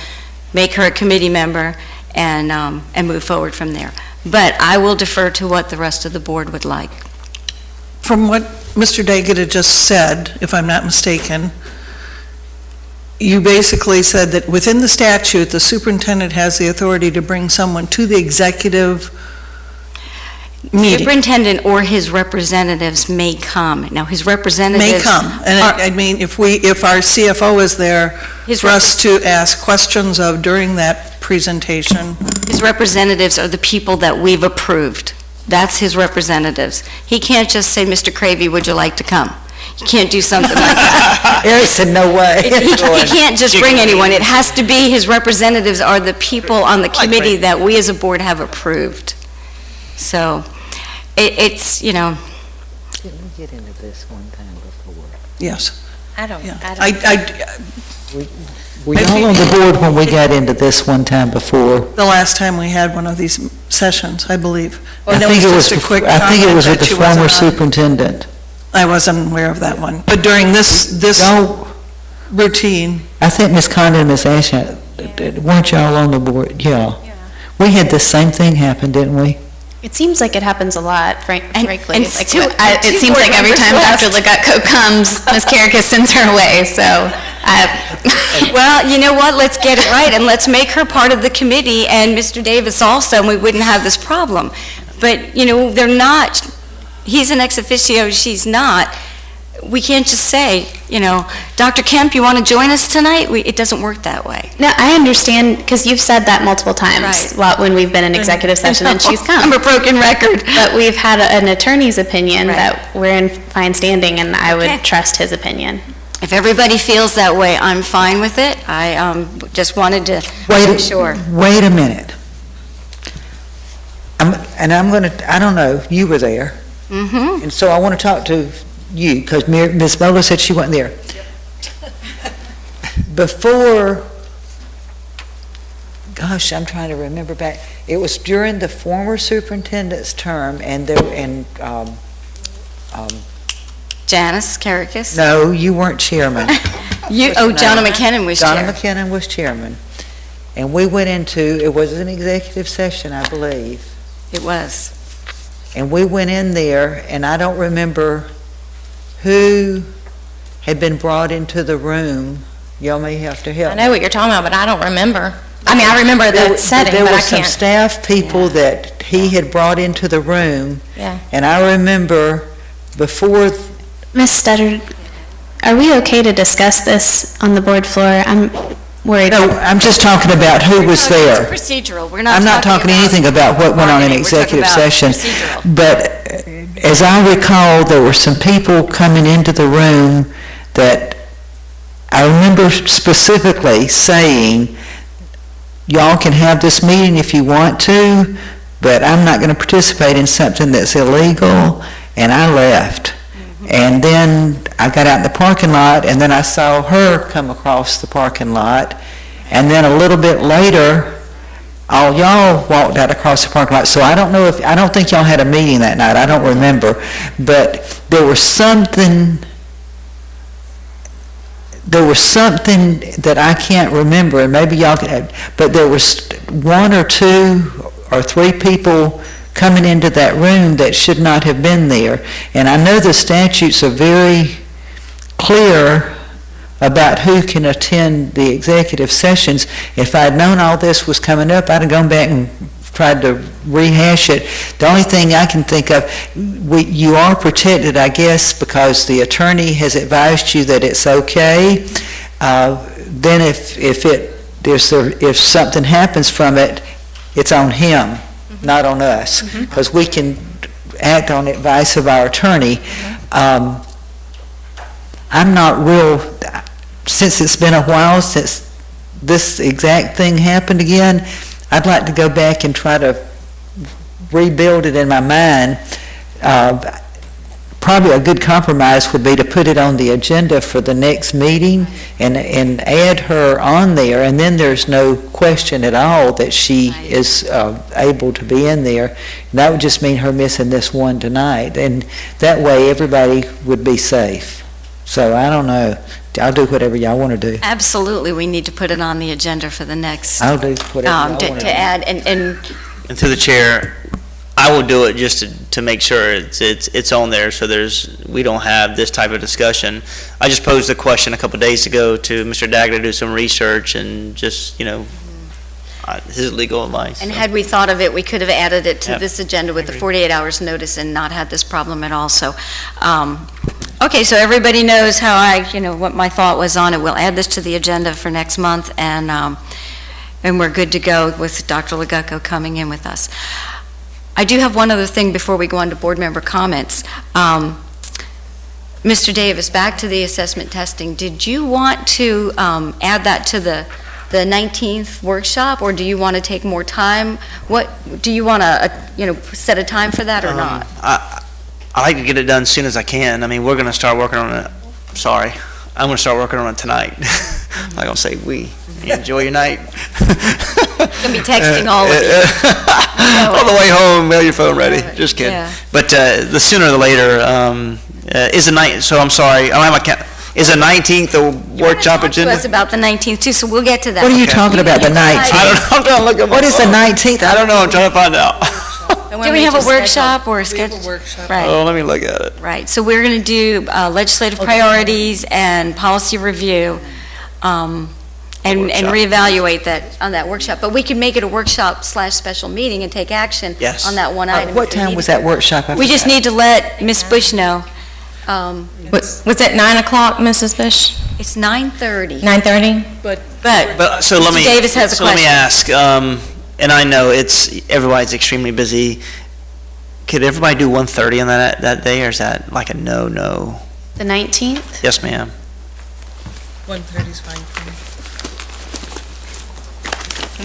make her a committee member, and move forward from there. But I will defer to what the rest of the board would like. From what Mr. Daggett had just said, if I'm not mistaken, you basically said that within the statute, the superintendent has the authority to bring someone to the executive meeting. Superintendent or his representatives may come. Now, his representatives... May come. And I mean, if our CFO is there for us to ask questions of during that presentation... His representatives are the people that we've approved. That's his representatives. He can't just say, Mr. Cravey, would you like to come? You can't do something like that. Eric said, no way. He can't just bring anyone. It has to be, his representatives are the people on the committee that we as a board have approved. So, it's, you know... Didn't we get into this one time before? Yes. I don't. Were y'all on the board when we got into this one time before? The last time we had one of these sessions, I believe. I think it was with the former superintendent. I wasn't aware of that one. But during this routine... I think Ms. Condon and Ms. Ashton, weren't y'all on the board? Yeah. We had the same thing happen, didn't we? It seems like it happens a lot, frankly. and Like, it seems like every time Dr. Legutko comes, Ms. Carrick sends her away, so... Well, you know what, let's get it right, and let's make her part of the committee, and Mr. Davis also, and we wouldn't have this problem. But, you know, they're not, he's an ex officio, she's not. we can't just say, Dr. Kemp, you want to join us tonight? It doesn't work that way. No, I understand, because you've said that multiple times when we've been in executive session and she's come. I'm a broken record. But we've had an attorney's opinion that we're in fine standing, and I would trust his opinion. If everybody feels that way, I'm fine with it. I just wanted to make sure. Wait a minute. I don't know, you were there. Mm-hmm. And so I want to talk to you, because Ms. Moeller said she wasn't there. Before, gosh, I'm trying to remember back, it was during the former superintendent's term, and Janice Caracas? No, you weren't chairman. Donna McKinnon was chair. Donna McKinnon was chairman. And we went into, it was an executive session, I believe. It was. And we went in there, and I don't remember who had been brought into the room. Y'all may have to help. I know what you're talking about, but I don't remember. I mean, I remember the setting, but I can't. There were some staff people that he had brought into the room. Yeah. And I remember before... Ms. Studdard, are we okay to discuss this on the board floor? I'm worried. No, I'm just talking about who was there. It's procedural. We're not I'm not talking anything about what went on in executive session. But as I recall, there were some people coming into the room that I remember specifically saying, y'all can have this meeting if you want to, but I'm not going to participate in something that's illegal, and I left. And then I got out in the parking lot, and then I saw her come across the parking lot, and then a little bit later, all y'all walked out across the parking lot. So I don't think y'all had a meeting that night. I don't remember. But there was something that I can't remember, and maybe y'all could have, but there was 1 or 2 or 3 people coming into that room that should not have been there. And I know the statutes are very clear about who can attend the executive sessions. If I'd known all this was coming up, I'd have gone back and tried to rehash it. The only thing I can think of, you are protected, I guess, because the attorney has advised you that it's okay. Then if something happens from it, it's on him, not on us, because we can act on advice of our attorney. I'm not real, since it's been a while since this exact thing happened again, I'd like to go back and try to rebuild it in my mind. Probably a good compromise would be to put it on the agenda for the next meeting and add her on there, and then there's no question at all that she is able to be in there. And that would just mean her missing this one tonight, and that way everybody would be safe. So I don't know. I'll do whatever y'all want to do. Absolutely, we need to put it on the agenda for the next. I'll do whatever y'all want to do. To add, and And through the chair, I will do it just to make sure it's on there, so we don't have this type of discussion. I just posed a question a couple days ago to Mr. Dagger to do some research and just, his legal advice. And had we thought of it, we could have added it to Yep. this agenda with the 48 hours notice and not had this problem at all. So, okay, so everybody knows how what my thought was on it. We'll add this to the agenda for next month, and we're good to go with Dr. Legucco coming in with us. I do have one other thing before we go on to board member comments. Mr. Davis, back to the assessment testing. Did you want to add that to the 19th workshop, or do you want to take more time? What do you want to, set a time for that or not? I like to get it done as soon as I can. I mean, we're going to start working on it. Sorry, I'm going to start working on it tonight. I'm not going to say we. Enjoy your night. You're going to be texting all of you. On the way home, mail your phone ready. Just kidding. Yeah. But the sooner the later is the night. So I'm sorry. I don't have my is the 19th the workshop agenda? To us about the 19th too, so we'll get to that. What are you talking about, the 19th? I don't know. I'm trying to look at my What is the phone. 19th? I don't know. I'm trying to find out. Do we have a workshop or a schedule? Right. Oh, let me look at it. Right, so we're going to do legislative priorities and policy review, and reevaluate that on that workshop. But we can make it a workshop/special meeting and take action Yes. on that one item. What time was that workshop? We just need to let Ms. Bush know. Was it 9 o'clock, Mrs. Bush? It's 9:30. 9:30? But So let Mr. me. Davis has a so let me question. ask, and I know everybody's extremely busy. Could everybody do 1:30 on that day, or is that like a no? The 19th? Yes, ma'am. 1:30 is fine for me.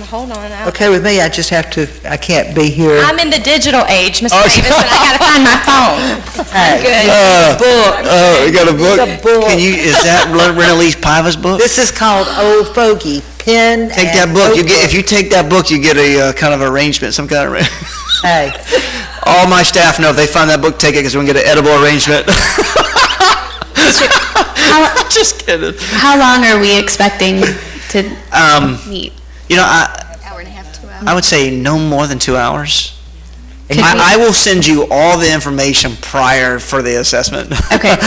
Hold on. Okay with me, I can't be here. I'm in the digital age, Mr. Davis, and I gotta find my phone. Hey. We got a book? Is that Renalise Piva's book? This is called Old Fogey, pen Take and that book, notebook. if you take that book, you get a kind of arrangement, some kind of. Hey, All my staff know if they find that book, take it, because we're gonna get an edible arrangement. Just kidding. How long are we expecting to meet? You know, Hour and a half, 2 hours. I would say no more than 2 hours. Could we- I will send you all the information prior for the assessment. Okay,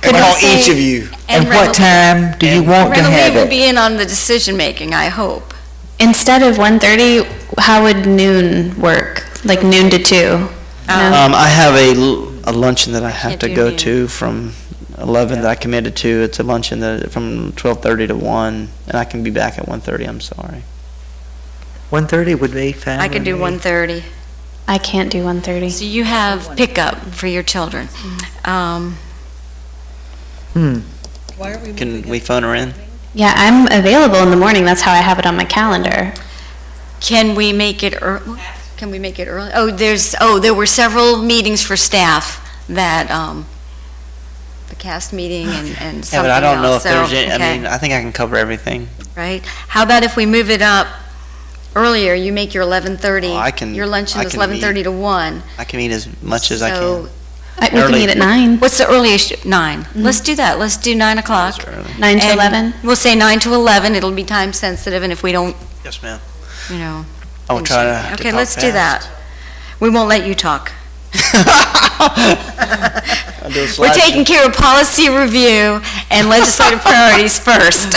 could we Call say- each of you. and what time do you want to have Renee will it? be in on the decision-making, I hope. Instead of 1:30, how would noon work? Like noon to 2? No? I have a luncheon that I have Can't to do go noon. to from 11 that I committed to. It's a luncheon from 12:30 to 1, and I can be back at 1:30, I'm sorry. 1:30 would be fine. I could do with me. 1:30. I can't do 1:30. So you have pickup for your children. Can we phone her in? Yeah, I'm available in the morning. That's how I have it on my calendar. Can we make it early? Can we make it early? There were several meetings for staff that, the cast meeting and Yeah, something but I don't know if else, so, there's any, okay. I mean, I think I can cover everything. Right? How about if we move it up earlier, you make your 11:30? Oh, I can- Your luncheon I is can 11:30 to 1. I can eat as much as I So- can. We can Early. meet at 9. What's the earliest? 9. Let's do that. Let's do 9 o'clock. 9 to And 11? We'll say 9 to 11. It'll be time sensitive, and if we don't, Yes, ma'am. you know. I will try to Okay, talk let's do that. fast. We won't let you talk. I'll do a We're slideshow. taking care of policy review and legislative priorities first.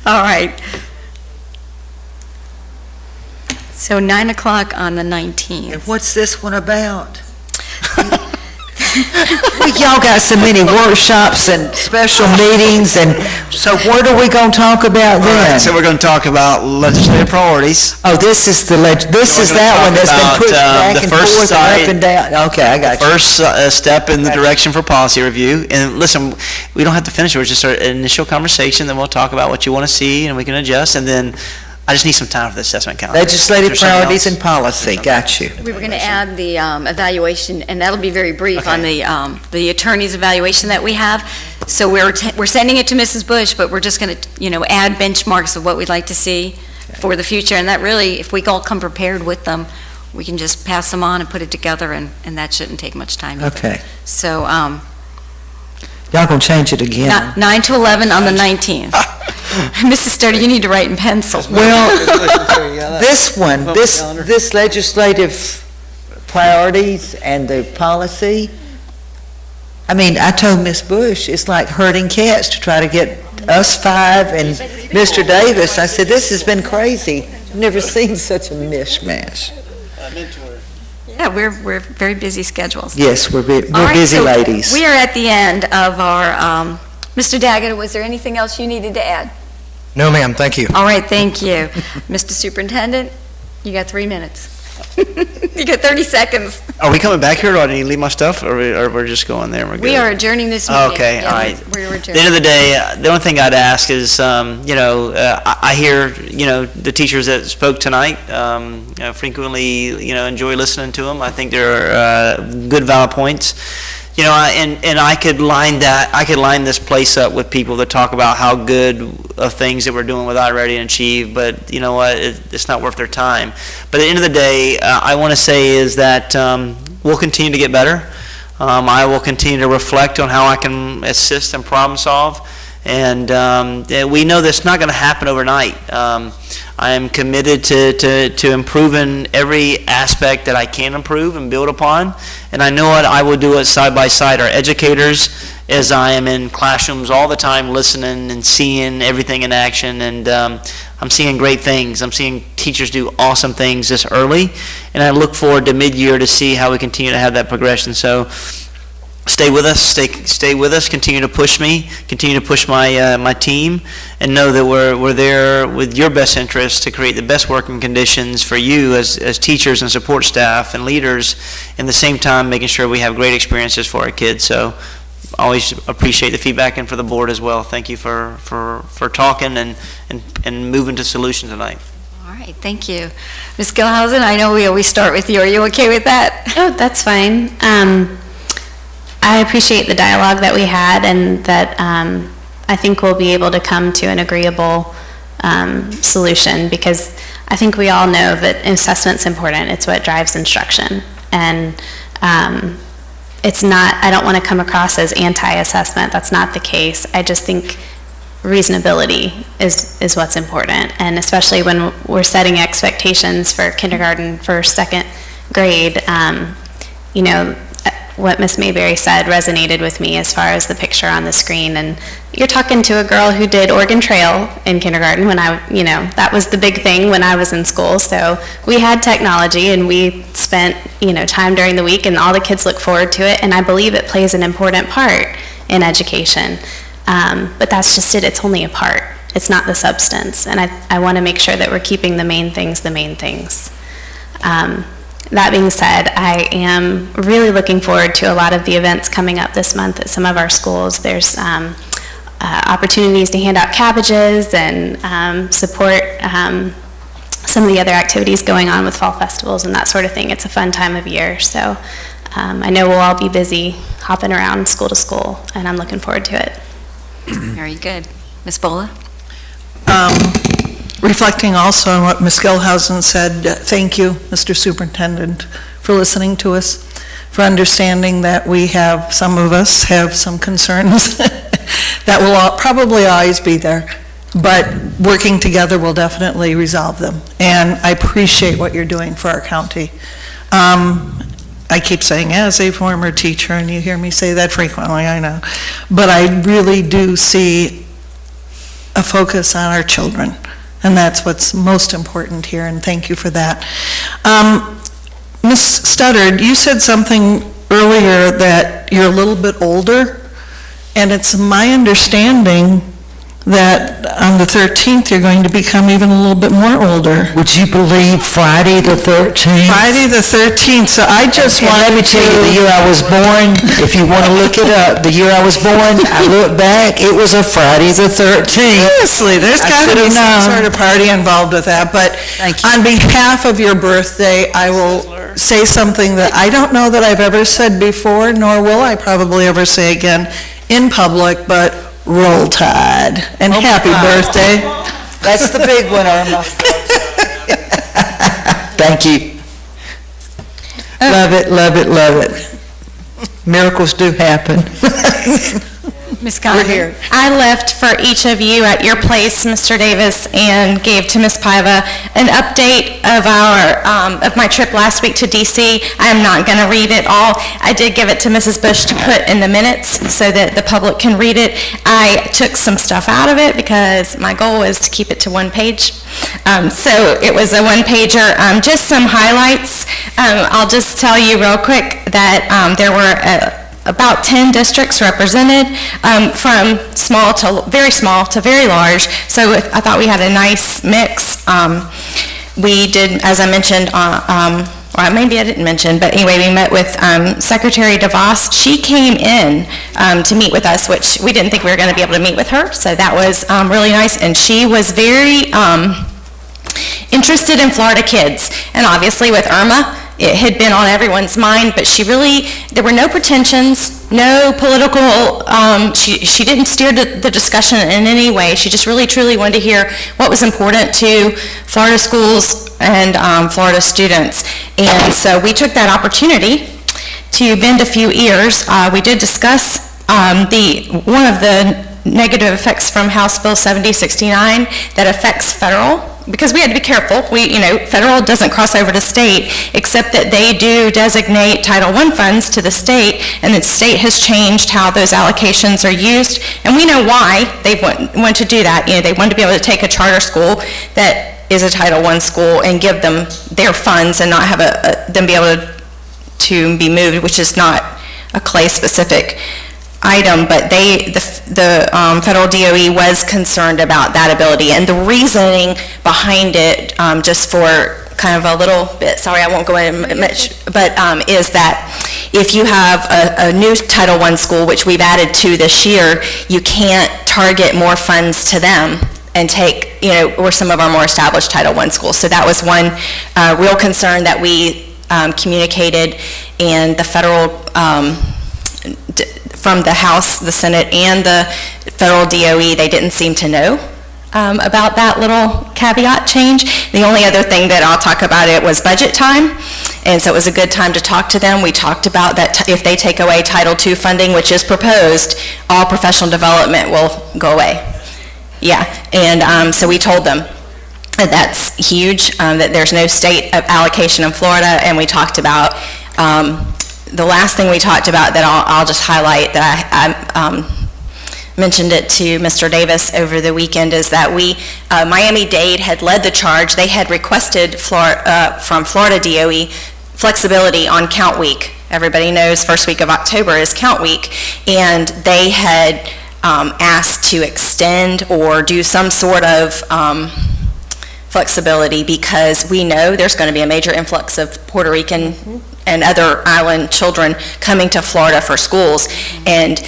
All right. So 9 o'clock on the 19th. And what's this one about? Y'all got so many workshops and special meetings, and so what are we gonna talk about All right, then? so we're going to talk about legislative priorities. Oh, this is this We're is gonna that talk one that's been about, pushed back the and first forth and side- up and down. Okay, I got you. First step in the direction for policy review. And listen, we don't have to finish it. We're just our initial conversation, then we'll talk about what you want to see, and we can adjust, and then I just need some time for the assessment calendar. Legislative Is there something priorities else? and policy, got you. We were going to add the evaluation, and that'll be very brief on the attorney's evaluation that we have. So we're sending it to Mrs. Bush, but we're just going to, add benchmarks of what we'd like to see for the future. And that really, if we all come prepared with them, we can just pass them on and put it together, and that shouldn't take much time. either. Okay. So Y'all gonna change it again. 9 to 11 on the 19th. Mrs. Sturdy, you need to write in pencil. Well, this one, this legislative priorities and the policy, I mean, I told Ms. Bush, it's like herding cats to try to get us 5 and Mr. Davis. I said, this has been crazy. I've never seen such a mishmash. Yeah, we're very busy schedules. Yes, we're All right, busy so ladies. We are at the end of our, Mr. Daggett, was there anything else you needed to add? No, ma'am, thank you. All right, thank you. Mr. Superintendent, you got 3 minutes. You got 30 seconds. Are we coming back here, or do I need to leave my stuff, or we're just going there and we're good? We are adjourning this meeting. Okay, Yeah, all right. We're At the adjourning. end of the day, the only thing I'd ask is, I hear, the teachers that spoke tonight, frequently, enjoy listening to them. I think they're good, valid points. And I could line this place up with people that talk about how good of things that we're doing with iReady and Achieve, but you know what, it's not worth their time. But at the end of the day, I want to say is that we'll continue to get better. I will continue to reflect on how I can assist and problem solve. And we know that's not going to happen overnight. I am committed to improving every aspect that I can improve and build upon. And I know what I will do it side by side. Our educators, as I am in classrooms all the time listening and seeing everything in action. And I'm seeing great things. I'm seeing teachers do awesome things this early. And I look forward to mid-year to see how we continue to have that progression. So stay with us, stay with us, continue to push me, continue to push my team, and know that we're there with your best interest to create the best working conditions for you as teachers and support staff and leaders, and at the same time making sure we have great experiences for our kids. So always appreciate the feedback, and for the board as well. Thank you for talking and moving to solutions tonight. All right, thank you. Ms. Gilhausen, I know we always start with you. Are you okay with that? Oh, that's fine. I appreciate the dialogue that we had, and that I think we'll be able to come to an agreeable solution, because I think we all know that assessment's important. It's what drives instruction. And it's not, I don't want to come across as anti-assessment. That's not the case. I just think reasonability is what's important. And especially when we're setting expectations for kindergarten, for second grade, you know, what Ms. Mayberry said resonated with me as far as the picture on the screen. And you're talking to a girl who did Oregon Trail in kindergarten when you know, that was the big thing when I was in school. So we had technology, and we spent, you know, time during the week, and all the kids look forward to it. And I believe it plays an important part in education. But that's just it. It's only a part. It's not the substance. And I want to make sure that we're keeping the main things the main things. That being said, I am really looking forward to a lot of the events coming up this month at some of our schools. There's opportunities to hand out cabbages and support some of the other activities going on with fall festivals and that sort of thing. It's a fun time of year. So I know we'll all be busy hopping around school to school, and I'm looking forward to it. Very good. Ms. Bola? Reflecting also on what Ms. Gilhausen said, thank you, Mr. Superintendent, for listening to us, for understanding that some of us have some concerns that will probably always be there, but working together will definitely resolve them. And I appreciate what you're doing for our county. I keep saying, as a former teacher, and you hear me say that frequently, I know, but I really do see a focus on our children. And that's what's most important here, and thank you for that. Ms. Studdard, you said something earlier that you're a little bit older, and it's my understanding that on the 13th, you're going to become even a little bit more older. Would you believe Friday the 13th? Friday the 13th, so I just wanted Let me tell you, the year I was born, if you want to look it up, the year I was born, I look back, it was a Friday the 13th. Seriously, there's got to be some sort of party involved with that, but Thank you. on behalf of your birthday, I will say something that I don't know that I've ever said before, nor will I probably ever say again in public, but Roll Tide, and happy birthday. That's the big one, Irma. Thank you. Love it, love it, love it. Miracles do happen. Ms. Conner? I left for each of you at your place, Mr. Davis, and gave to Ms. Paiva an update of of my trip last week to DC. I am not going to read it all. I did give it to Mrs. Bush to put in the minutes so that the public can read it. I took some stuff out of it because my goal was to keep it to one page. So it was a one-pager. Just some highlights. I'll just tell you real quick that there were about 10 districts represented, from small to very large. So I thought we had a nice mix. We did, as I mentioned, or maybe I didn't mention, but anyway, we met with Secretary DeVos. She came in to meet with us, which we didn't think we were going to be able to meet with her, so that was really nice. And she was very interested in Florida kids. And obviously with Irma, it had been on everyone's mind, but there were no pretensions, no political, she didn't steer the discussion in any way. She just really, truly wanted to hear what was important to Florida schools and Florida students. And so we took that opportunity to bend a few ears. We did discuss one of the negative effects from House Bill 7069 that affects federal, because we had to be careful. Federal doesn't cross over to state, except that they do designate Title I funds to the state, and the state has changed how those allocations are used, and we know why they want to do that. They want to be able to take a charter school that is a Title I school and give them their funds and not have them be able to be moved, which is not a Clay-specific item, but the federal DOE was concerned about that ability. And the reasoning behind it, just for kind of a little bit, sorry, I won't go into much, but is that if you have a new Title I school, which we've added to this year, you can't target more funds to them and take, or some of our more established Title I schools. So that was one real concern that we communicated, and the federal, from the House, the Senate, and the federal DOE, they didn't seem to know about that little caveat change. The only other thing that I'll talk about it was budget time, and so it was a good time to talk to them. We talked about that if they take away Title II funding, which is proposed, all professional development will go away. Yeah, and so we told them that that's huge, that there's no state allocation in Florida, and we talked about, the last thing we talked about that I'll just highlight, that I mentioned it to Mr. Davis over the weekend, is that Miami-Dade had led the charge. They had requested from Florida DOE flexibility on count week. Everybody knows first week of October is count week, and they had asked to extend or do some sort of flexibility, because we know there's going to be a major influx of Puerto Rican and other island children coming to Florida for schools, and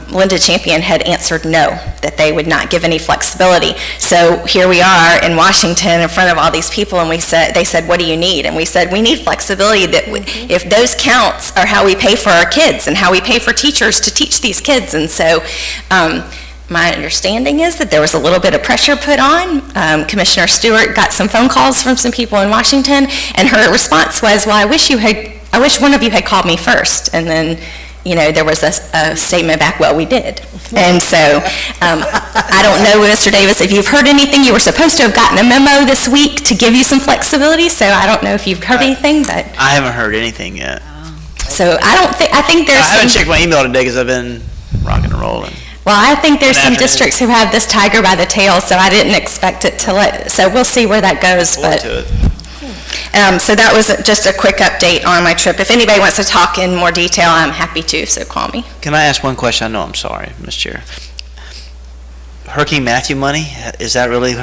Linda Champion had answered no, that they would not give any flexibility. So here we are in Washington in front of all these people, and they said, what do you need? And we said, we need flexibility, that if those counts are how we pay for our kids and how we pay for teachers to teach these kids. And so my understanding is that there was a little bit of pressure put on. Commissioner Stewart got some phone calls from some people in Washington, and her response was, well, I wish one of you had called me first. And then there was a statement back, well, we did. And so I don't know, Mr. Davis, if you've heard anything. You were supposed to have gotten a memo this week to give you some flexibility, so I don't know if you've heard anything, but. I haven't heard anything yet. So I think there's I haven't checked my email today because I've been rocking and rolling. Well, I think there's some districts who have this tiger by the tail, so I didn't expect it to so we'll see where that goes. But so that was just a quick update on my trip. If anybody wants to talk in more detail, I'm happy to, so call me. Can I ask one question? I know I'm sorry, Mr. Chair. Hurricane Matthew money, is that really?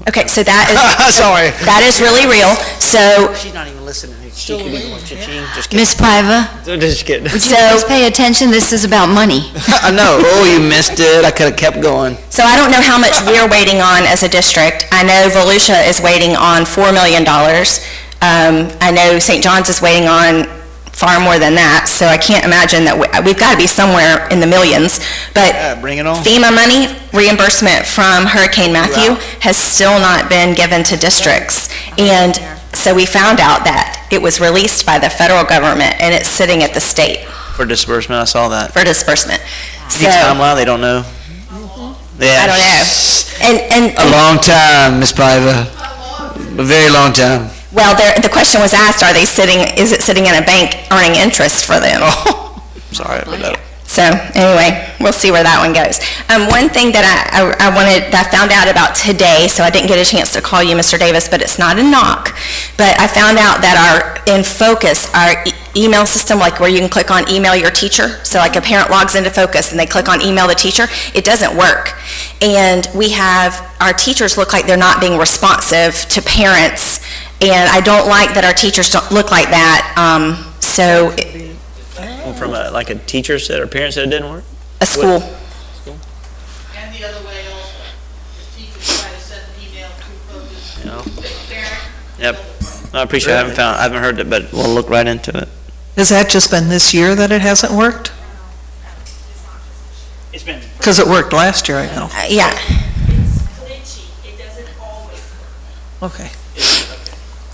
Okay, so that is sorry. That is really real. So she's not even listening. Ms. Paiva, just kidding. would you please pay attention? This is about money. I know. Oh, you missed it. I could have kept going. So I don't know how much we're waiting on as a district. I know Volusia is waiting on $4 million. I know St. John's is waiting on far more than that, so I can't imagine that we've got to be somewhere in the millions. But bring it on. FEMA money, reimbursement from Hurricane Matthew, has still not been given to districts. And so we found out that it was released by the federal government, and it's sitting at the state. For disbursement, I saw that. For disbursement. Any timeline, they don't know? Yeah. I don't know. And a long time, Ms. Paiva. A very long time. Well, the question was asked, is it sitting in a bank earning interest for them? Oh, sorry about that. So anyway, we'll see where that one goes. One thing that I found out about today, so I didn't get a chance to call you, Mr. Davis, but it's not a knock, but I found out that in Focus, our email system, like where you can click on email your teacher, so like a parent logs into Focus and they click on email the teacher, it doesn't work. And our teachers look like they're not being responsive to parents, and I don't like that our teachers don't look like that. From like a teacher said or parent said it didn't work? A school. And the other way also, if teachers try to send an email to Focus, Yep. I appreciate it. I haven't heard it, but we'll look right into it. Has that just been this year that it hasn't worked? It's been. Because it worked last year, I know. Yeah. it's glitchy, it doesn't always work. Okay.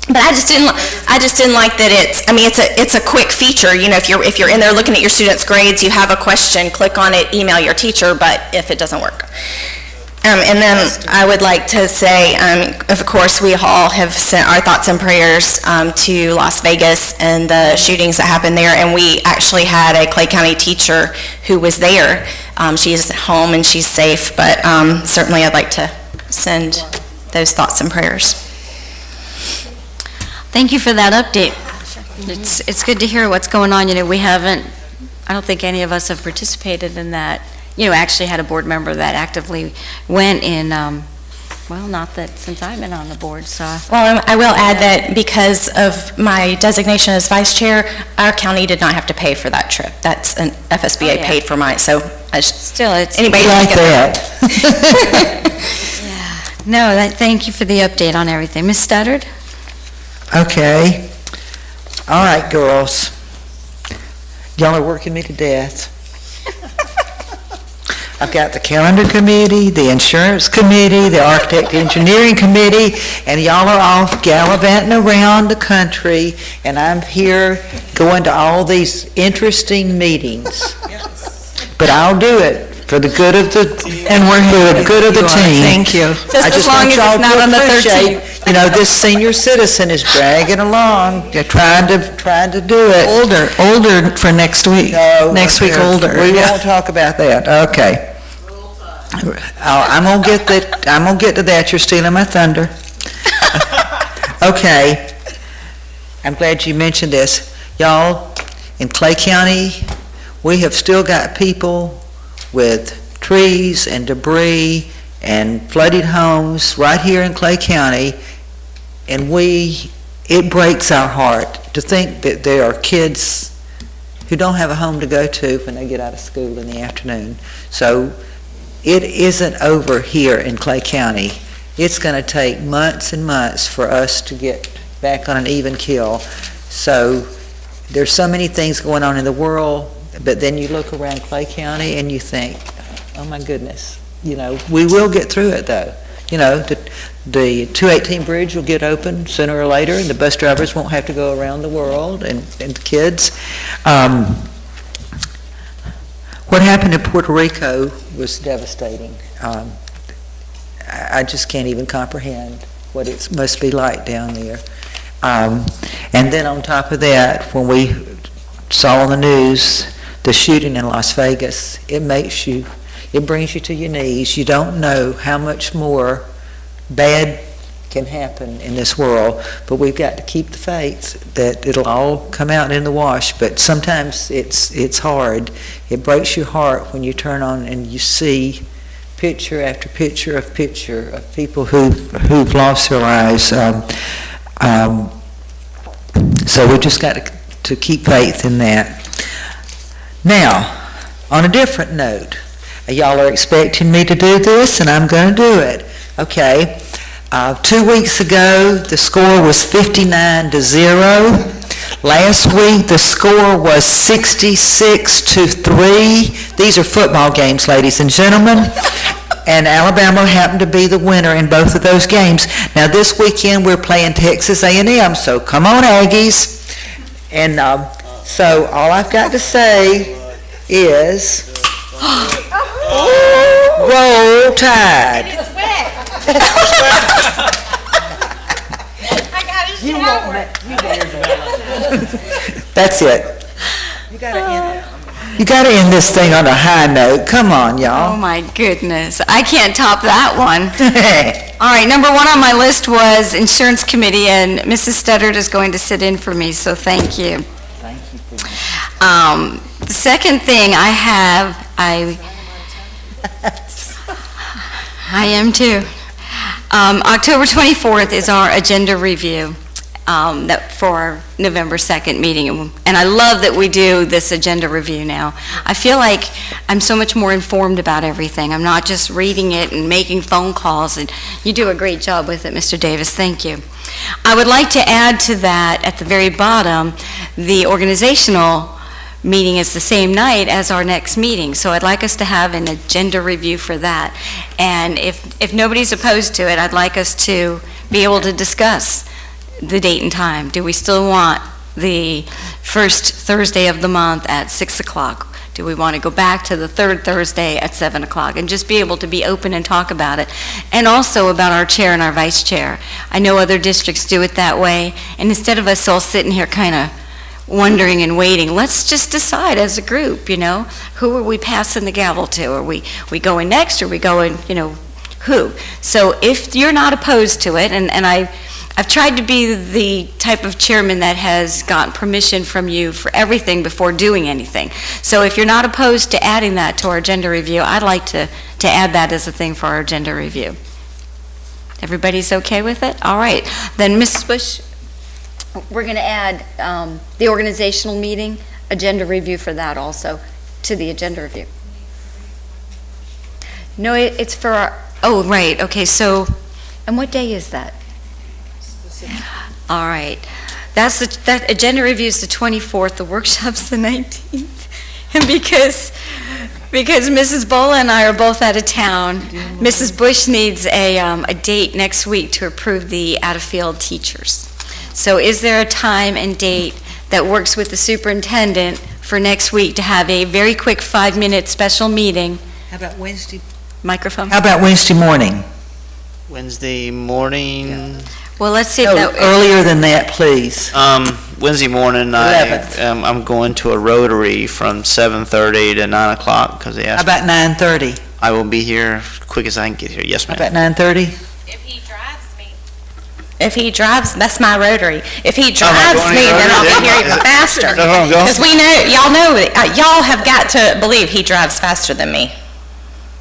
But I just didn't like that it's a quick feature. If you're in there looking at your students' grades, you have a question, click on it, email your teacher, but if it doesn't work. And then I would like to say, of course, we all have sent our thoughts and prayers to Las Vegas and the shootings that happened there, and we actually had a Clay County teacher who was there. She's home and she's safe, but certainly I'd like to send those thoughts and prayers. Thank you for that update. It's good to hear what's going on. We haven't I don't think any of us have participated in that. Actually had a board member that actively went in, well, not that since I've been on the board, so. Well, I will add that because of my designation as vice chair, our county did not have to pay for that trip. That's an FSBA Oh, yeah. paid for mine, so Still, it's. anybody Like can get that. No, thank you for the update on everything. Ms. Studdard? Okay. All right, girls. Y'all are working me to death. I've got the calendar committee, the insurance committee, the architect engineering committee, and y'all are off gallivanting around the country, and I'm here going to all these interesting meetings. But I'll do it for the good of the, And we're here. for the good of the team. Thank you. I as just long want as y'all it's not to on the appreciate, this senior citizen is dragging along, they're trying to do it. Older for next week. No, Next week, older. We Yeah. won't talk about that, okay. I'm gonna get to that, you're stealing my thunder. Okay, I'm glad you mentioned this. Y'all, in Clay County, we have still got people with trees and debris and flooded homes right here in Clay County, and it breaks our heart to think that there are kids who don't have a home to go to when they get out of school in the afternoon. So it isn't over here in Clay County. It's going to take months and months for us to get back on an even keel. So there's so many things going on in the world, but then you look around Clay County and you think, oh my goodness, we will get through it though. The 218 bridge will get open sooner or later, and the bus drivers won't have to go around the world, and the kids. What happened in Puerto Rico was devastating. I just can't even comprehend what it must be like down there. And then on top of that, when we saw on the news the shooting in Las Vegas, it brings you to your knees. You don't know how much more bad can happen in this world, but we've got to keep the faith that it'll all come out in the wash. But sometimes it's hard. It breaks your heart when you turn on and you see picture after picture of people who've lost their lives. So we just got to keep faith in that. Now, on a different note, y'all are expecting me to do this, and I'm going to do it. Okay. 2 weeks ago, the score was 59-0. Last week, the score was 66-3. These are football games, ladies and gentlemen. And Alabama happened to be the winner in both of those games. Now, this weekend, we're playing Texas A&M, so come on, Aggies. And so all I've got to say is, roll Tide. It's wet. I got a shower. That's it. You gotta end this thing on a high note. Come on, y'all. Oh, my goodness. I can't top that one. All right, number one on my list was Insurance Committee, and Mrs. Studdard is going to sit in for me, so thank you. Thank you for that. The second thing I am too. October 24th is our agenda review for our November 2nd meeting. And I love that we do this agenda review now. I feel like I'm so much more informed about everything. I'm not just reading it and making phone calls. And you do a great job with it, Mr. Davis. Thank you. I would like to add to that at the very bottom, the organizational meeting is the same night as our next meeting, so I'd like us to have an agenda review for that. And if nobody's opposed to it, I'd like us to be able to discuss the date and time. Do we still want the first Thursday of the month at 6 o'clock? Do we want to go back to the third Thursday at 7 o'clock? And just be able to be open and talk about it. And also about our chair and our vice chair. I know other districts do it that way, and instead of us all sitting here kind of wondering and waiting, let's just decide as a group, who are we passing the gavel to? Are we going next? Are we going, who? So if you're not opposed to it, and I I've tried to be the type of chairman that has gotten permission from you for everything before doing anything. So if you're not opposed to adding that to our agenda review, I'd like to add that as a thing for our agenda review. Everybody's okay with it? All right. Then, Mrs. Bush, we're going to add the organizational meeting agenda review for that also to the agenda review. No, it's for our, oh, right, okay, so, and what day is that? All right. That agenda review is the 24th, the workshop's the 19th. And because Mrs. Bola and I are both out of town, Mrs. Bush needs a date next week to approve the out-of-field teachers. So is there a time and date that works with the superintendent for next week to have a very quick 5-minute special meeting? How about Wednesday? Microphone? How about Wednesday morning? Wednesday morning, Well, let's see if No, that... earlier than that, please. Wednesday morning, 11th. I'm going to a Rotary from 7:30 to 9 o'clock because they How asked. about 9:30? I will be here quick as I can get here. Yes, How ma'am. about 9:30? If he drives, that's my Rotary. If he I'm drives going me, to then I'll Rotary. be here even faster. That's where I'm going. Because y'all have got to believe he drives faster than me.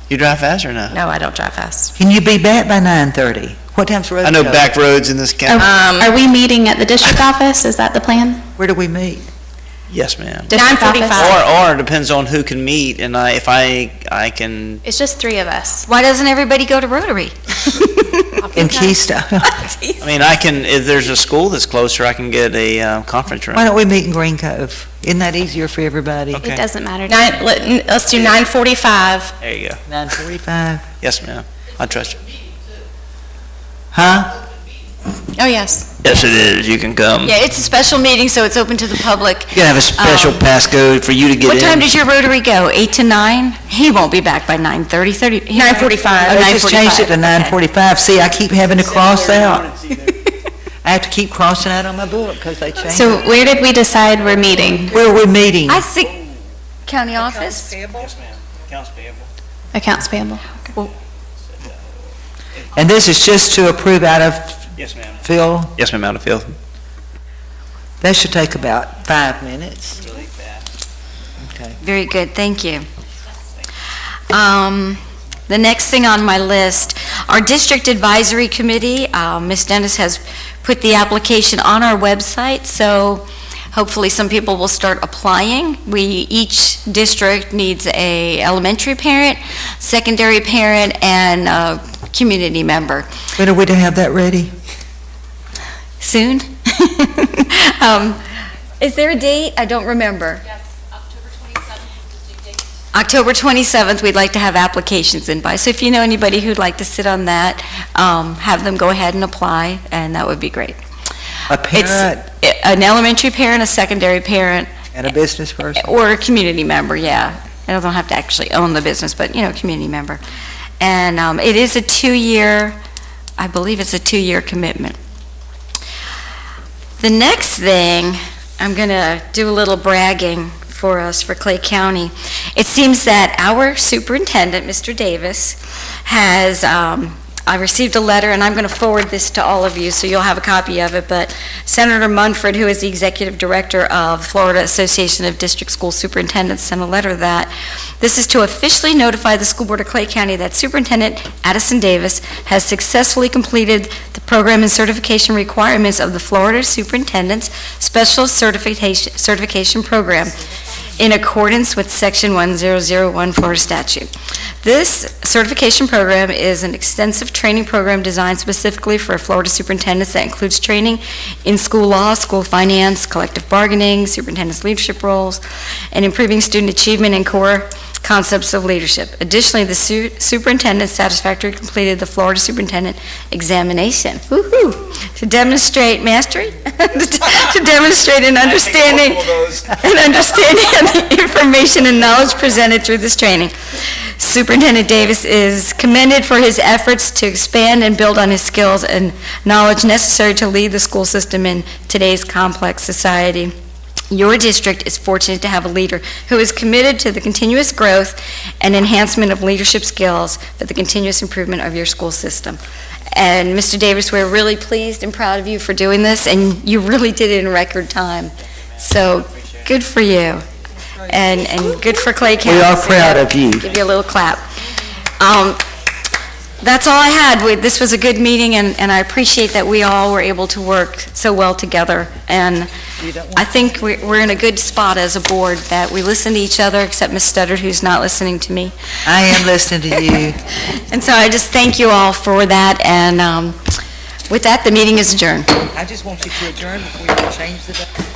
You drive fast or no? No, I don't drive fast. Can you be back by 9:30? What time's road? I know show? back roads in this county. Are we meeting at the district office? Is that the plan? Where do we meet? Yes, ma'am. District office? 9:45. Or it depends on who can meet, and if I can. It's just 3 of us. Why doesn't everybody go to Rotary? In Keystone. I mean, I can, if there's a school that's closer, I can get a conference room. Why don't we meet in Green Cove? Isn't that easier for everybody? Okay. It doesn't matter. Let's do 9:45. There you go. 9:45. Yes, ma'am. I trust you. Huh? Oh, yes. Yes, it is. You can come. Yeah, it's a special meeting, so it's open to the public. You can have a special passcode for you to get in. What time does your Rotary go? 8 to 9? He won't be back by 9:30. 9:45. I just changed it to 9:45. See, I keep having to cross out. I have to keep crossing out on my book because they changed So it. where did we decide we're meeting? Where are we meeting? I think county office. Yes, ma'am. Accounts payable. Accounts payable. And this is just to approve out of Yes, ma'am. Phil? Yes, ma'am, out of field. That should take about 5 minutes. Okay. Very good, thank you. The next thing on my list, our district advisory committee, Ms. Dennis has put the application on our website, so hopefully some people will start applying. Each district needs a elementary parent, secondary parent, and a community member. When are we to have that ready? Soon? Is there a date? I don't remember. October 27th, we'd like to have applications in by. So if you know anybody who'd like to sit on that, have them go ahead and apply, and that would be great. A parent It's an elementary parent, a secondary parent, and a business person? or a community member, yeah. They don't have to actually own the business, but, community member. And it is a 2-year, I believe it's a 2-year commitment. The next thing, I'm going to do a little bragging for us, for Clay County. It seems that our superintendent, Mr. Davis, has, I received a letter, and I'm going to forward this to all of you, so you'll have a copy of it, but Senator Munford, who is the executive director of Florida Association of District School Superintendents, sent a letter that this is to officially notify the School Board of Clay County that Superintendent Addison Davis has successfully completed the program and certification requirements of the Florida Superintendent's Special Certification Program in accordance with Section 10014 Florida statute. This certification program is an extensive training program designed specifically for Florida superintendents that includes training in school law, school finance, collective bargaining, superintendent's leadership roles, and improving student achievement and core concepts of leadership. Additionally, the superintendent satisfactorily completed the Florida Superintendent Examination. Woo-hoo! To demonstrate mastery, to demonstrate an understanding of the information and knowledge presented through this training. Superintendent Davis is commended for his efforts to expand and build on his skills and knowledge necessary to lead the school system in today's complex society. Your district is fortunate to have a leader who is committed to the continuous growth and enhancement of leadership skills for the continuous improvement of your school system. And Mr. Davis, we're really pleased and proud of you for doing this, and you really did it in record time. So, good for you. And good for Clay County. We are proud of you. Give you a little clap. That's all I had. This was a good meeting, and I appreciate that we all were able to work so well together. And I think we're in a good spot as a board, that we listen to each other, except Ms. Studdard, who's not listening to me. I am listening to you. And so I just thank you all for that, and with that, the meeting is adjourned. I just want you to adjourn before you change the...